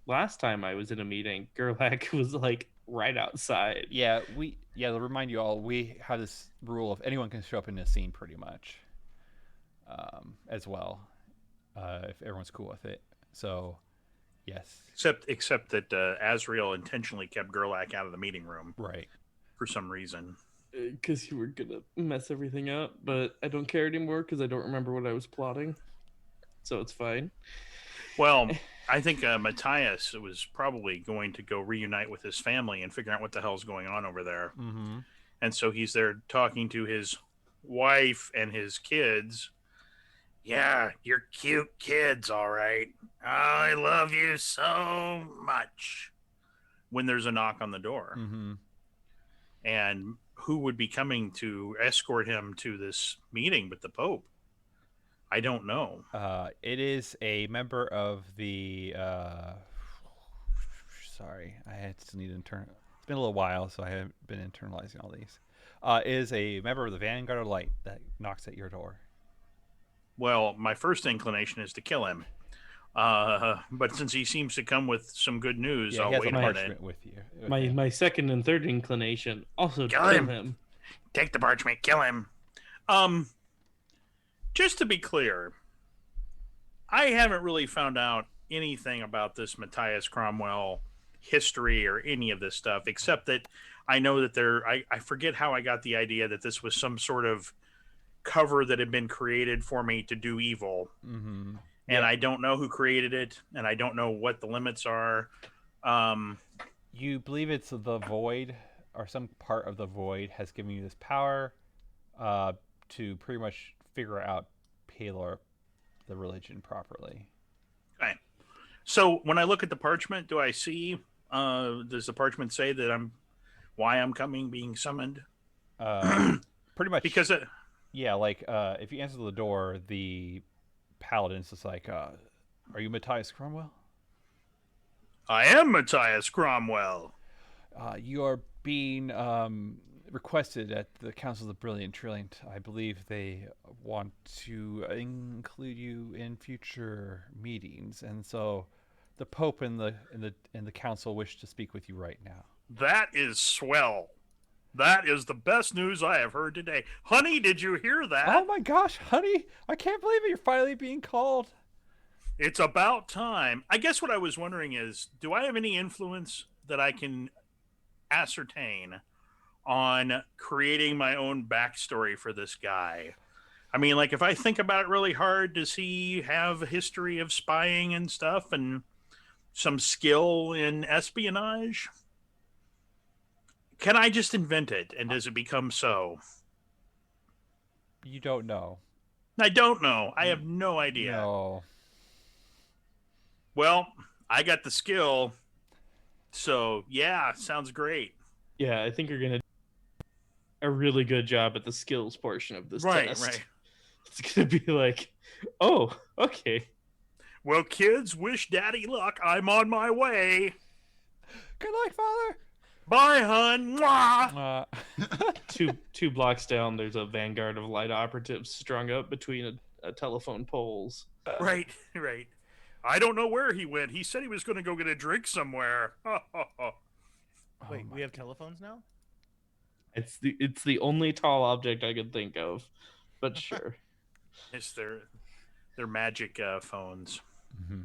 last time I was in a meeting, Gerlach was like right outside. Yeah, to remind you all, we have this rule of anyone can show up in a scene pretty much, as well, if everyone's cool with it. So, yes. Except that Azrael intentionally kept Gerlach out of the meeting room Right. for some reason. Because you were gonna mess everything up, but I don't care anymore because I don't remember what I was plotting, so it's fine. Well, I think Matthias was probably going to go reunite with his family and figure out what the hell's going on over there. Mm-hmm. And so he's there talking to his wife and his kids. Yeah, you're cute kids, all right. I love you so much. When there's a knock on the door. Mm-hmm. And who would be coming to escort him to this meeting with the Pope? I don't know. It is a member of the. Sorry, I still need to intern. It's been a little while, so I haven't been internalizing all these. Is a member of the Vanguard of Light that knocks at your door. Well, my first inclination is to kill him. But since he seems to come with some good news, Yeah, I'll he has wait a a parchment minute. with you. My second and third inclination also to Kill kill him. him. Take the parchment, kill him. Just to be clear, I haven't really found out anything about this Matthias Cromwell history or any of this stuff, except that I know that I forget how I got the idea that this was some sort of cover that had been created for me to do evil. Mm-hmm. And I don't know who created it, and I don't know what the limits are. You believe it's the Void, or some part of the Void has given you this power to pretty much figure out Paylor, the religion, properly. Okay. So when I look at the parchment, do I see? Does the parchment say that why I'm coming, being summoned? Pretty much. Because yeah, like if you answer the door, the paladin's just like, "Are you Matthias Cromwell?" I am Matthias Cromwell. You are being requested at the Council of the Brilliant Trilliant. I believe they want to include you in future meetings, and so the Pope and the Council wish to speak with you right now. That is swell. That is the best news I have heard today. Honey, did you hear that? Oh my gosh, honey! I can't believe it. You're finally being called. It's about time. I guess what I was wondering is, do I have any influence that I can ascertain on creating my own backstory for this guy? I mean, like, if I think about it really hard, does he have a history of spying and stuff and some skill in espionage? Can I just invent it, and does it become so? You don't know. I don't know. I have no idea. No. Well, I got the skill, so yeah, sounds great. Yeah, I think you're gonna do a really good job at the skills portion of this Right, test. right. It's gonna be like, oh, okay. Well, kids, wish Daddy luck. I'm on my way. Good luck, Father. Bye, hun. Mwah! Two blocks down, there's a vanguard of light operatives strung up between a telephone poles. Right, right. I don't know where he went. He said he was going to go get a drink somewhere. Wait, we have telephones now? It's the only tall object I could think of, but sure. It's their magic phones. Mm-hmm.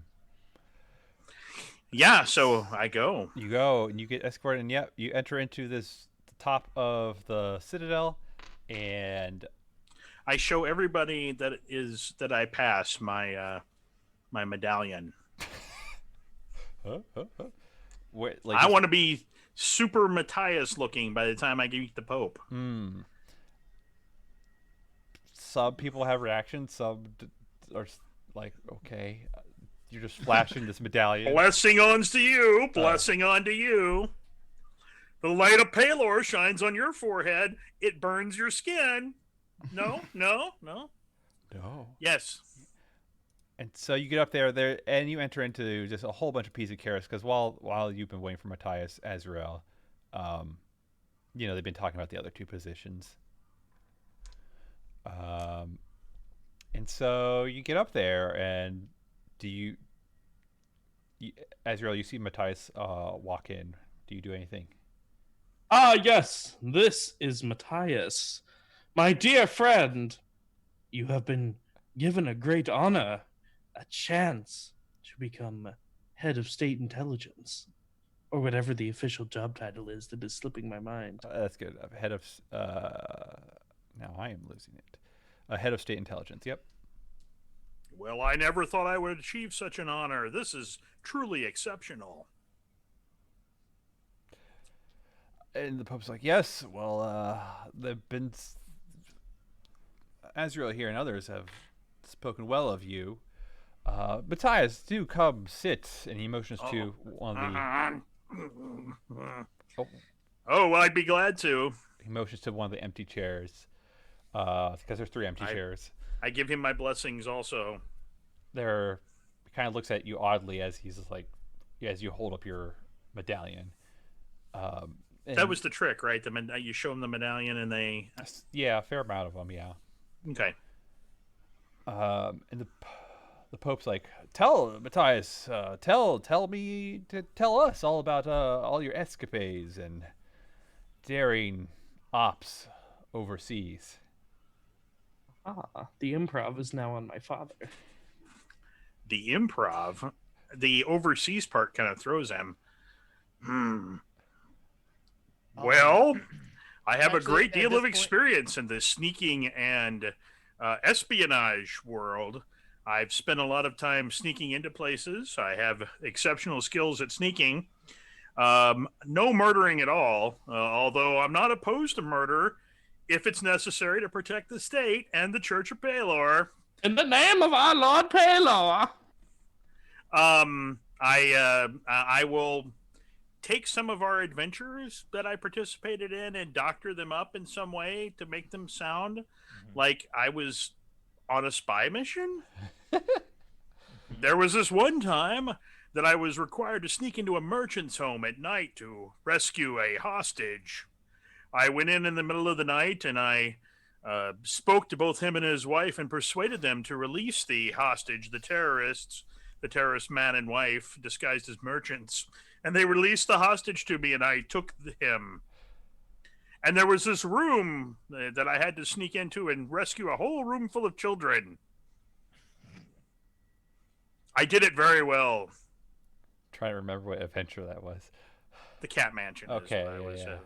Yeah, so I go. You go and you get escorted, and yep, you enter into the top of the citadel, and I show everybody that I pass my my medallion. Wait, like I want to be super Matthias looking by the time I meet the Pope. Some people have reactions. Some are like, okay, you're just flashing this medallion. Blessing on to you. Blessing on to you. The light of Palor shines on your forehead. It burns your skin. No, no, no. No. Yes. And so you get up there, and you enter into just a whole bunch of pieces of chaos, because while you've been waiting for Matthias, Azrael, they've been talking about the other two positions. And so you get up there, and Azrael, you see Matthias walk in. Do you do anything? Ah, yes, this is Matthias. My dear friend, you have been given a great honor, a chance to become head of state intelligence, or whatever the official job title is that is slipping my mind. That's good. Head of now I am losing it. Head of state intelligence. Yep. Well, I never thought I would achieve such an honor. This is truly exceptional. And the Pope's like, yes, well, they've been... Azrael here and others have spoken well of you. Matthias, do come, sit. And he motions to one of the... Oh, I'd be glad to. He motions to one of the empty chairs. Because there's 3 empty chairs. I give him my blessings also. He kind of looks at you oddly as he's just like, as you hold up your medallion. That was the trick, right? You show them the medallion and they... Yeah, a fair amount of them, yeah. Okay. And the Pope's like, Matthias, tell us all about all your escapades and daring ops overseas. Ah, the improv is now on my father. The improv? The overseas part kind of throws him. Well, I have a great deal of experience in the sneaking and espionage world. I've spent a lot of time sneaking into places. I have exceptional skills at sneaking. No murdering at all, although I'm not opposed to murder if it's necessary to protect the state and the Church of Palor. In the name of our Lord Palor. I will take some of our adventures that I participated in and doctor them up in some way to make them sound like I was on a spy mission. There was this one time that I was required to sneak into a merchant's home at night to rescue a hostage. I went in the middle of the night and I spoke to both him and his wife and persuaded them to release the hostage, the terrorist man and wife disguised as merchants. And they released the hostage to me and I took him. And there was this room that I had to sneak into and rescue a whole room full of children. I did it very well. Trying to remember what adventure that was. The Cat Mansion. Okay, Is what I would yeah. say,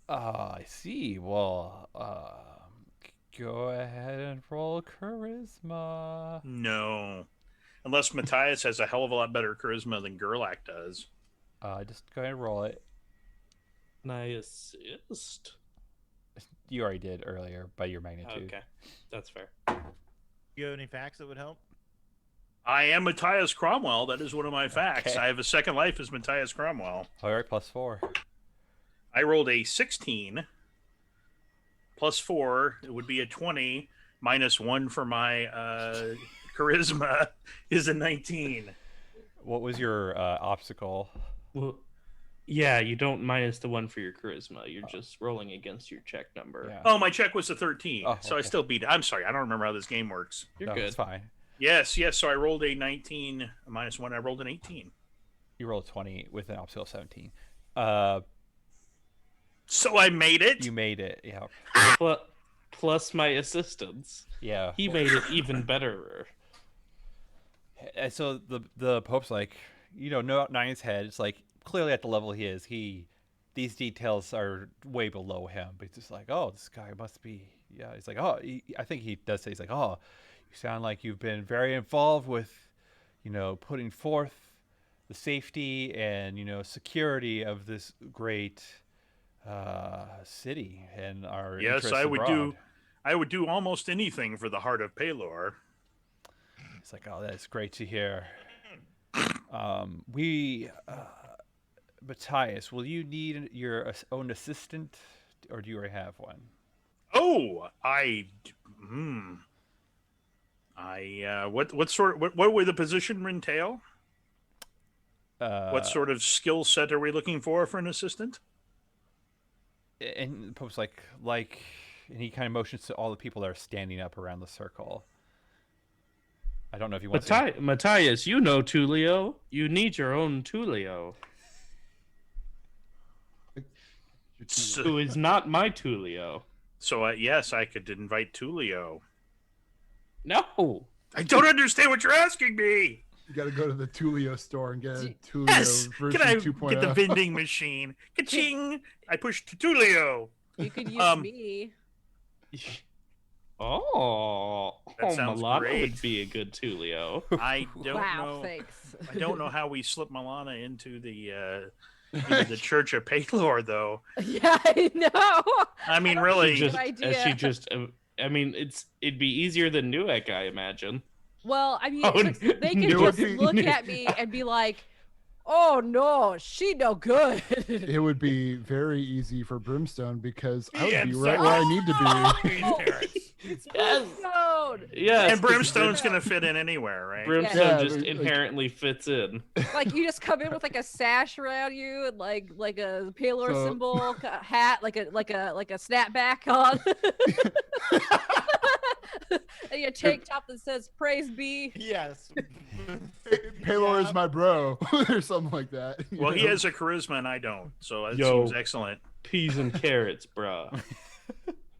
I see. Well, go ahead and roll charisma. No. Unless Matthias has a hell of a lot better charisma than Gerlach does. Just go ahead and roll it. Can I assist? You already did earlier by your magnitude. Okay, that's fair. You have any facts that would help? I am Matthias Cromwell. That is one of my facts. Okay. I have a second life as Matthias Cromwell. All right, +4. I rolled a 16 plus 4. It would be a 20 minus 1 for my charisma is a 19. What was your obstacle? Well, yeah, you don't minus the 1 for your charisma. You're just rolling against your check number. Yeah. Oh, my check was a 13. Oh, So I okay. still beat it. I'm sorry. I don't remember how this game works. You're No, good. it's fine. Yes. So I rolled a 19 minus 1. I rolled an 18. You rolled 20 with an obstacle of 17. So I made it. You made it. Yeah. Plus my assistance. Yeah. He made it even better. And so the Pope's like, not in his head. It's like clearly at the level he is, these details are way below him. But he's just like, oh, this guy must be. Yeah. He's like, oh, I think he does say, he's like, oh, you sound like you've been very involved with, putting forth the safety and security of this great city and our Yes, interests I would abroad. I would do almost anything for the heart of Pelor. It's like, oh, that's great to hear. Matthias, will you need your own assistant, or do you already have one? Oh, what would the position entail? What sort of skill set are we looking for an assistant? And the Pope's like, and he kind of motions to all the people that are standing up around the circle. I don't know if you want to. Matthias, you know Tulio. You need your own Tulio, who is not my Tulio. So yes, I could invite Tulio. No. I don't understand what you're asking me. You got to go to the Tulio store and get a Tulio Yes, version can I 2.0. get the vending machine? Ka-ching! I pushed Tulio. You could use me. Oh, That sounds Milana great. would be a good Tulio. I don't Wow, know. thanks. I don't know how we slip Milana into the Church of Pelor, though. Yeah, I know. I mean, don't really, think I mean, it'd be easier than Newek, I imagine. Well, I mean, Oh, it's like they could it would just be- look at me and be like, "Oh no, she no good." It would be very easy for Brimstone because I would Yeah, be so- right where I need to be. These parents. It's Yes. Brimstone. Yes, And Brimstone's gonna fit in anywhere, right? Brimstone Yeah, just like- inherently fits in. Like you just come in with like a sash around you and like a Pelor So- symbol hat, like a snapback on, and your tank top that says "Praise be." Yes. Paylor is my bro, or something like that. you Well, he know? has a charisma and I don't, so that Yo. seems excellent. Peas and carrots, bruh.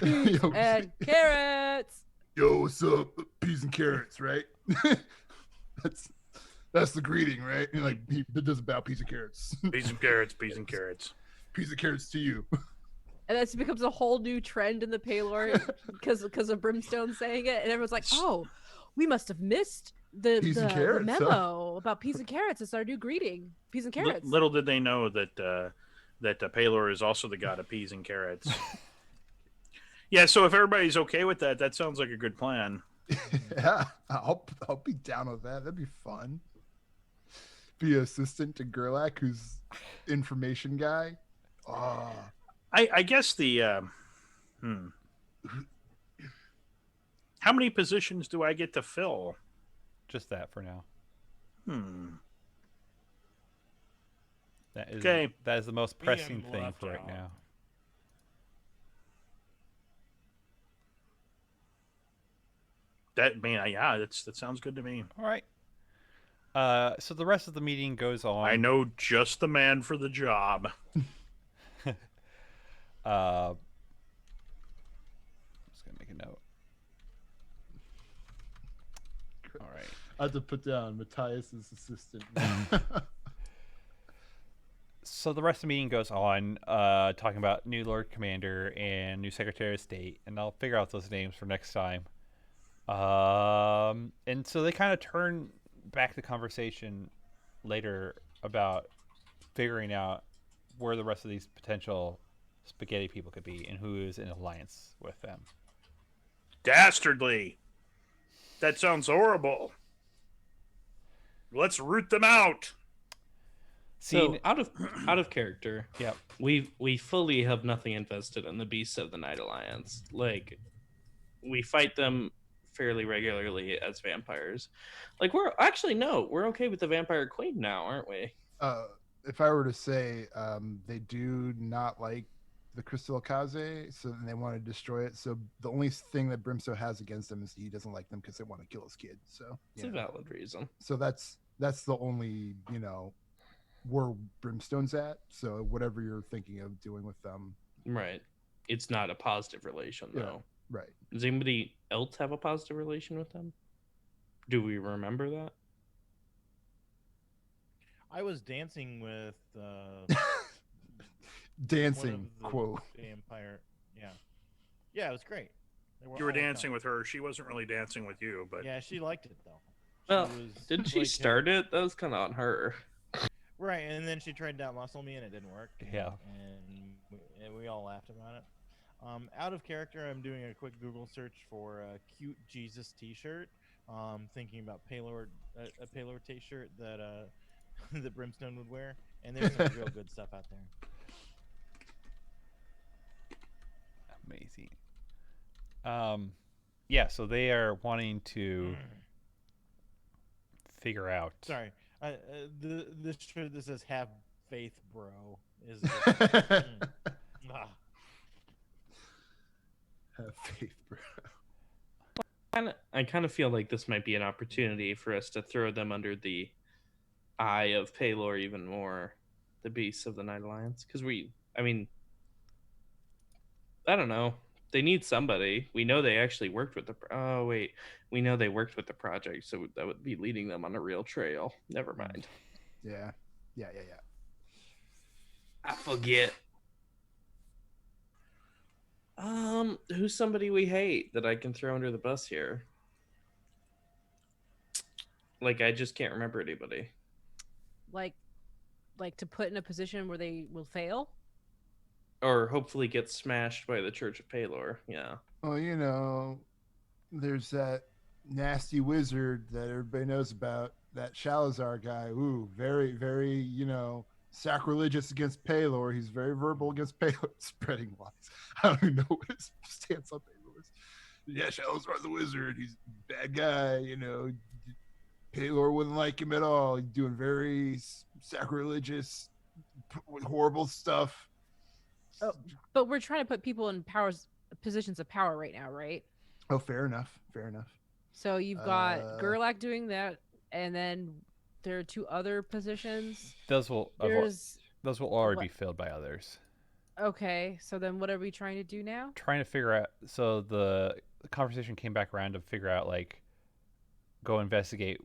Yo, And carrots. yo, what's up? Peas and carrots, right? that's the greeting, right? And like he does about peas and carrots. Peas and carrots, peas and carrots. Peas and carrots to you. And this becomes a whole new trend in the Pelor because of Brimstone saying it, and everyone's like, "Oh, we must have missed the Peas and carrots, huh? memo about peas and carrots. It's our new greeting, peas and carrots." Little did they know that Pelor is also the god of peas and carrots. Yeah, so if everybody's okay with that, that sounds like a good plan. Yeah, I'll be down with that. That'd be fun. Be assistant to Gerlach, who's information guy. Oh, I guess how many positions do I get to fill? Just that for now. That is Okay. that is the most Being pressing thing left for right out. now. That sounds good to me. All right. So the rest of the meeting goes on. I know just the man for the job. Just gonna make a note. All right. I have to put down Matthias's assistant. So the rest of the meeting goes on, talking about new Lord Commander and new Secretary of State, and I'll figure out those names for next time. And so they kind of turn back the conversation later about figuring out where the rest of these potential spaghetti people could be and who is in alliance with them. Dastardly. That sounds horrible. Let's root them out. So out of character, Yep. we fully have nothing invested in the Beasts of the Night Alliance. Like, we fight them fairly regularly as vampires. Like, we're okay with the Vampire Queen now, aren't we? If I were to say, they do not like the Crystal Kaze, so they want to destroy it. So the only thing that Brimstone has against them is he doesn't like them because they want to kill his kid. So It's a valid reason. So that's the only, where Brimstone's at. So whatever you're thinking of doing with them, Right. It's not a positive relation, though. right? Does anybody else have a positive relation with them? Do we remember that? I was dancing with Dancing one of the quote. vampire. Yeah, it was great. You were dancing with her. She wasn't really dancing with you, but Yeah, she liked it though. Well, didn't she start it? That was kind of on her. Right, and then she tried to outmuscle me, and it didn't work. Yeah. And we all laughed about it. Out of character, I'm doing a quick Google search for a cute Jesus T-shirt. Thinking about a Paylor T-shirt that that Brimstone would wear, and there's some real good stuff out there. Amazing. Yeah, so they are wanting to figure out. Sorry, the shirt that says "Have faith, bro" is. Have faith, bro. I kind of feel like this might be an opportunity for us to throw them under the eye of Paylor even more, the Beasts of the Night Alliance, because I don't know. They need somebody. We know they actually worked with we know they worked with the project, so that would be leading them on a real trail. Never mind. Yeah. I forget. Who's somebody we hate that I can throw under the bus here? Like, I just can't remember anybody. Like to put in a position where they will fail? Or hopefully get smashed by the Church of Paylor. Yeah. Well, there's that nasty wizard that everybody knows about, that Shalazar guy. Ooh, very, very, sacrilegious against Paylor. He's very verbal against Paylor, spreading lies. I don't even know what his stance on Paylor is. Yeah, Shalazar's a wizard. He's a bad guy, Paylor wouldn't like him at all. He's doing very sacrilegious, horrible stuff. Oh, but we're trying to put people in positions of power right now, right? Oh, fair enough. So you've got Gerlach doing that, and then there are two other positions. Those will already be filled by others. Okay, so then what are we trying to do now? Trying to figure out. So the conversation came back around to figure out, go investigate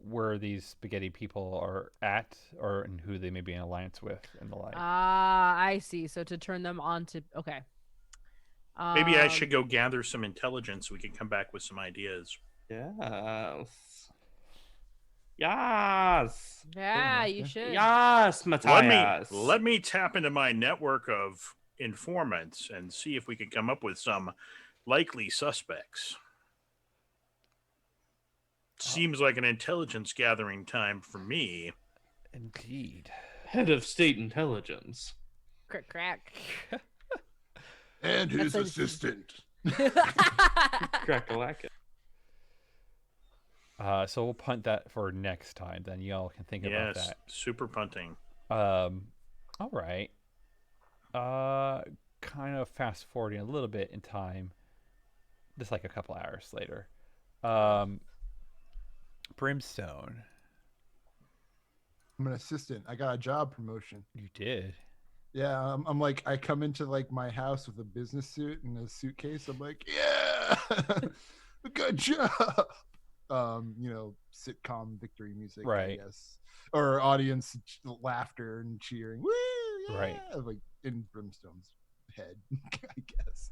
where these spaghetti people are at, and who they may be in alliance with, and the like. I see. So to turn them on to maybe I should go gather some intelligence. We can come back with some ideas. Yes. Yes. Yeah, you should. Yes, Matthias. Let me tap into my network of informants and see if we can come up with some likely suspects. Seems like an intelligence gathering time for me. Indeed. Head of state intelligence. Crack, crack. And his That's assistant. Crack-a-lack. So we'll punt that for next time. Then y'all can think about Yes, that. super punting. All right. Kind of fast forwarding a little bit in time, just like a couple hours later. Brimstone, I'm an assistant. I got a job promotion. you did. Yeah, I'm like, I come into like my house with a business suit and a suitcase. I'm like, yeah, good job. Sitcom victory music, Right. I guess, or audience laughter and cheering. Woo! Yeah! Right. Like in Brimstone's head, I guess.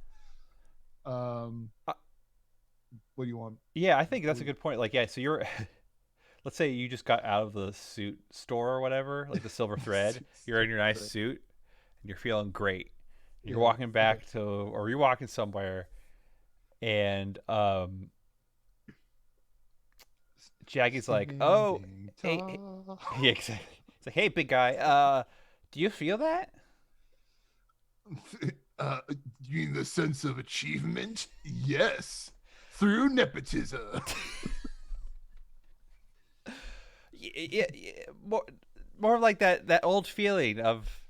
What do you want? Yeah, I think that's a good point. Like, yeah, so you're, let's say you just got out of the suit store or whatever, like the Silver Thread. You're in your nice Right. suit, and you're feeling great. You're Yeah, walking back to, or you're walking somewhere, and Jaggy's like, "Oh, Standing hey, tall. yeah, exactly." It's like, "Hey, big guy, do you feel that?" You mean the sense of achievement? Yes, through nepotism. Yeah, more like that old feeling of,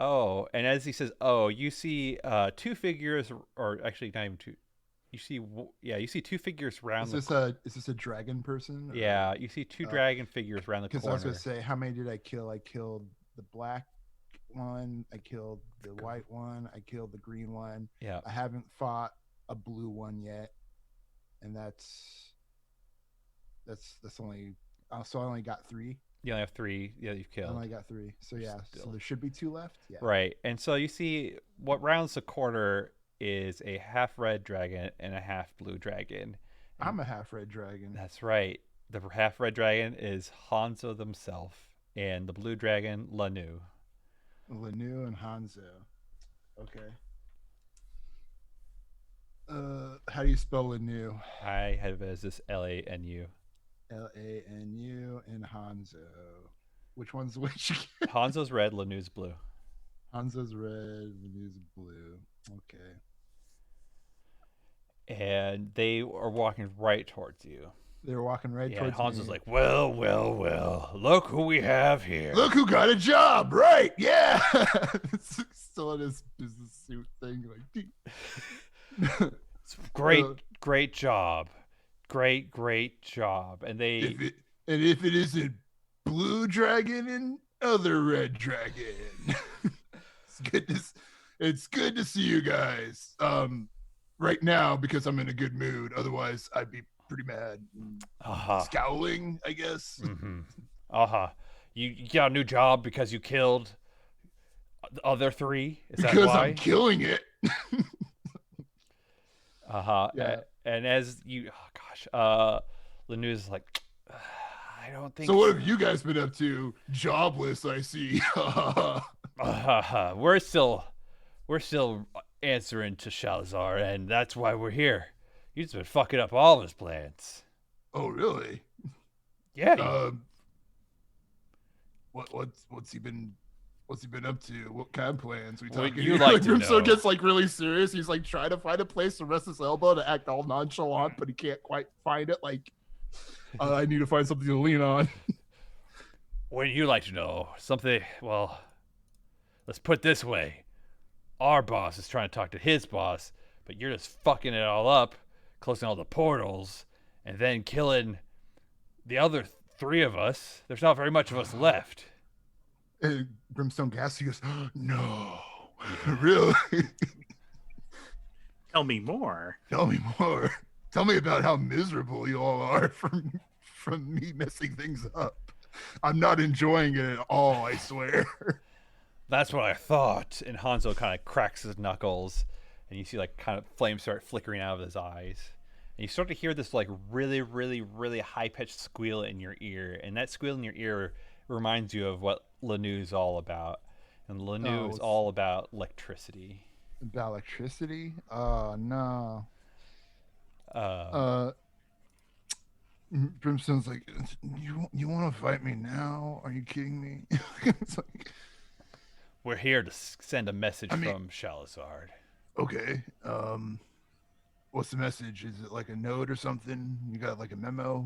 oh, and as he says, oh, you see two figures, or actually not even two. You see, you see two figures round Is this a dragon person? Yeah, you see two dragon figures around the Because I corner. was gonna say, how many did I kill? I killed the black one. I killed the white one. I killed the green one. Yeah. I haven't fought a blue one yet, and that's only. So I only got 3. You only have 3. Yeah, you've I killed. only got 3. So yeah, so Still. there should be 2 left. Yeah. Right, and so you see what rounds the corner is a half red dragon and a half blue dragon. And I'm a half red dragon. that's right. The half red dragon is Hanzo himself, and the blue dragon Lanu. Lanu and Hanzo. Okay. How do you spell Lanu? I have it as this Lanu. Lanu and Hanzo. Which one's which? Hanzo's red, Lanu's blue. Hanzo's red, Lanu's blue. Okay. And they are walking right towards you. They're walking right Yeah, and towards Hanzo's me. like, well, look who we have here. Look who got a job, right? Yeah. It's still in his business suit thing, like. It's great job. Great job. And they if it isn't blue dragon and other red dragon. It's good to see you guys. Right now because I'm in a good mood. Otherwise, I'd be pretty mad. Scowling, I guess. Mm-hmm. You got a new job because you killed the other 3? Is because that why? I'm killing it. Yeah. And as you, Lanu's like, I don't think. So what have you guys been up to? Jobless, I see. We're still answering to Shalazar, and that's why we're here. He's been fucking up all of his plans. Oh, really? Yeah. What's he been up to? What kind of plans we Would talking? you like to Grimstone know? gets like really serious. He's like trying to find a place to rest his elbow to act all nonchalant, but he can't quite find it. Like, I need to find something to lean on. Wouldn't you like to know something? Well, let's put it this way. Our boss is trying to talk to his boss, but you're just fucking it all up, closing all the portals, and then killing the other 3 of us. There's not very much of us left. And Brimstone gasps. He goes, "No, really? Tell me more. Tell me more. Tell me about how miserable you all are from me messing things up. I'm not enjoying it at all. I swear." That's what I thought. And Hanzo kind of cracks his knuckles, and you see like kind of flames start flickering out of his eyes. And you start to hear this like really, really, really high-pitched squeal in your ear. And that squeal in your ear reminds you of what Lanu's all about. And Lanu is all about electricity. About electricity? Oh, no. Brimstone's like, you want to fight me now? Are you kidding me? It's like, We're here to send a message I mean- from Shalazard. okay. What's the message? Is it like a note or something? You got like a memo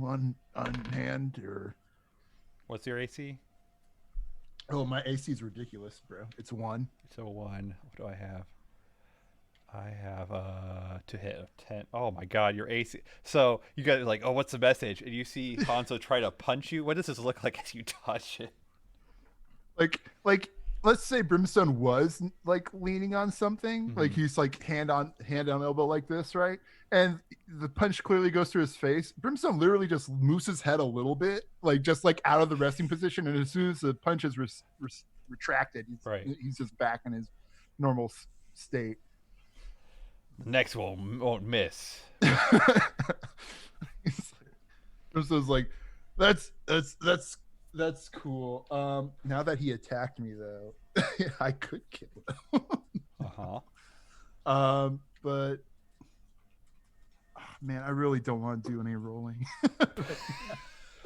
on hand, or? What's your AC? Oh, my AC is ridiculous, bro. It's 1. So 1. What do I have? I have to hit a 10. Oh my god, your AC. So you guys are like, oh, what's the message? And you see Hanzo try to punch you. What does this look like as you touch it? Like let's say Brimstone was like leaning on something, like Mhm. he's like hand on elbow like this, right? And the punch clearly goes through his face. Brimstone literally just moves his head a little bit, like just like out of the resting position, and as soon as the punch is retracted, Right. he's just back in his normal state. The next one won't miss. Brimstone's like, that's cool. Now that he attacked me though, I could kill him. But man, I really don't want to do any rolling.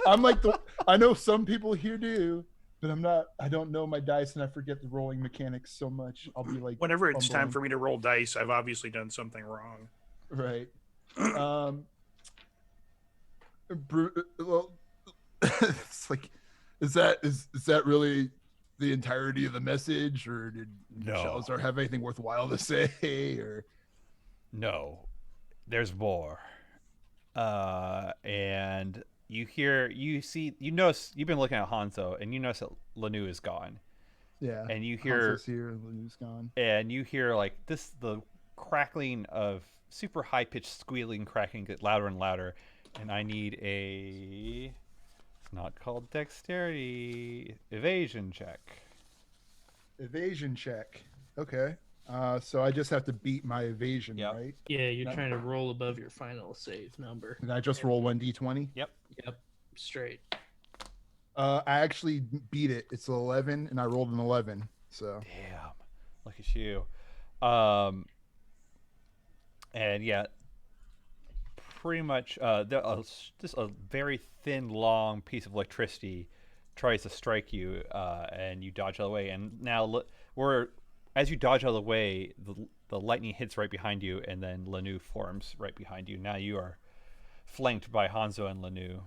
I'm like I know some people here do, but I don't know my dice and I forget the rolling mechanics so much. I'll be like, Whenever it's time fumbling. for me to roll dice, I've obviously done something wrong. Right. Well, it's like, is that really the entirety of the message, or did No. Shalazar have anything worthwhile to say? Or No, there's more. And you notice, you've been looking at Hanzo, and you notice that Lanu is gone. yeah, And you hear, Hanzo's here, Lu's gone. like the crackling of super high pitched squealing, cracking, get louder and louder. And I need a, it's not called dexterity, evasion check. Evasion check. Okay. So I just have to beat my evasion, Yep. right? Yeah, you're No. trying to roll above your final save number. And I just roll 1d20. Yep. Yep, straight. I actually beat it. It's 11, and I rolled an 11. So Damn, look at you. And yeah, pretty much just a very thin, long piece of electricity tries to strike you, and you dodge out of the way. And now as you dodge out of the way, the lightning hits right behind you, and then Lanu forms right behind you. Now you are flanked by Hanzo and Lanu.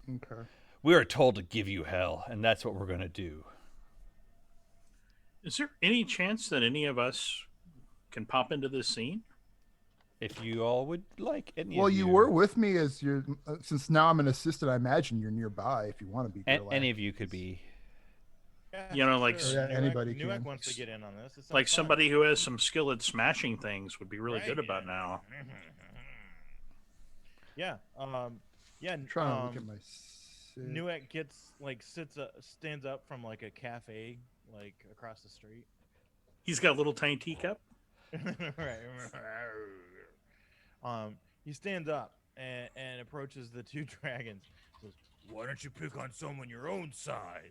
okay. We are told to give you hell, and that's what we're gonna do. Is there any chance that any of us can pop into this scene? If you all would like, any Well, of you were with me as your since now I'm an assistant. I imagine you're nearby if you want to be. any of you could be. Yeah, You know, like, Yeah, anybody Newek can. wants to get in on this. It sounds Like fun. somebody who has some skill at smashing things would be really Right, good about yeah. now. Yeah. Yeah. I'm trying to look at my. Newek stands up from like a cafe, like across the street. He's got a little tiny teacup. Right. He stands up and approaches the two dragons. Says, "Why don't you pick on someone your own size?"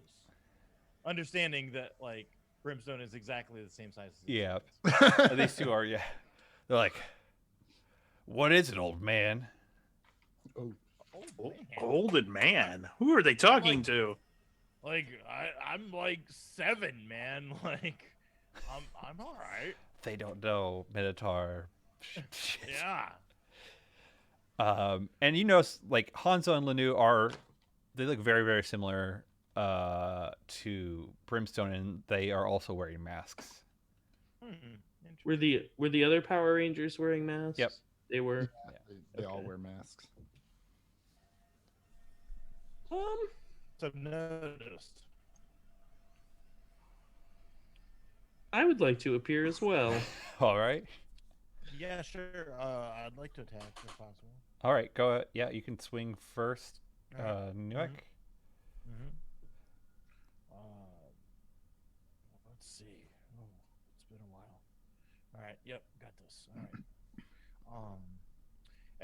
Understanding that like Brimstone is exactly the same size as these Yeah. dragons. These two are, yeah. They're like, what is it, old man? Oh, man. Golden man. Who are they talking Like- to? Like I'm like 7, man. Like I'm all right. They don't know Minotaur. Shit. Yeah. And you know, like Hanzo and Lanu they look very, very similar to Brimstone, and they are also wearing masks. Were the other Power Rangers wearing masks? Yep. They were. They all Okay. wear masks. So I've noticed. I would like to appear as well. All right. Yeah, sure. I'd like to attack if possible. All right, go. Yeah, you can swing first, Alright. Newek. Mm-hmm. Let's see. Oh, it's been a while. All right. Yep. Got this. All right.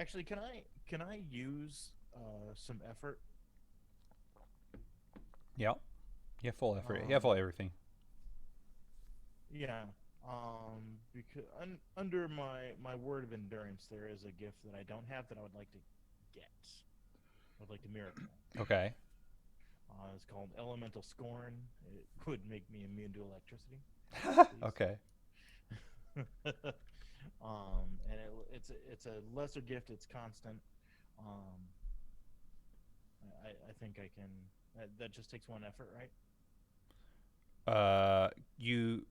Actually, can I use some effort? Yeah. You have full effort. You have full everything. Yeah. Because under my word of endurance, there is a gift that I don't have that I would like to get. with like a miracle. Okay. It's called Elemental Scorn. It would make me immune to electricity. Okay. And it's a lesser gift. It's constant. Um, I think I can. That just takes one effort, right? You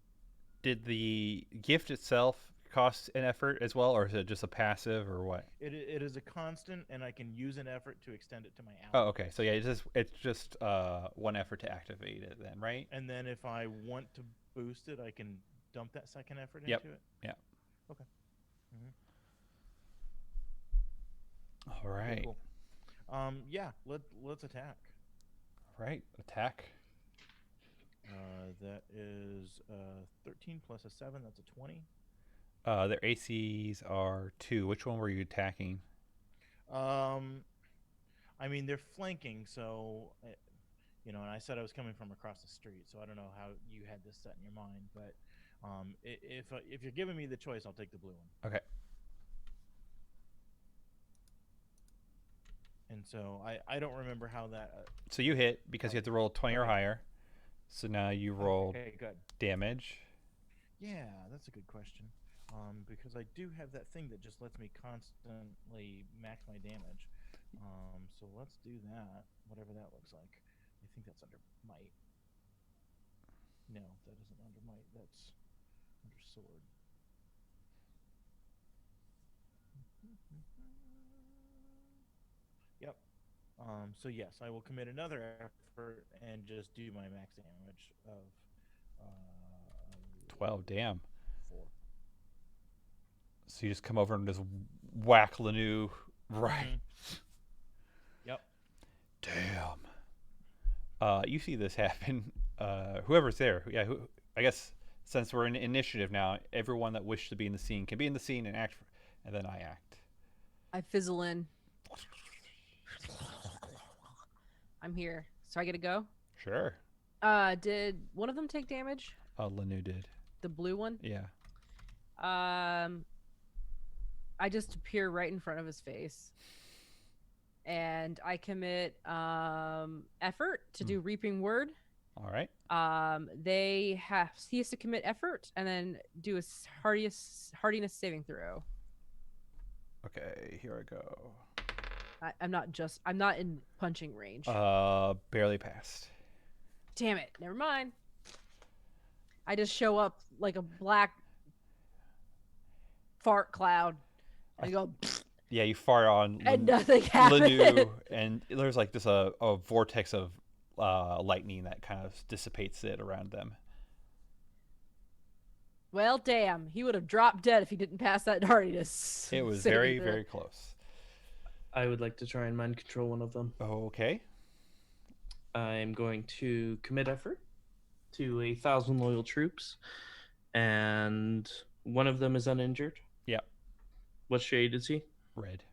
did the gift itself cost an effort as well, or is it just a passive, or what? It is a constant, and I can use an effort to extend it to my ally. Oh, okay. So yeah, it's just one effort to activate it, then, right? And then if I want to boost it, I can dump that second effort Yep. into it. Yeah. Okay. All right. Cool. Yeah. Let's attack. All right. Attack. That is 13 plus a 7. That's a 20. Their ACs are 2. Which one were you attacking? I mean they're flanking, so and I said I was coming from across the street, so I don't know how you had this set in your mind, but if you're giving me the choice, I'll take the blue one. Okay. And so I don't remember how that. So you hit because you have to roll 20 or higher. So now you roll Okay, good. damage. Yeah, that's a good question. Because I do have that thing that just lets me constantly max my damage. So let's do that, whatever that looks like. I think that's under might. No, that isn't under might. That's under sword. Yep. So yes, I will commit another effort and just do my max damage of 12. Damn. 4. So you just come over and just whack Lanu right. Yep. Damn. You see this happen. Whoever's there. Yeah. I guess since we're in initiative now, everyone that wished to be in the scene can be in the scene and act, and then I act. I fizzle in. I'm here. So I get to go? Sure. Did one of them take damage? Lanu did. The blue one? Yeah. I just appear right in front of his face. And I commit effort to do Reaping Word. All right. He has to commit effort and then do a hardiness saving throw. Okay, here I go. I'm not in punching range. Barely passed. Damn it. Never mind. I just show up like a black fart cloud. And I go, yeah, you fart on and nothing happens. Lanu, and there's like just a vortex of lightning that kind of dissipates it around them. Well, damn. He would have dropped dead if he didn't pass that hardiness. It was very, very close. I would like to try and mind control one of them. Okay. I'm going to commit effort to 1,000 loyal troops, and one of them is uninjured. Yep. What shade is he? Red.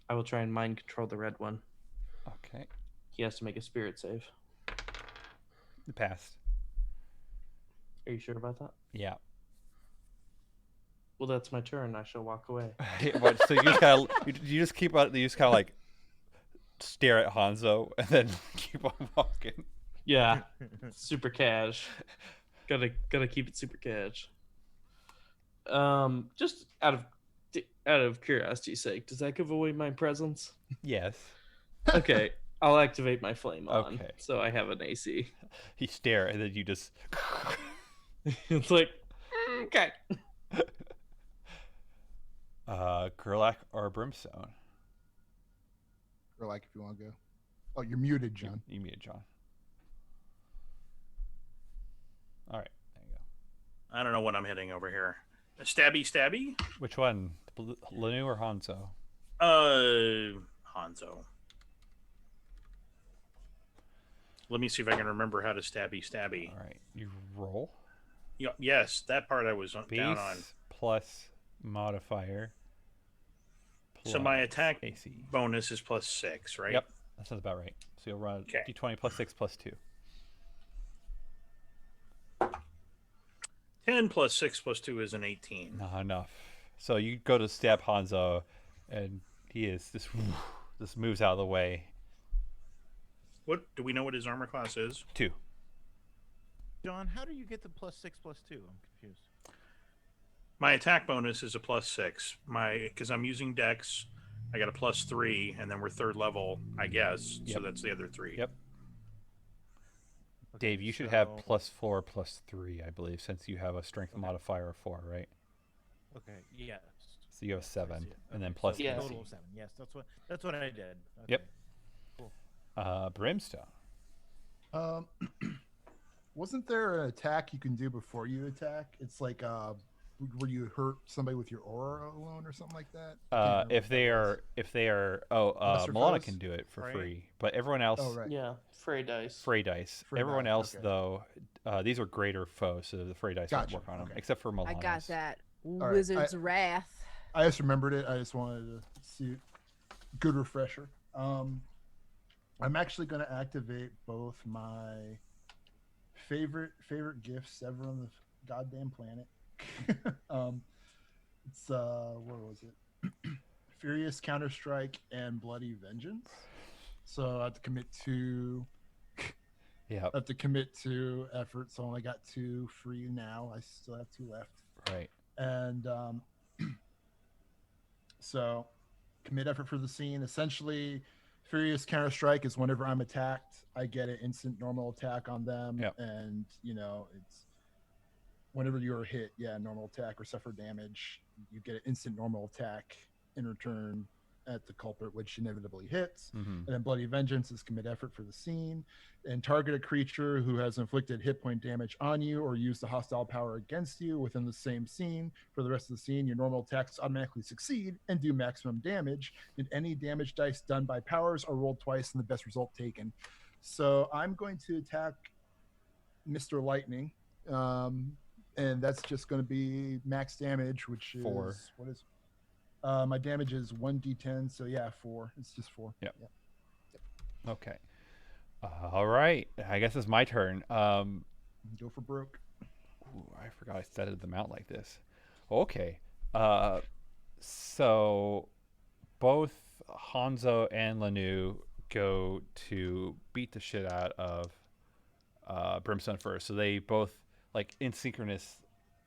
I will try and mind control the red one. Okay. He has to make a spirit save. It passed. Are you sure about that? Yeah. Well, that's my turn. I shall walk away. So you just kind of you just keep on. You just kind of like stare at Hanzo and then keep on walking. Yeah, super cash. Gotta keep it super cash. Just out of curiosity's sake, does that give away my presence? Yes. Okay, I'll activate my flame on. Okay. So I have an AC. You stare and then you just. It's like, okay. Gerlach or Brimstone? Or like if you want to go. Oh, you're muted, John. You muted John. All right, there you go. I don't know what I'm hitting over here. A stabby? Which one, Lanu or Hanzo? Hanzo. Let me see if I can remember how to stabby. All right, you roll. Yes, that part I was Base down on. plus modifier. So my plus attack AC. bonus is +6, right? Yep, that sounds about right. So you'll run Okay. D20 plus 6 plus 2. 10 plus 6 plus 2 is an 18. Not enough. So you go to stab Hanzo, and he is just just moves out of the way. What do we know? What his armor class is? 2. John, how do you get the +6/+2? I'm confused. My attack bonus is a +6. Because I'm using Dex, I got a +3, and then we're 3rd level, I guess. Yep. So that's the other 3. Yep. Okay, Dave, you should have so- +4, +3, I believe, since you have a strength modifier of 4, right? Okay. Yes. So you have Yes, I 7, see it. and then Okay, plus so Yeah. total of 7. Yes, that's what I did. Okay. Yep. Brimstone. Wasn't there an attack you can do before you attack? It's like where you hurt somebody with your aura alone or something like that. I can't remember If what they that was. are, Lesser Milana foes? can do it for Right. free, but everyone else, Oh right. Yeah, Frey dice. Frey dice. Frey Everyone dice, else, okay. though, these are greater foes, so the Frey dice Gotcha, won't work on them, okay. except for Milana's. I got that. right, Wizard's Wrath. I just remembered it. I just wanted to see. Good refresher. I'm actually going to activate both my favorite gifts ever on the goddamn planet. It's where was it? Furious Counter-Strike and Bloody Vengeance. So I have to commit 2. Yeah, I have to commit 2 effort. So I only got 2 free now. I still have 2 left. right. And so commit effort for the scene. Essentially, Furious Counter-Strike is whenever I'm attacked, I get an instant normal attack on them. Yep. And, it's whenever you're hit, normal attack or suffer damage, you get an instant normal attack in return at the culprit, which inevitably hits. Hmm. And then Bloody Vengeance is commit effort for the scene and target a creature who has inflicted hit point damage on you or used a hostile power against you within the same scene. For the rest of the scene, your normal attacks automatically succeed and do maximum damage. And any damage dice done by powers are rolled twice and the best result taken. So I'm going to attack Mr. Lightning. And that's just going to be max damage, which is 4. what is my damage is 1d10, so 4. It's just 4. Yep. Okay. All right. I guess it's my turn. Go for broke. Ooh, I forgot I set them out like this. Okay. So both Hanzo and Lanu go to beat the shit out of Brimstone first. So they both, like, in synchronous,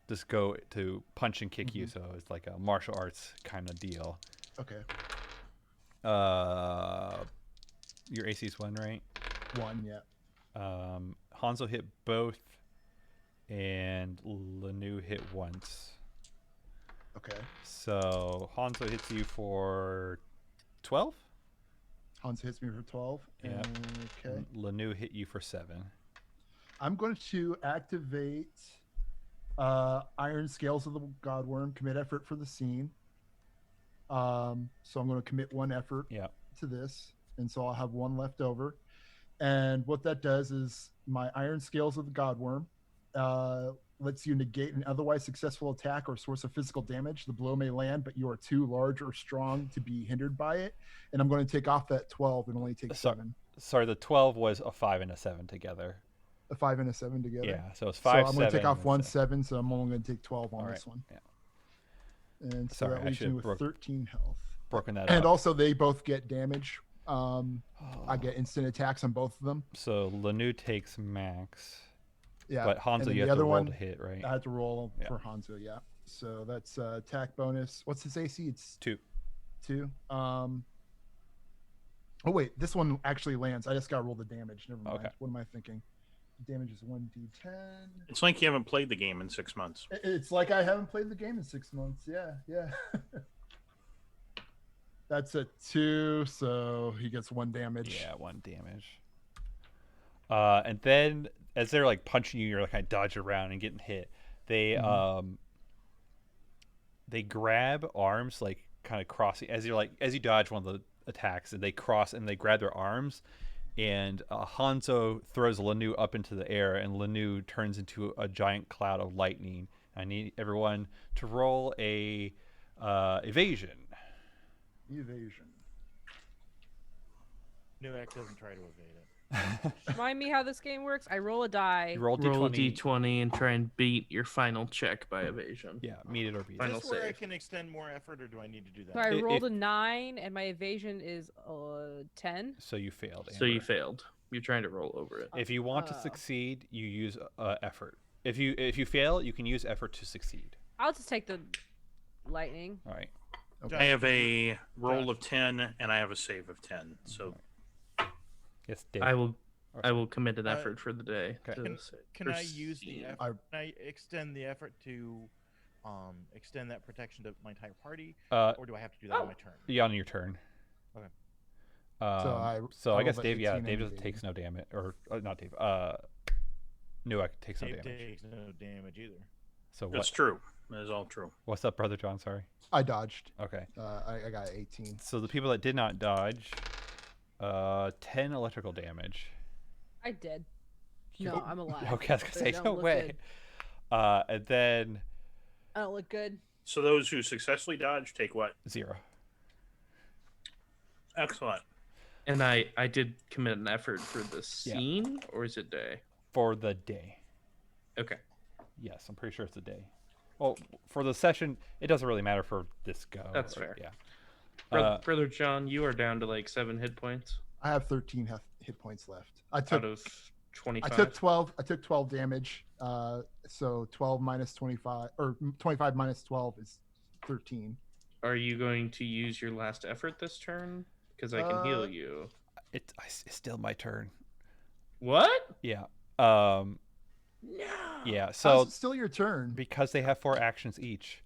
just go to punch and kick you. So it's like a martial arts kind of deal. Okay. Your AC is 1, right? 1, yeah. Hanzo hit both, and Lanu hit once. Okay. So Hanzo hits you for 12. Hans hits me for 12. Yeah. Okay. And Lanu hit you for 7. I'm going to activate Iron Scales of the Godworm, commit effort for the scene. So I'm going to commit 1 effort Yeah. to this, and so I'll have 1 left over. And what that does is my Iron Scales of the Godworm lets you negate an otherwise successful attack or source of physical damage. The blow may land, but you are too large or strong to be hindered by it. And I'm going to take off that 12 and only take 7. Sorry, the 12 was a 5 and a 7 together. A 5 and a 7 together. Yeah, so it's So 5, I'm 7. going to take off and 1 7. 7, so I'm only going to take 12 on All this right, one. yeah. And so Sorry, I that leaves me should've with 13 health. Broken that And up. also, they both get damage. I get instant attacks on both of them. So Lanu takes max. Yeah. But and Hanzo, then you the have to other roll one, to hit, right? I had to roll Yeah. for Hanzo, yeah. So that's attack bonus. What's his AC? It's 2. 2. Oh wait, this one actually lands. I just got to roll the damage. Never mind. Okay. What am I thinking? Damage is 1d10. It's like you haven't played the game in 6 months. It's like I haven't played the game in 6 months. Yeah. That's a 2, so he gets 1 damage. Yeah, 1 damage. And then as they're like punching you, you're like kind of dodge around and getting hit. They they grab arms, like kind of crossing as you dodge one of the attacks, and they cross and they grab their arms. And Hanzo throws Lanu up into the air, and Lanu turns into a giant cloud of lightning. I need everyone to roll a evasion. Evasion. Newek doesn't try to evade it. Remind me how this game works. I roll a die. You roll Roll a d20. d20 and try and beat your final check by evasion. Yeah, meet it or beat Is it. Final this where I save. can extend more effort, or do I need to do that? So I If- rolled a 9, and my evasion is 10. So you failed. So you Amber. failed. You're trying to roll over it. If you want to Oh. succeed, you use effort. If you fail, you can use effort to succeed. I'll just take the lightning. All right. I have a roll of 10 and I have a save of 10. So Yes, Dave. I will commit an Uh, effort for the day. okay. to Can I proceed. use the effort? Can I extend the effort to extend that protection to my entire party, or do I have to do that on my turn? Yeah, on your turn. Okay. So I I guess rolled a Dave. Yeah, 18 Dave and doesn't takes evaded. no damage, or not Dave. Newek takes no Dave damage. takes no damage either. So that's what? true. That is all true. What's up, brother John? Sorry. I dodged. Okay. I got 18. So the people that did not dodge, 10 electrical damage. I did. No, I'm alive. Okay, I was gonna but say I don't no look way. good. And then I don't look good. So those who successfully dodge take what? 0. Excellent. And I did commit an effort for the Yeah. scene, or is it day? For the day. Okay. Yes, I'm pretty sure it's a day. Well, for the session, it doesn't really matter for this go. That's or- fair. Yeah. Brother John, you are down to like 7 hit points I have 13 hit points left. I out took of 25. I took 12. I took 12 damage. So 12 minus 25, or 25 minus 12 is 13. Are you going to use your last effort this turn? Because I can heal you. It's still my turn. What? Yeah. No. Yeah. How's So it still your turn? because they have 4 actions each.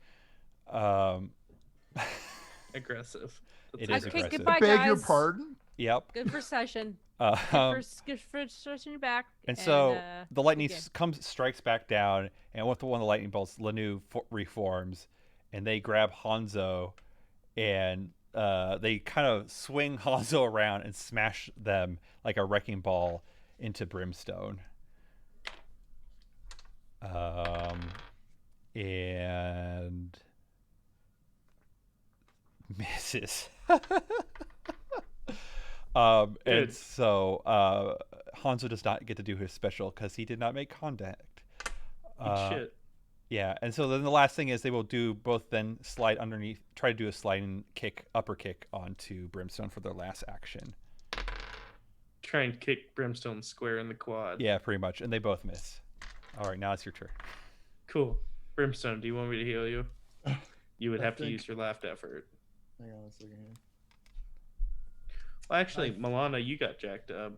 Aggressive. It Okay, is aggressive. goodbye, Beg your guys. pardon. Yep. Good for session. Um, Good for stretching your back. and so uh, the lightning again. strikes back down, and with one of the lightning bolts, Lanu reforms, and they grab Hanzo, and they kind of swing Hanzo around and smash them like a wrecking ball into Brimstone. And misses. And Good. so Hanzo does not get to do his special because he did not make contact. Shit. Yeah, and so then the last thing is they will do both then slide underneath, try to do a sliding kick, upper kick onto Brimstone for their last action. Try and kick Brimstone square in the quad. Yeah, pretty much, and they both miss. All right, now it's your turn. Cool. Brimstone, do you want me to heal you? You would I have to think- use your last effort. Hang on a second here. Well, actually, Milana, you got jacked up.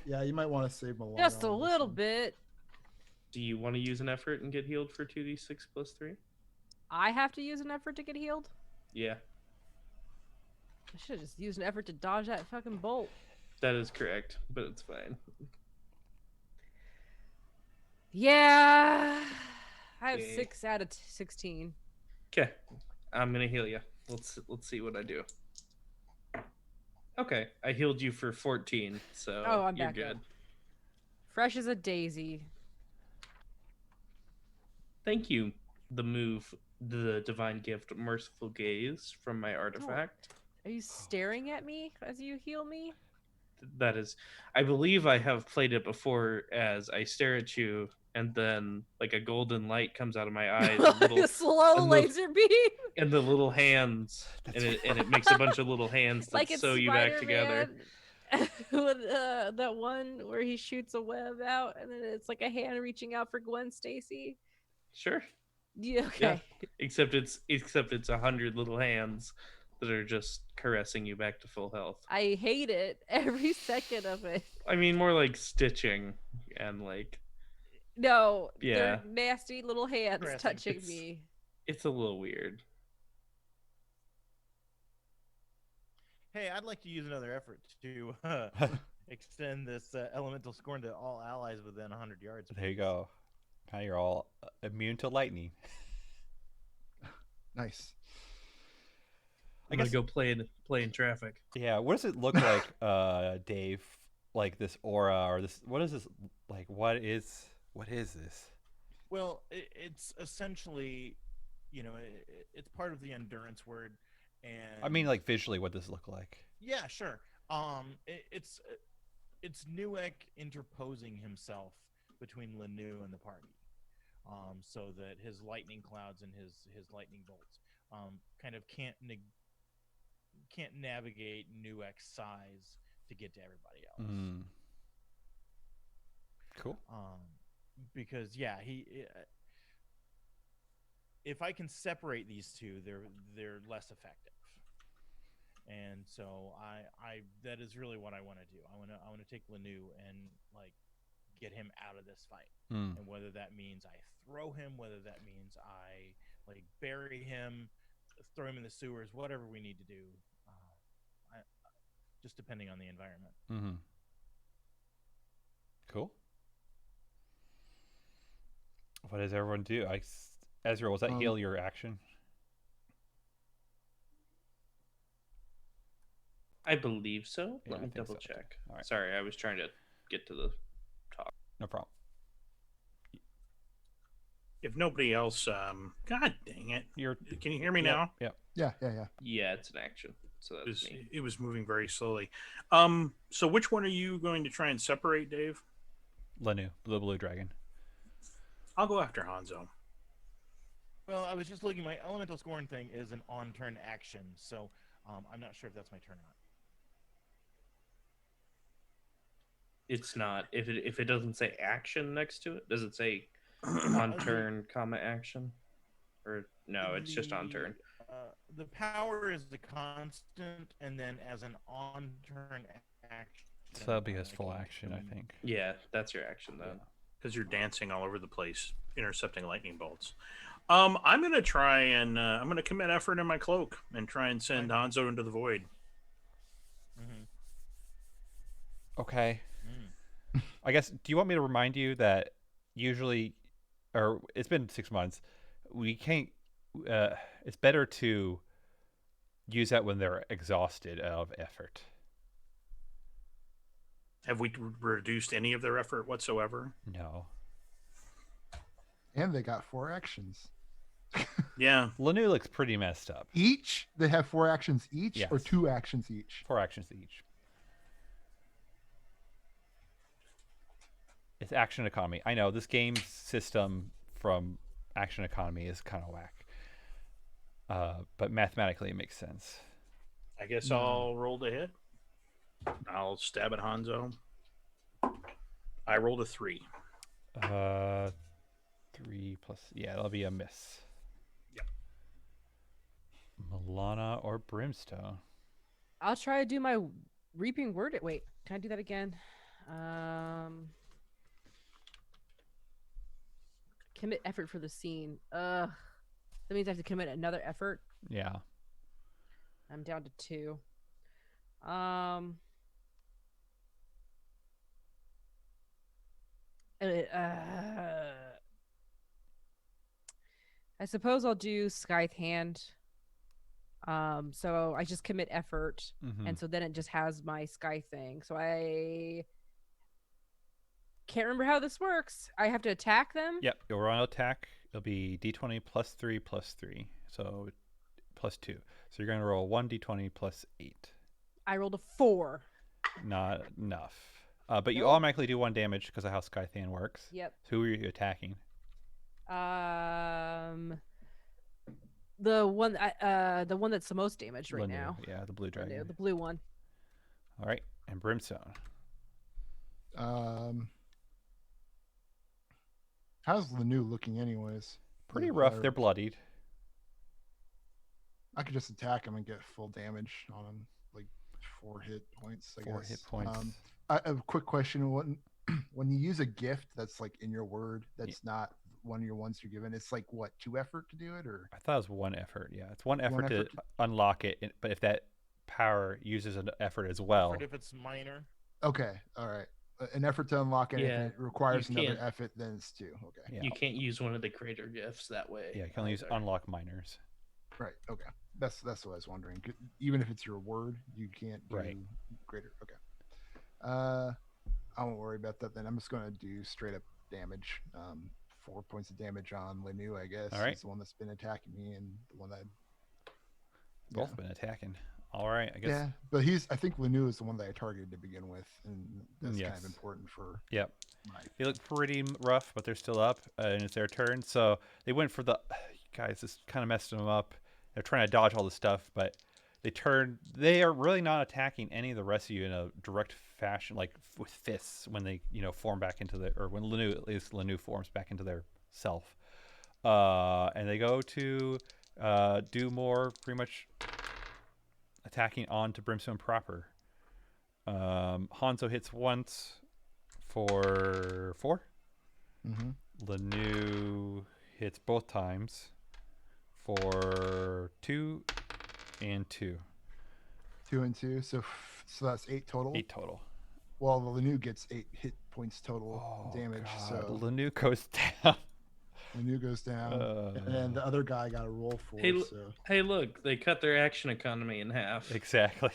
Yeah, you might want to save Milana. just a on this little one. bit. Do you want to use an effort and get healed for 2d6 plus 3? I have to use an effort to get healed. Yeah, I should have just used an effort to dodge that fucking bolt. that is correct, but it's fine. Yeah, I have Okay. 6 out of 16. Okay, I'm gonna heal you. Let's see what I do. Okay, I healed you for 14, so Oh, I'm you're back good. up. Fresh as a daisy. Thank you. The divine gift, merciful gaze from my artifact. Are you staring at me as you heal me? That is, I believe I have played it before as I stare at you, and then like a golden light comes out of my eyes, A slow and laser beam, and the little hands, and it makes a bunch of little hands that like it's sew you back together. Spider-Man. With that one where he shoots a web out, and then it's like a hand reaching out for Gwen Stacy. Sure. Yeah, okay. Yeah. Except it's 100 little hands that are just caressing you back to full health. I hate it every second of it. I mean, more like stitching and like No, Yeah. they're nasty little hands Caressing. touching It's- me. it's a little weird. Hey, I'd like to use another effort to extend this elemental scorn to all allies within 100 yards. There you go. Now you're all immune to lightning. Nice. I'm gonna go play in traffic. Yeah, what does it look like, Dave? Like this aura or this? What is this? Like, what is this? Well, it's essentially, it's part of the endurance word, and I mean, like visually, what does it look like? yeah, sure. It's Newek interposing himself between Lanu and the party, so that his lightning clouds and his lightning bolts kind of can't navigate Newek's size to get to everybody else. Mm. Cool. Because yeah, if I can separate these two, they're less effective. And so I that is really what I want to do. I want to take Lanu and like get him out of this fight. Mm. And whether that means I throw him, whether that means I like bury him, throw him in the sewers, whatever we need to do, just depending on the environment. Mm-hmm. Cool. What does everyone do? Ezra, was that heal your action? I believe so. Yeah, Let I me think double so. check. All right. Sorry, I was trying to get to the top. No problem. If nobody else, God dang it! Can you hear me now? Yep. Yeah. Yeah, it's an action. So that's me. It was moving very slowly. So which one are you going to try and separate, Dave? Lanu, the blue dragon. I'll go after Hanzo. Well, I was just looking. My elemental scorn thing is an on-turn action, so I'm not sure if that's my turn or not. It's not. If it doesn't say action next to it, does it say on turn, comma action? Or no, it's just on turn. The power is the constant, and then as an on-turn action. So that'll be his full action, I think. Yeah, that's your action then. Because you're dancing all over the place, intercepting lightning bolts. I'm going to try and I'm going to commit effort in my cloak and try and send Hanzo into the void. Mm-hmm. Okay. I guess, do you want me to remind you that usually, or it's been 6 months, we can't, it's better to use that when they're exhausted of effort. Have we reduced any of their effort whatsoever? No. And they got 4 actions. Yeah. Lanu looks pretty messed up. Each? They have 4 actions each, Yes. or 2 actions each? 4 actions each. It's action economy. I know this game system from action economy is kind of whack. But mathematically it makes sense. I guess I'll roll to hit. I'll stab at Hanzo. I rolled a 3. 3 plus, yeah, that'll be a miss. Yep. Milana or Brimstone? I'll try to do my reaping word. Wait, can I do that again? Commit effort for the scene. That means I have to commit another effort. Yeah. I'm down to 2. I suppose I'll do Scythe Hand. So I just commit effort, and so then it just has my Scythe thing. So I can't remember how this works. I have to attack them? Yep, you'll run attack. It'll be d20 plus 3 plus 3. So plus 2. So you're going to roll 1d20 plus 8. I rolled a 4. Not enough. But you Nope. automatically do 1 damage because of how Scythe Hand works. Yep. Who are you attacking? The one that's the most damaged right Lanu. now. Yeah, the blue dragon. The blue one. All right, and Brimstone. How's Lanu looking anyways? Pretty rough. They're bloodied. I could just attack him and get full damage on him, like 4 hit points. I 4 guess. hit points. A quick question: when you use a gift that's like in your word, that's not one of your ones you're given, it's like what, 2 effort to do it, or? I thought it was 1 effort. Yeah, it's 1 effort to unlock it. But if that power uses an effort as well, Effort if it's minor. Okay, all right. An effort to unlock it, Yeah, if it requires you another can't- effort, then it's 2. Okay. yeah, You can't use one of the greater gifts that way. yeah, you can only use either. unlock minors. Right. Okay. That's what I was wondering. Even if it's your word, you can't do Right. greater. Okay. I won't worry about that then. I'm just going to do straight up damage. 4 points of damage on Lanu, I guess. All right. He's the one that's been attacking me and the one that. Both been attacking. All right, I guess. Yeah, but I think Lanu is the one that I targeted to begin with, and that's kind of Yes. important for Yep. my. They look pretty rough, but they're still up, and it's their turn. So they went for the guys. This kind of messed them up. They're trying to dodge all this stuff, but they are really not attacking any of the rest of you in a direct fashion, like with fists when they form back into or when Lanu forms back into their self. And they go to do more pretty much attacking onto Brimstone proper. Hanzo hits once for 4. Mm-hmm. Lanu hits both times for 2 and 2. 2 and 2, so that's 8 total. 8 total. Well, the Lanu gets 8 hit points total damage. God. So Lanu goes down. Lanu goes down, and then the other guy got a roll for. Hey, look, they cut their action economy in half. Exactly.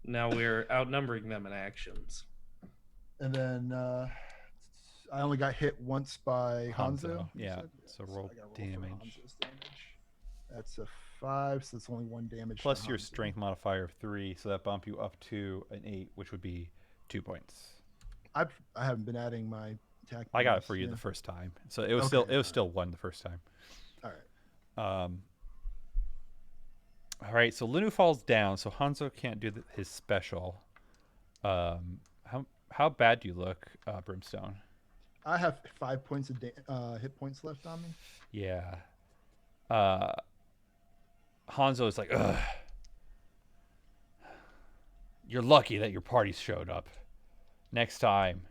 Now we're outnumbering them in actions. And then I only got hit once by Hanzo. Yeah, so roll I got damage. Hanzo's damage. That's a 5, so it's only 1 damage. Plus to your Hanzo. strength modifier of 3, so that bump you up to an 8, which would be 2 points. I haven't been adding my attack. I got it bonus, for you yeah. the first time, so it was Okay, still 1 the first time. All right. All right, so Lunu falls down, so Hanzo can't do his special. How bad do you look, Brimstone? I have 5 points of hit points left on me. Yeah. Hanzo is like, ugh. You're lucky that your party showed up. Next time,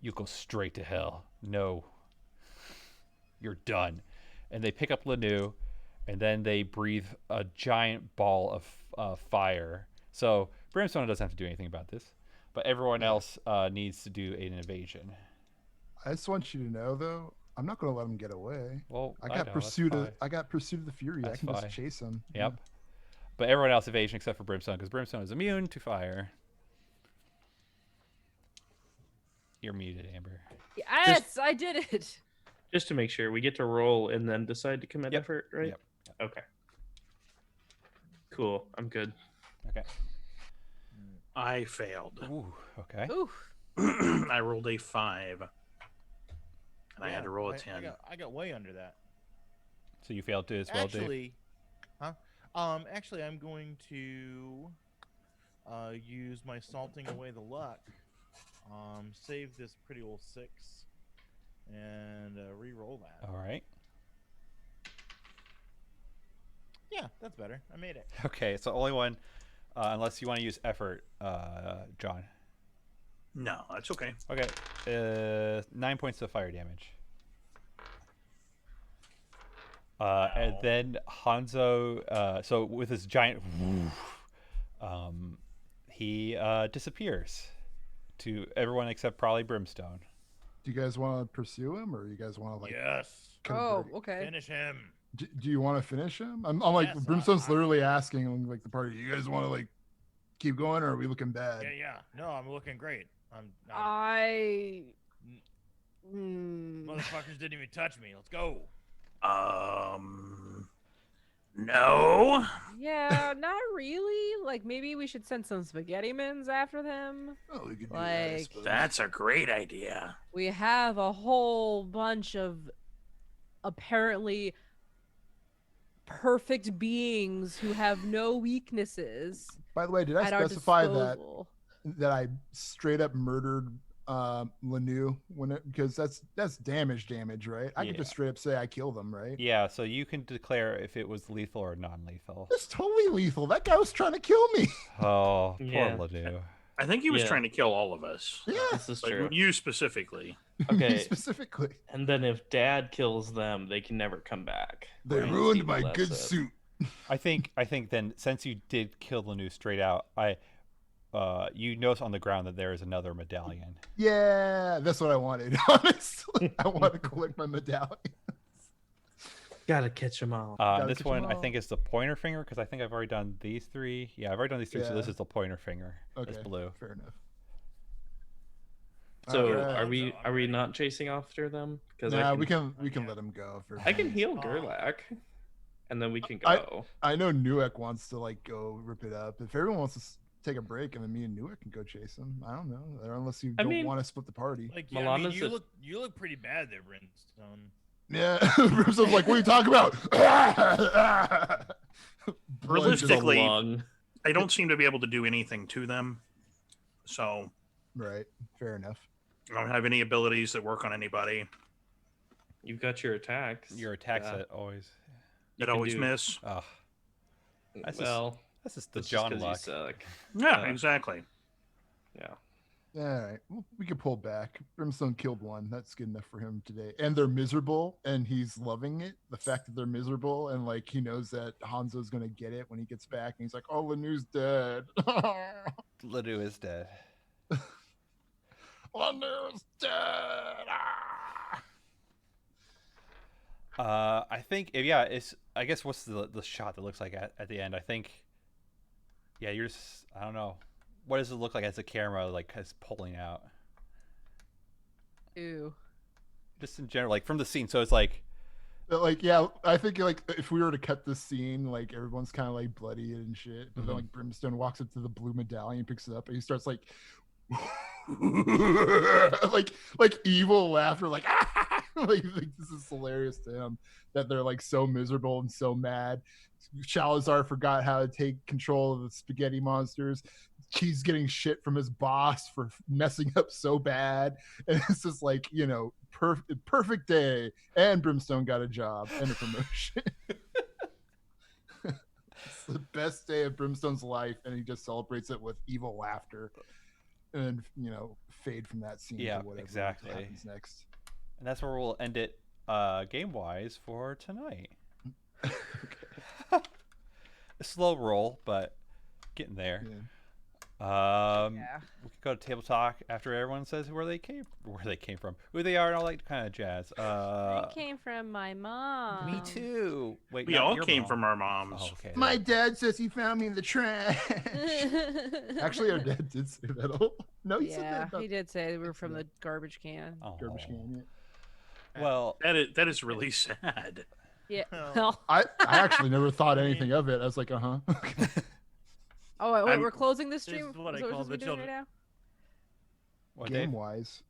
you go straight to hell. No. You're done. And they pick up Lanu, and then they breathe a giant ball of fire. So Brimstone doesn't have to do anything about this, but everyone else needs to do an evasion. I just want you to know, though, I'm not going to let him get away. Well, I got know, pursuit that's of the Fury. That's I can fine. just chase him. Yep. But everyone else evasion except for Brimstone, because Brimstone is immune to fire. You're muted, Amber. Yes, I did it. Just to make sure, we get to roll and then decide to commit effort, right? Yep. Okay. Cool. I'm good. Okay. I failed. Ooh, okay. Ooh. I rolled a 5. And I had to roll a 10. I got way under that. So you failed too as well, Dave? Actually, actually, I'm going to use my salting away the luck. Save this pretty old 6 and re-roll that. All right. Yeah, that's better. I made it. Okay, so only one, unless you want to use effort, John. No, that's okay. Okay, 9 points of fire damage. And then Hanzo, so with his giant, he disappears to everyone except probably Brimstone. Do you guys want to pursue him, or you guys want to Yes. Oh, okay. Finish him. Do you want to finish him? I'm like Yes, Brimstone's literally asking like the party. You guys want to keep going, or are we looking bad? Yeah. No, I'm looking great. Motherfuckers didn't even touch me. Let's go. No. Yeah, not really. Like, maybe we should send some spaghetti mins after them. Oh, we could do that, I Like, suppose. That's a great idea. We have a whole bunch of apparently perfect beings who have no weaknesses. By the way, did I at our specify disposal. that I straight up murdered Lanu because that's damage, right? I could just straight up say I killed him, right? Yeah, so you can declare if it was lethal or non-lethal. It's totally lethal. That guy was trying to kill me. Oh, Yeah. poor Lanu. I think he was Yeah. trying to kill all of us. Yeah, This is But true. you specifically. Okay. specifically. And then if Dad kills them, they can never come back. They Right? ruined People, my that's good it. suit. I think then since you did kill Lanu straight out, you notice on the ground that there is another medallion. Yeah, that's what I wanted. Honestly, I want to collect my medallion. Gotta catch them all. This catch 'em one I all. think is the pointer finger because I think I've already done these 3. Yeah, I've already done these 3, so this Yeah. is the pointer finger. Okay, It's blue. fair enough. So Alright. are we not chasing after them? Because Nah, we can let him go. I can heal Gerlach. and then we can I- go. I know Newick wants to like go rip it up. If everyone wants to take a break, and then me and Newick can go chase him. I don't know, or unless you I don't mean- want to split the party. Like, yeah, I mean, Milana's you look pretty bad there, Brimstone. Yeah, Brimstone's like, what are you talking about? Blood just- Realistically- lung. I don't seem to be able to do anything to them, so right, fair enough. I don't have any abilities that work on anybody. You've got your attacks. Your attack Yeah. set always. You That can always do- miss. Oh, That's just- well, that's just the that's just John 'cause you luck. suck. Yeah, Yeah. exactly. Yeah. All right, well, we can pull back. Brimstone killed one. That's good enough for him today. And they're miserable, and he's loving it. The fact that they're miserable, and like he knows that Hanzo's gonna get it when he gets back, and he's like, "Oh, Lanu's dead. Ladu is dead. Lanu's dead." I think it's I guess what's the shot that looks like at the end? I think you're just I don't know. What does it look like as the camera like is pulling out? Ew. Just in general, like from the scene. So it's like But, like, yeah, I think like if we were to cut this scene, like everyone's kind of like bloody and shit. But then like Brimstone walks up to the blue medallion, picks it up, and he starts like, like evil laughter, like, like this is hilarious to him that they're like so miserable and so mad. Shalazar forgot how to take control of the spaghetti monsters. He's getting shit from his boss for messing up so bad, and it's just like, you know, perfect day, and Brimstone got a job and a promotion. It's the best day of Brimstone's life, and he just celebrates it with evil laughter, and you know, fade from that scene Yeah, to whatever exactly. happens next. and that's where we'll end it game wise for tonight. A slow roll, but getting there. Yeah. Yeah. We could go to table talk after everyone says where they came from, who they are, and all that kind of jazz. It came from my mom. Me too. Wait, We not all your came mom. from our moms. Oh, okay. My dad says he found me in the trash. Actually, our dad did say that. No, he said yeah, that. about he did say we were from the garbage can. Oh. garbage can. Yeah. Well, That is really sad. Yeah. Oh. Well, I actually never thought anything of it. I was like, oh, wait, I'm- we're closing this This stream. is what I Is that call we're the doing right children. now? what, Dave? game wise.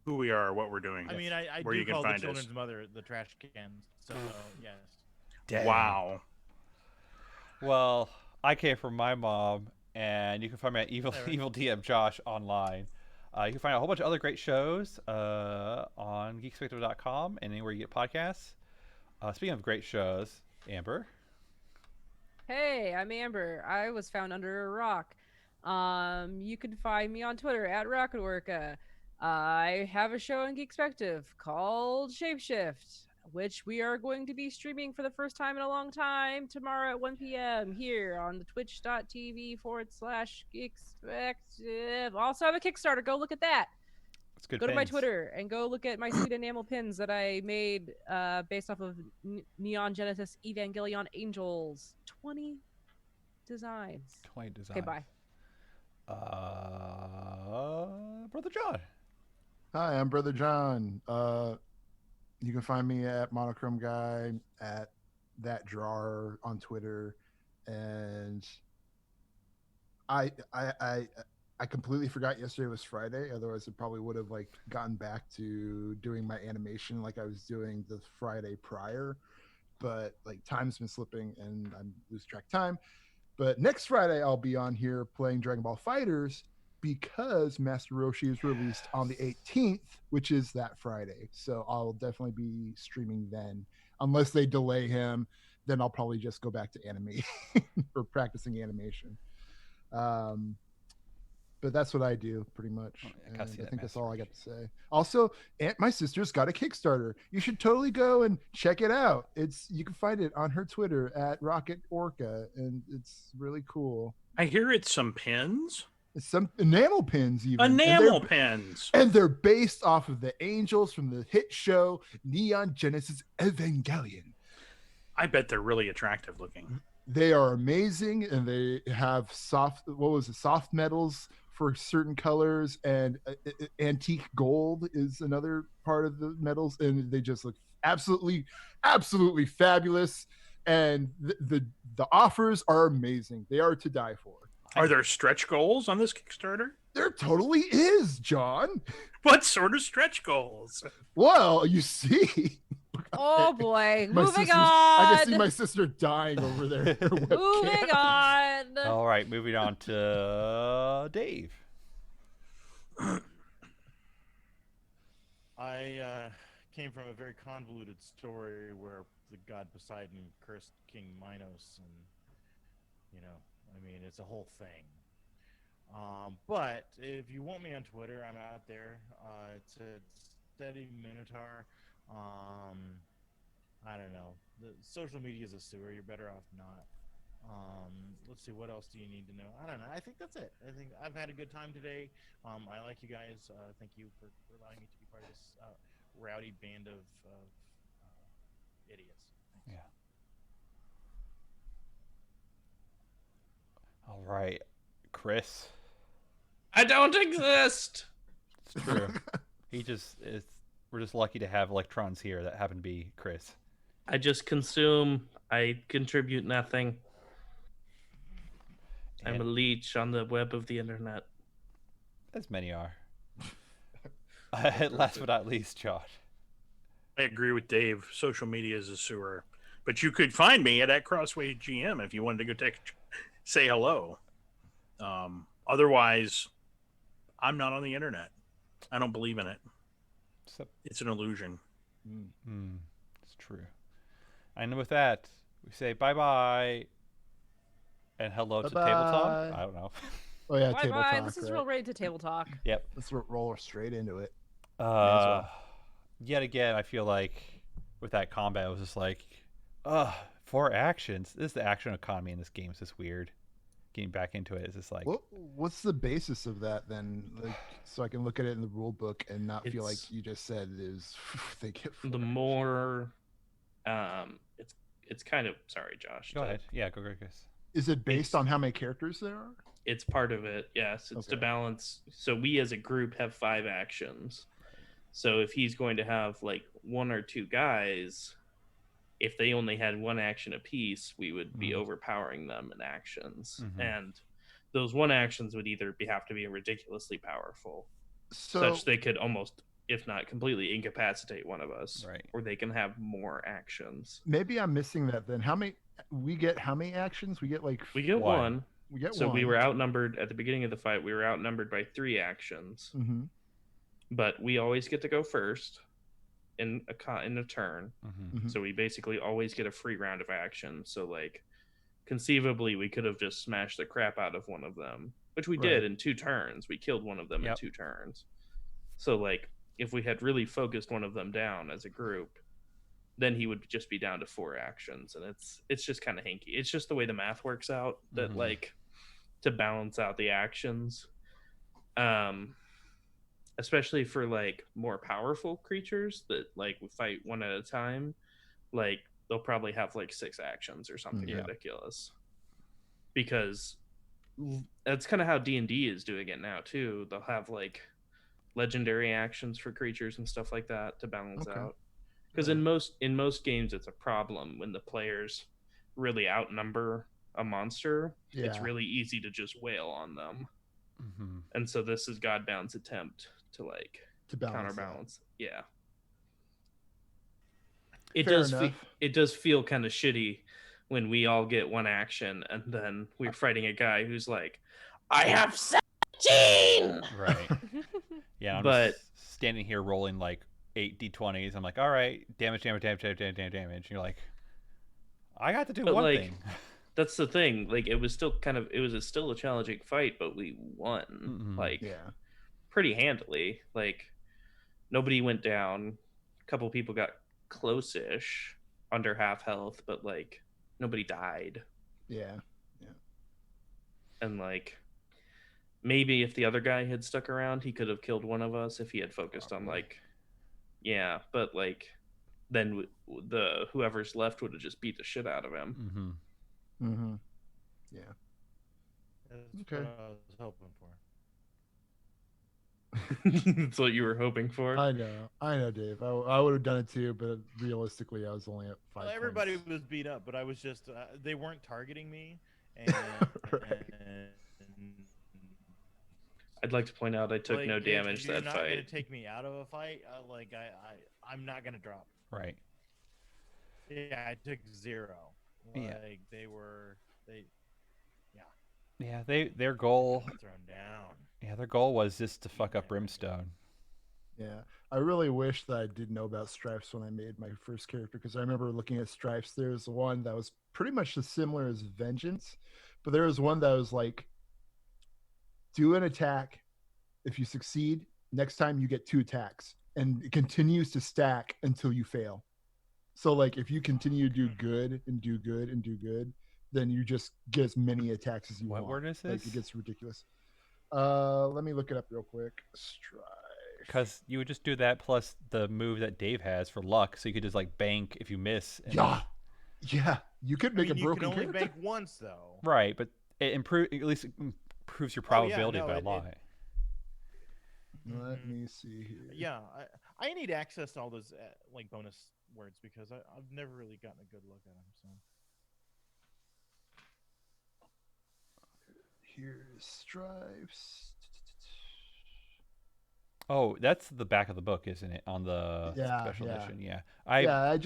Who we are, what we're doing. I mean, I Where do you can call the find us. children's mother the trash can. So yes. Dang. Wow. Well, I came from my mom, and you can find me at Alright. Evil DM Josh online. You can find a whole bunch of other great shows on Geekspective.com and anywhere you get podcasts. Speaking of great shows, Amber. Hey, I'm Amber. I was found under a rock. You can find me on Twitter at RocketWorka. I have a show on Geekspective called Shapeshift, which we are going to be streaming for the first time in a long time tomorrow at 1 p.m. here on the twitch.tv/Geekspective. Also have a Kickstarter. Go look at that. It's good. Go to my pins. Twitter and go look at my sweet enamel pins that I made based off of Neon Genesis Evangelion Angels. 20 designs. 20 designs. Okay, bye. Brother John. Hi, I'm Brother John. You can find me at Monochrome Guy, at that drawer on Twitter, and I completely forgot yesterday was Friday. Otherwise, I probably would have like gotten back to doing my animation like I was doing the Friday prior. But like time's been slipping, and I lose track of time. But next Friday, I'll be on here playing Dragon Ball Fighters because Master Roshi is released on the 18th, which is that Friday. So I'll definitely be streaming then. Unless they delay him, then I'll probably just go back to anime or practicing animation. But that's what I do pretty much. Oh, yeah, I And gotta see I that think that's Master all I got Roshi. to say. Also, my sister's got a Kickstarter. You should totally go and check it out. You can find it on her Twitter at Rocket Orca, and it's really cool. I hear it's some pins. It's some enamel pins, even. And they're- Enamel pins. And they're based off of the angels from the hit show Neon Genesis Evangelion. I bet they're really attractive looking. They are amazing, and they have soft metals for certain colors, and antique gold is another part of the metals, and they just look absolutely fabulous, and the offers are amazing. They are to die for. Are there stretch goals on this Kickstarter? There totally is, John. What sort of stretch goals? Well, you see. Oh boy. My Moving sister's- I can see on. my sister dying over there. in her Moving webcam. on. All right, moving on to Dave. I came from a very convoluted story where the god Poseidon cursed King Minos, and I mean, it's a whole thing. But if you want me on Twitter, I'm out there. It's a steady Minotaur. I don't know. The social media is a sewer. You're better off not. Let's see. What else do you need to know? I don't know. I think that's it. I think I've had a good time today. I like you guys. Thank you for allowing me to be part of this rowdy band of idiots. Thanks. Yeah. All right, Chris. I don't exist. It's true. We're just lucky to have electrons here that happen to be Chris. I just consume. I contribute nothing. I'm a leech on the web of the internet. As many are. Last but not least, Josh. I agree with Dave. Social media is a sewer. But you could find me at Crossway GM if you wanted to go say hello. Otherwise, I'm not on the internet. I don't believe in it. It's an illusion. It's true. And with that, we say bye-bye and hello to Table Talk. I don't know. Oh yeah, Bye table bye. talk. This is right? real ready to table talk. Yep. Let's roll straight into it. well. Yet again, I feel like with that combat, it was just like, 4 actions. This is the action economy in this game. It's just weird. Getting back into it is just like, What's the basis of that then? Like, so I can look at it in the rule book and not feel like It's- you just said it is. They get The more, it's kind of sorry, Josh. go ahead. Yeah, go, Chris. Is it based It's- on how many characters there are? It's part of it. Yes, it's to Okay. balance. So we as a group have 5 actions. So if he's going to have like 1 or 2 guys, if they only had 1 action apiece, we would be overpowering them in actions, and those 1 actions would either have to be ridiculously powerful, So such they could almost, if not completely, incapacitate one of us, Right. or they can have more actions. maybe I'm missing that then. How many actions? We get like We get One. 1. we get So one. we were outnumbered at the beginning of the fight. We were outnumbered by 3 actions, Mm-hmm. but we always get to go first in a turn. Mhm. So we basically always get a free round of action. So like conceivably we could have just smashed the crap out of one of them, which we did Right. in 2 turns. We killed one of them Yep. in 2 turns. So like if we had really focused one of them down as a group, then he would just be down to 4 actions, and it's just kind of hinky. It's just the way the math works out that like to balance out the actions. Especially for like more powerful creatures that like we fight one at a time, like they'll probably have like 6 actions or something Yeah. ridiculous, because that's kind of how D&D is doing it now too. They'll have like legendary actions for creatures and stuff like that to balance Okay. out, because in most games it's a problem when the players really outnumber a monster. It's Yeah. really easy to just wail on them. Mm-hmm. And so this is Godbound's attempt to like To balance that. counterbalance. Yeah. It Fair does enough. it does feel kind of shitty when we all get 1 action and then we're fighting a guy who's like, I have 17. Right. Yeah, I'm But- just standing here rolling like 8 d20s. I'm like, all right, damage. And you're like, I got to do But, one like, thing. That's the thing. Like it was still still a challenging fight, but we won Mhm. like Yeah. pretty handily. Like nobody went down. A couple people got close-ish under half health, but like nobody died. Yeah. And like maybe if the other guy had stuck around, he could have killed one of us if he had focused on like, yeah, but like then the whoever's left would have just beat the shit out of him. Mm-hmm. Mm-hmm. That's Okay. what I was hoping for. That's what you were hoping for. I know, Dave. I would have done it too, but realistically, I was only at 5 Well, everybody points. was beat up, but I was just they weren't targeting me, and Right. I'd like to point out I took like, no damage if you're that not fight. gonna take me out of a fight, I'm not gonna drop. Right. Yeah, I took 0. Like Yeah. they Yeah. Their goal. got thrown down. Yeah, their goal was just to fuck up Brimstone. Yeah, I really wish that I did know about stripes when I made my first character, because I remember looking at stripes. There's one that was pretty much as similar as vengeance, but there was one that was like, do an attack. If you succeed, next time you get 2 attacks, and it continues to stack until you fail. So like if you continue to do good and do good and do good, then you just get as many attacks as you What want. word is Like this? it gets ridiculous. Let me look it up real quick. Strife. Because you would just do that plus the move that Dave has for luck, so you could just like bank if you miss. And Yeah, you could make a you broken can only character. bank once though. Right, but it at least it improves your Oh, yeah, probability no, by a it- lot. Let Mhm. me see here. Yeah, I need access to all those like bonus words because I've never really gotten a good look at them. So Here's stripes. Oh, that's the back of the book, isn't it? On the Yeah, special yeah. edition. Yeah. Yeah, I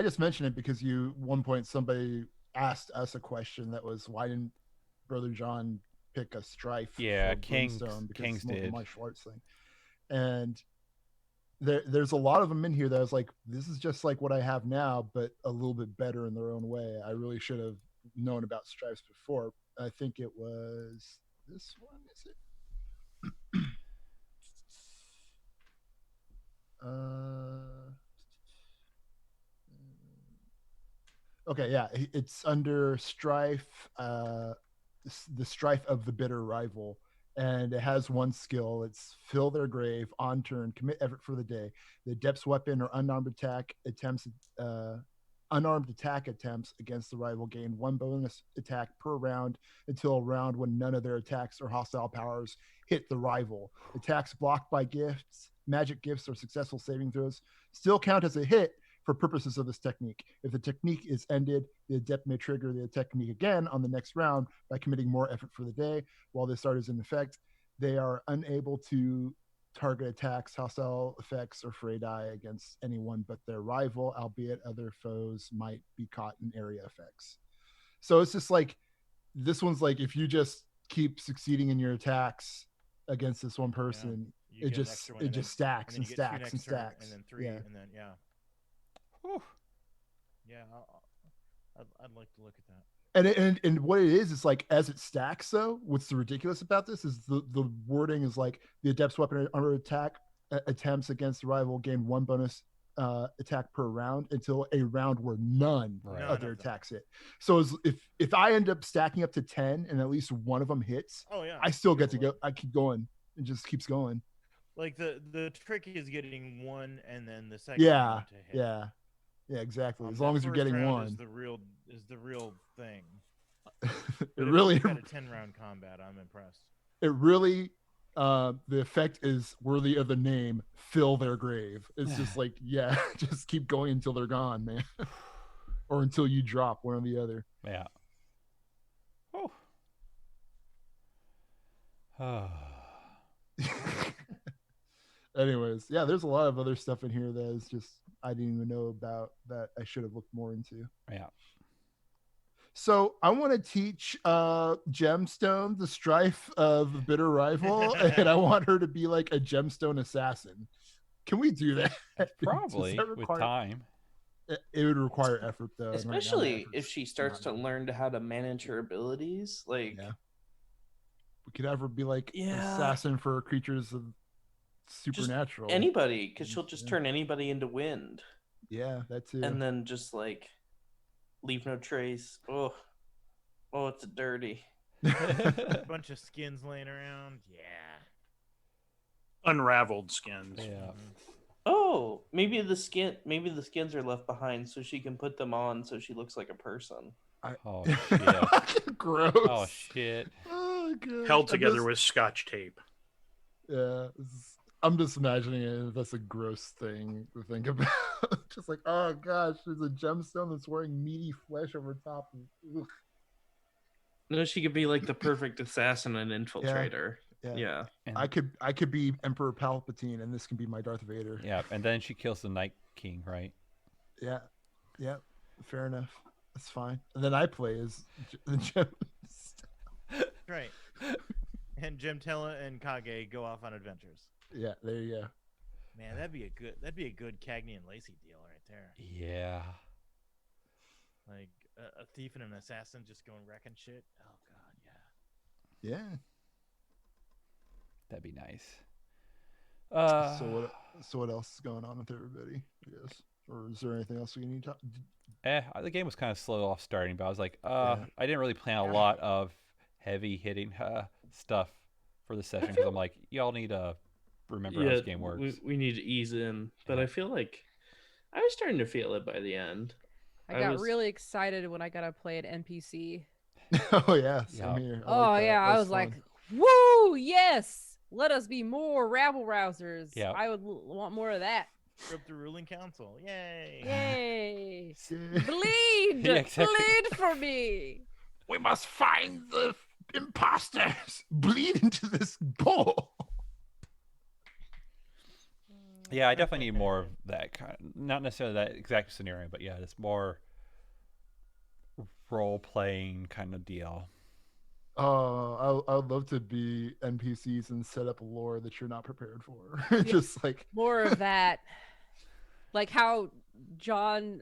just mentioned it because one point somebody asked us a question that was, why didn't Brother John pick a strife? Yeah, for King's Brimstone, because it's more of a did. martial arts thing. And there's a lot of them in here that I was like, this is just like what I have now, but a little bit better in their own way. I really should have known about stripes before. I think it was this one, is it? Okay, yeah, it's under strife, the strife of the bitter rival, and it has one skill. It's fill their grave on turn, commit effort for the day. The adept's weapon or unarmed attack attempts against the rival gain 1 bonus attack per round until a round when none of their attacks or hostile powers hit the rival. Attacks blocked by gifts, magic gifts, or successful saving throws still count as a hit for purposes of this technique. If the technique is ended, the adept may trigger the technique again on the next round by committing more effort for the day. While this art is in effect, they are unable to target attacks, hostile effects, or fray die against anyone but their rival, albeit other foes might be caught in area effects. So it's just like, this one's like, if you just keep succeeding in your attacks against this one person, you it get an just extra one, and then- stacks and and then you get 2 stacks and next turn, stacks. and then 3, Yeah. and then Whew. yeah. I'd like to look at that. And what it is like, as it stacks though, what's ridiculous about this is the wording is like, the adept's weapon under attack attempts against the rival gain 1 bonus attack per round until a round where none Right. of their attacks hit. So if I end up stacking up to 10 and at least one of them hits, Oh yeah, I still get to you're go. I keep going. It just keeps going. Like the trick is getting 1 and then the second Yeah, one to hit. yeah, exactly. As That long as you're first getting round one, is the real thing. it But if really, you've got a 10-round combat, I'm impressed. it really, the effect is worthy of the name. Fill their grave. It's just like, yeah, just keep going until they're gone, man, or until you drop one or the other. Yeah. Oh. Anyways, yeah, there's a lot of other stuff in here that is just, I didn't even know about, that I should have looked more into. Yeah. So I want to teach Gemstone the strife of the bitter rival, and I want her to be like a gemstone assassin. Can we do that? Probably Does that with require- time. It would require effort though. and right now my Especially effort's if she starts to not- learn how to manage her abilities. Like, Yeah. We could have her be like an Yeah. assassin for creatures of supernatural. anybody, because she'll just Yeah. turn anybody into wind. Yeah, that too. And then just like leave no trace. Oh, it's dirty. A bunch of skins laying around. Yeah. Unraveled skins. Yeah. Oh, maybe the skins are left behind so she can put them on so she looks like a person. Oh shit. Gross. Oh shit. Oh, God. Held I together just- with scotch tape. Yeah. I'm just imagining it. That's a gross thing to think about. Just like, oh gosh, there's a gemstone that's wearing meaty flesh over top. Ugh. No, she could be like the perfect assassin and infiltrator. Yeah. And, I could be Emperor Palpatine, and this can be my Darth Vader. yeah, and then she kills the Night King, right? Yeah, yeah, fair enough. That's fine. And then I play as the gem. Right. And Gemtella and Kage go off on adventures. Yeah, there you go. Man, that'd be a good Cagney and Lacey deal right there. Yeah. Like a thief and an assassin just going wrecking shit. Oh god, yeah. Yeah. That'd be nice. So what else is going on with everybody? I guess, or is there anything else we need to? The game was kind of slow off starting, but I was like, I didn't really plan a lot of heavy hitting stuff for the session because I'm like, y'all need to remember how this game works. We need to ease in, but I feel like I was starting to feel it by the end. I got really excited when I got to play an NPC. Oh yeah, same here. I was like, woo, yes, let us be more rabble rousers. Yeah. I would want more of that. Rip the ruling council. Yay. Yay. Yeah. Bleed. Yeah, exactly. Bleed for me. We must find the imposters. Bleed into this bowl. Yeah, I definitely need more of that kind. Not necessarily that exact scenario, but yeah, it's more role playing kind of deal. Oh, I would love to be NPCs and set up a lore that you're not prepared for. Just like more of that. Like how John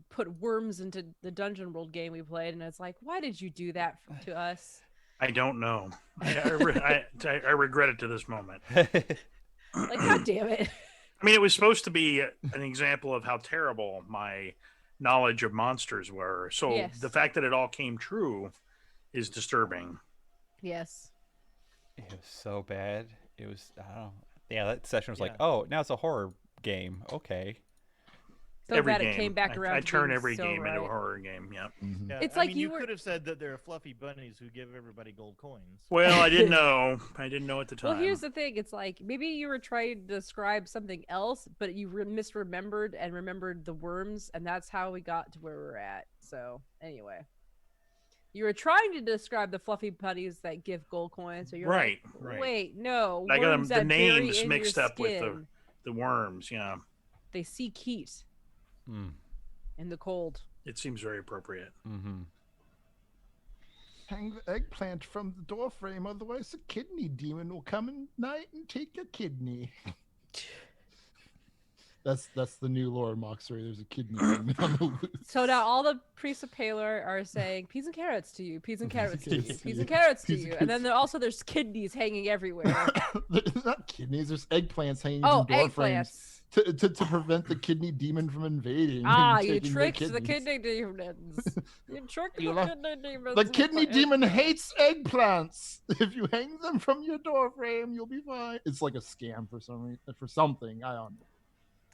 put worms into the Dungeon World game we played, and it's like, why did you do that to us? I don't know. I regret it to this moment. Like, god damn it. I mean, it was supposed to be an example of how terrible my knowledge of monsters were. So Yes. the fact that it all came true is disturbing. Yes. It was so bad. It was, I don't know. Yeah, that session was like, Yeah. oh, now it's a horror game. Okay. So Every bad game. it came back around. I to turn being every so game into a right. horror game. Yeah. Yeah, It's I like mean, you you were- could have said that they're fluffy bunnies who give everybody gold coins. Well, I didn't know. I didn't know at the time. Well, here's the thing. It's like maybe you were trying to describe something else, but you misremembered and remembered the worms, and that's how we got to where we're at. So anyway, you were trying to describe the fluffy putties that give gold coins. So you're Right, like, right. wait, no, I got worms the that bury names in mixed your up with skin. the worms. Yeah. They see Keat Mm. in the cold. It seems very appropriate. Mm-hmm. hang the eggplant from the doorframe, otherwise the kidney demon will come at night and take your kidney. That's the new lore, Mauxferry. There's a kidney demon on the loose. So now all the priests of Palor are saying peas and carrots to you, peas and carrots to you, Peas peas and carrots to and you, and then there's kidneys hanging everywhere. There's not kidneys. There's eggplants hanging Oh, from door frames eggplants. to prevent the kidney demon from invading. Ah, and you taking tricked your the kidneys. kidney demons. You tricked You the know, kidney demons. The kidney demon hates eggplants. If you hang them from your door frame, you'll be fine. It's like a scam for some reason, for something. I don't know.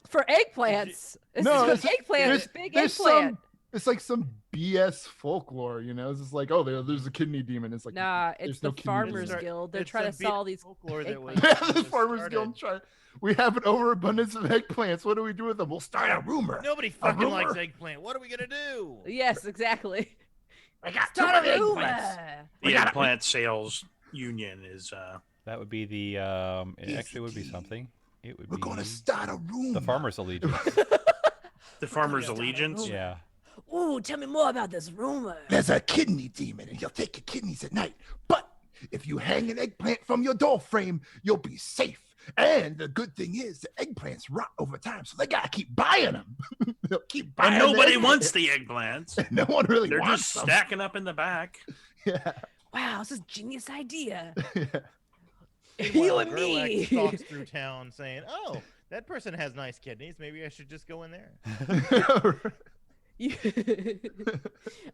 For eggplants. This No, is eggplant. It's big eggplant. It's like some BS folklore, you know? It's just like, oh, there's a kidney demon. It's like, Nah, there's it's no the kidney Farmers demon. Guild. They're It's trying a to sell all these. folklore that was, eggplants. Yeah, the farmers guild started. we have an overabundance of eggplants. What do we do with them? We'll start a rumor. Nobody fucking rumor. likes eggplant. What are we gonna do? Yes, exactly. I got too Start many a rumor. eggplants. The We gotta- eggplant sales union is That would be the, it Here's actually the would be key. something. It would We're be gonna start a rumor. the Farmer's Allegiance. the Farmers Allegiance. Yeah. Ooh, tell me more about this rumor. There's a kidney demon, and he'll take your kidneys at night. But if you hang an eggplant from your door frame, you'll be safe. And the good thing is, the eggplants rot over time, so they gotta keep buying them. They'll keep buying. And the nobody eggplants. wants the eggplants. No one really They're wants just them. stacking up in the back. Yeah. Wow, this is a genius idea. Yeah. You Meanwhile, and me. Gerlach stalks through town saying, "Oh, that person has nice kidneys. Maybe I should just go in there."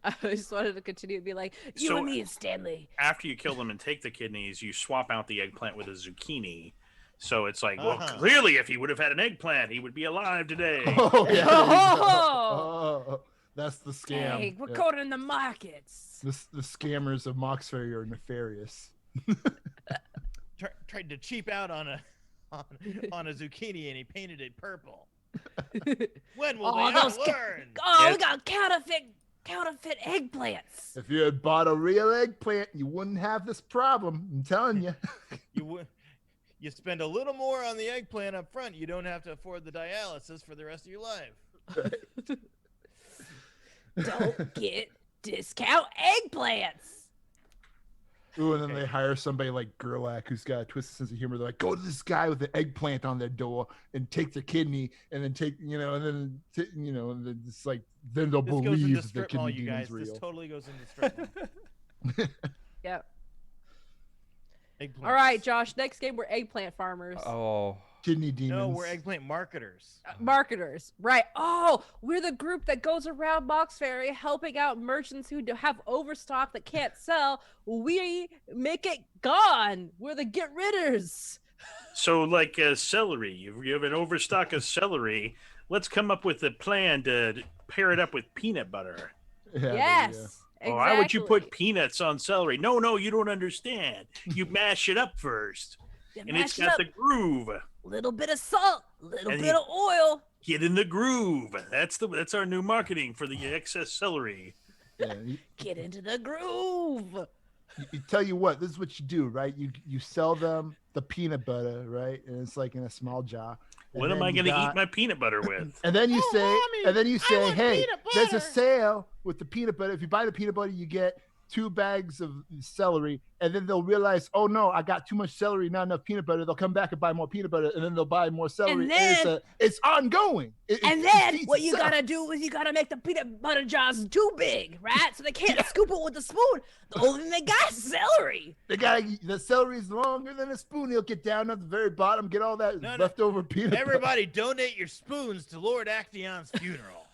I just wanted to continue to be like, you So- and me and Stanley. After you kill them and take the kidneys, you swap out the eggplant with a zucchini. So it's like, well, Uh-huh. clearly, if he would have had an eggplant, he would be alive today. Oh, yeah, there you go. Oh. Oh, that's the scam. Hey, we're Yeah. caught in the markets. The scammers of Mauxferry are nefarious. Tried to cheap out on a on a zucchini and he painted it purple. When will Oh, they all those ca- learn? Oh, we Yes. got counterfeit eggplants. If you had bought a real eggplant, you wouldn't have this problem. I'm telling you. You spend a little more on the eggplant up front. You don't have to afford the dialysis for the rest of your life. Don't get discount eggplants. Ooh, and then they hire somebody like Gerlach who's got a twisted sense of humor. They're like, go to this guy with an eggplant on their door and take their kidney, and then and then it's like then they'll This goes believe into the strip kidney mall, you guys. demon's This real. totally goes into strip mall. Yep. Eggplants. All right, Josh. Next game, we're eggplant farmers. Oh, Kidney demons. No, we're eggplant marketers. Marketers, right? Oh, we're the group that goes around Mauxferry helping out merchants who have overstock that can't sell. We make it gone. We're the get ridders. So, like celery, you have an overstock of celery. Let's come up with a plan to pair it up with peanut butter. Yeah, there you go. Yes. Oh, why would you put exactly. peanuts on celery? No, you don't understand. You mash it up first, You and it's mash it got up. the groove. Little bit of salt, little And bit of oil. Get in the groove. That's our new marketing for the excess celery. Yeah, Get into the groove. you tell you what, this is what you do, right? You sell them the peanut butter, right? And it's like in a small jar. And What am then I you going to got- eat my peanut butter with? And then you Oh, say, Mommy, and then you I say, want hey, peanut there's a butter." sale with the peanut butter. If you buy the peanut butter, you get 2 bags of celery. And then they'll realize, oh no, I got too much celery, not enough peanut butter. They'll come back and buy more peanut butter, and then they'll buy more celery. then- it's ongoing. And It then feeds what you itself. gotta do is you gotta make the peanut butter jars too big, right? So they can't scoop it with a spoon. The only thing they got is celery. The celery is longer than a spoon. He'll get down at the very bottom, get all that No, leftover peanut butter. Everybody, donate your spoons to Lord Actaeon's funeral.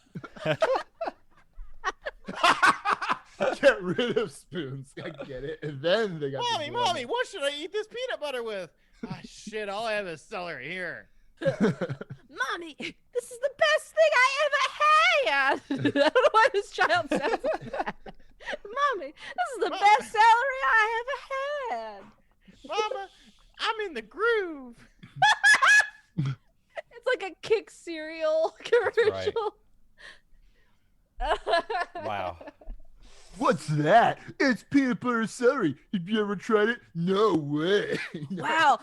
Get rid of spoons. I get it. And then they got the Mommy, what should I eat this peanut butter with? Ah, shit, all I have is celery here. Mommy, this is the best thing I ever had. I don't know why this child sounds like that. Mommy, this is the best celery I ever had. Mama, I'm in the groove. It's like a Kick cereal commercial. wow. What's that? It's peanut butter celery. Have you ever tried it? No way. No. Wow.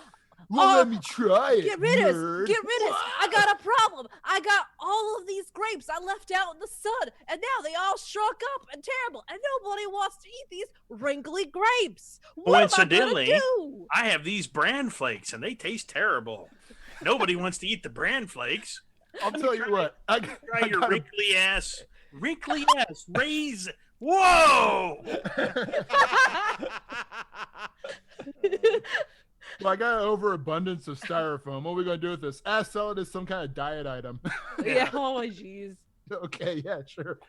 Well, Oh, let me try it. Get rid of nerd. Get rid of I got a problem. I got all of these grapes I left out in the sun, and now they all shrunk up and terrible, and nobody wants to eat these wrinkly grapes. What am I gonna Coincidentally, do? I have these bran flakes, and they taste terrible. Nobody wants to eat the bran flakes. I'll tell you what. I Try your got a- wrinkly ass, raise. Whoa! Well, I got an overabundance of styrofoam. What are we going to do with this? Sell it as some kind of diet item. Yeah, oh my jeez. Okay, yeah, sure.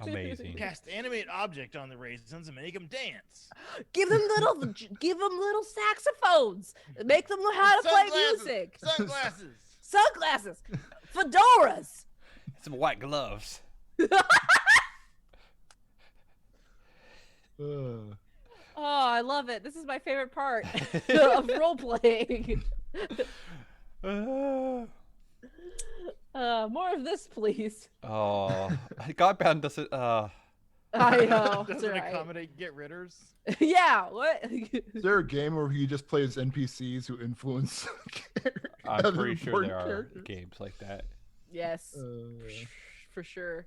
Amazing. Cast animate object on the raisins and make them dance. give them little saxophones. Make them know how to play Sunglasses. music. Sunglasses. Sunglasses. Fedoras. Some white gloves. Oh, I love it. This is my favorite part of role playing. More of this, please. Oh, Godbound doesn't. I know. It's Doesn't all right. accommodate get ridders. Yeah. What? Is there a game where you just play as NPCs who influence? I'm other pretty sure important there are characters? games like that. Yes, for sure.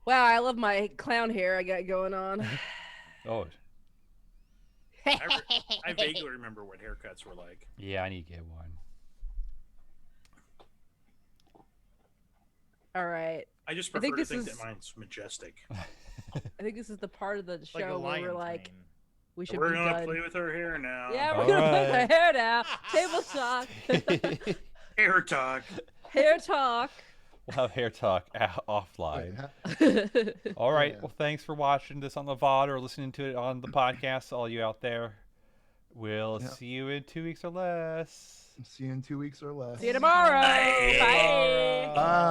Wow, I love my clown hair I got going on. Oh, I vaguely remember what haircuts were like. yeah, I need to get one. All right. I just I prefer think to this think is- that mine's majestic. I think this is the part of the Like a show where we're lion's like, mane. we should We're be gonna done. play with her hair now. Yeah, we're All gonna play right. my hair now. Table talk. Hair talk. Hair talk. We'll have hair talk offline. All right. Yeah. Well, thanks for watching this on the VOD or listening to it on the podcast, all you out there. We'll Yeah. see you in 2 weeks or less. See you in 2 weeks or less. See you tomorrow. Bye. Bye. Bye.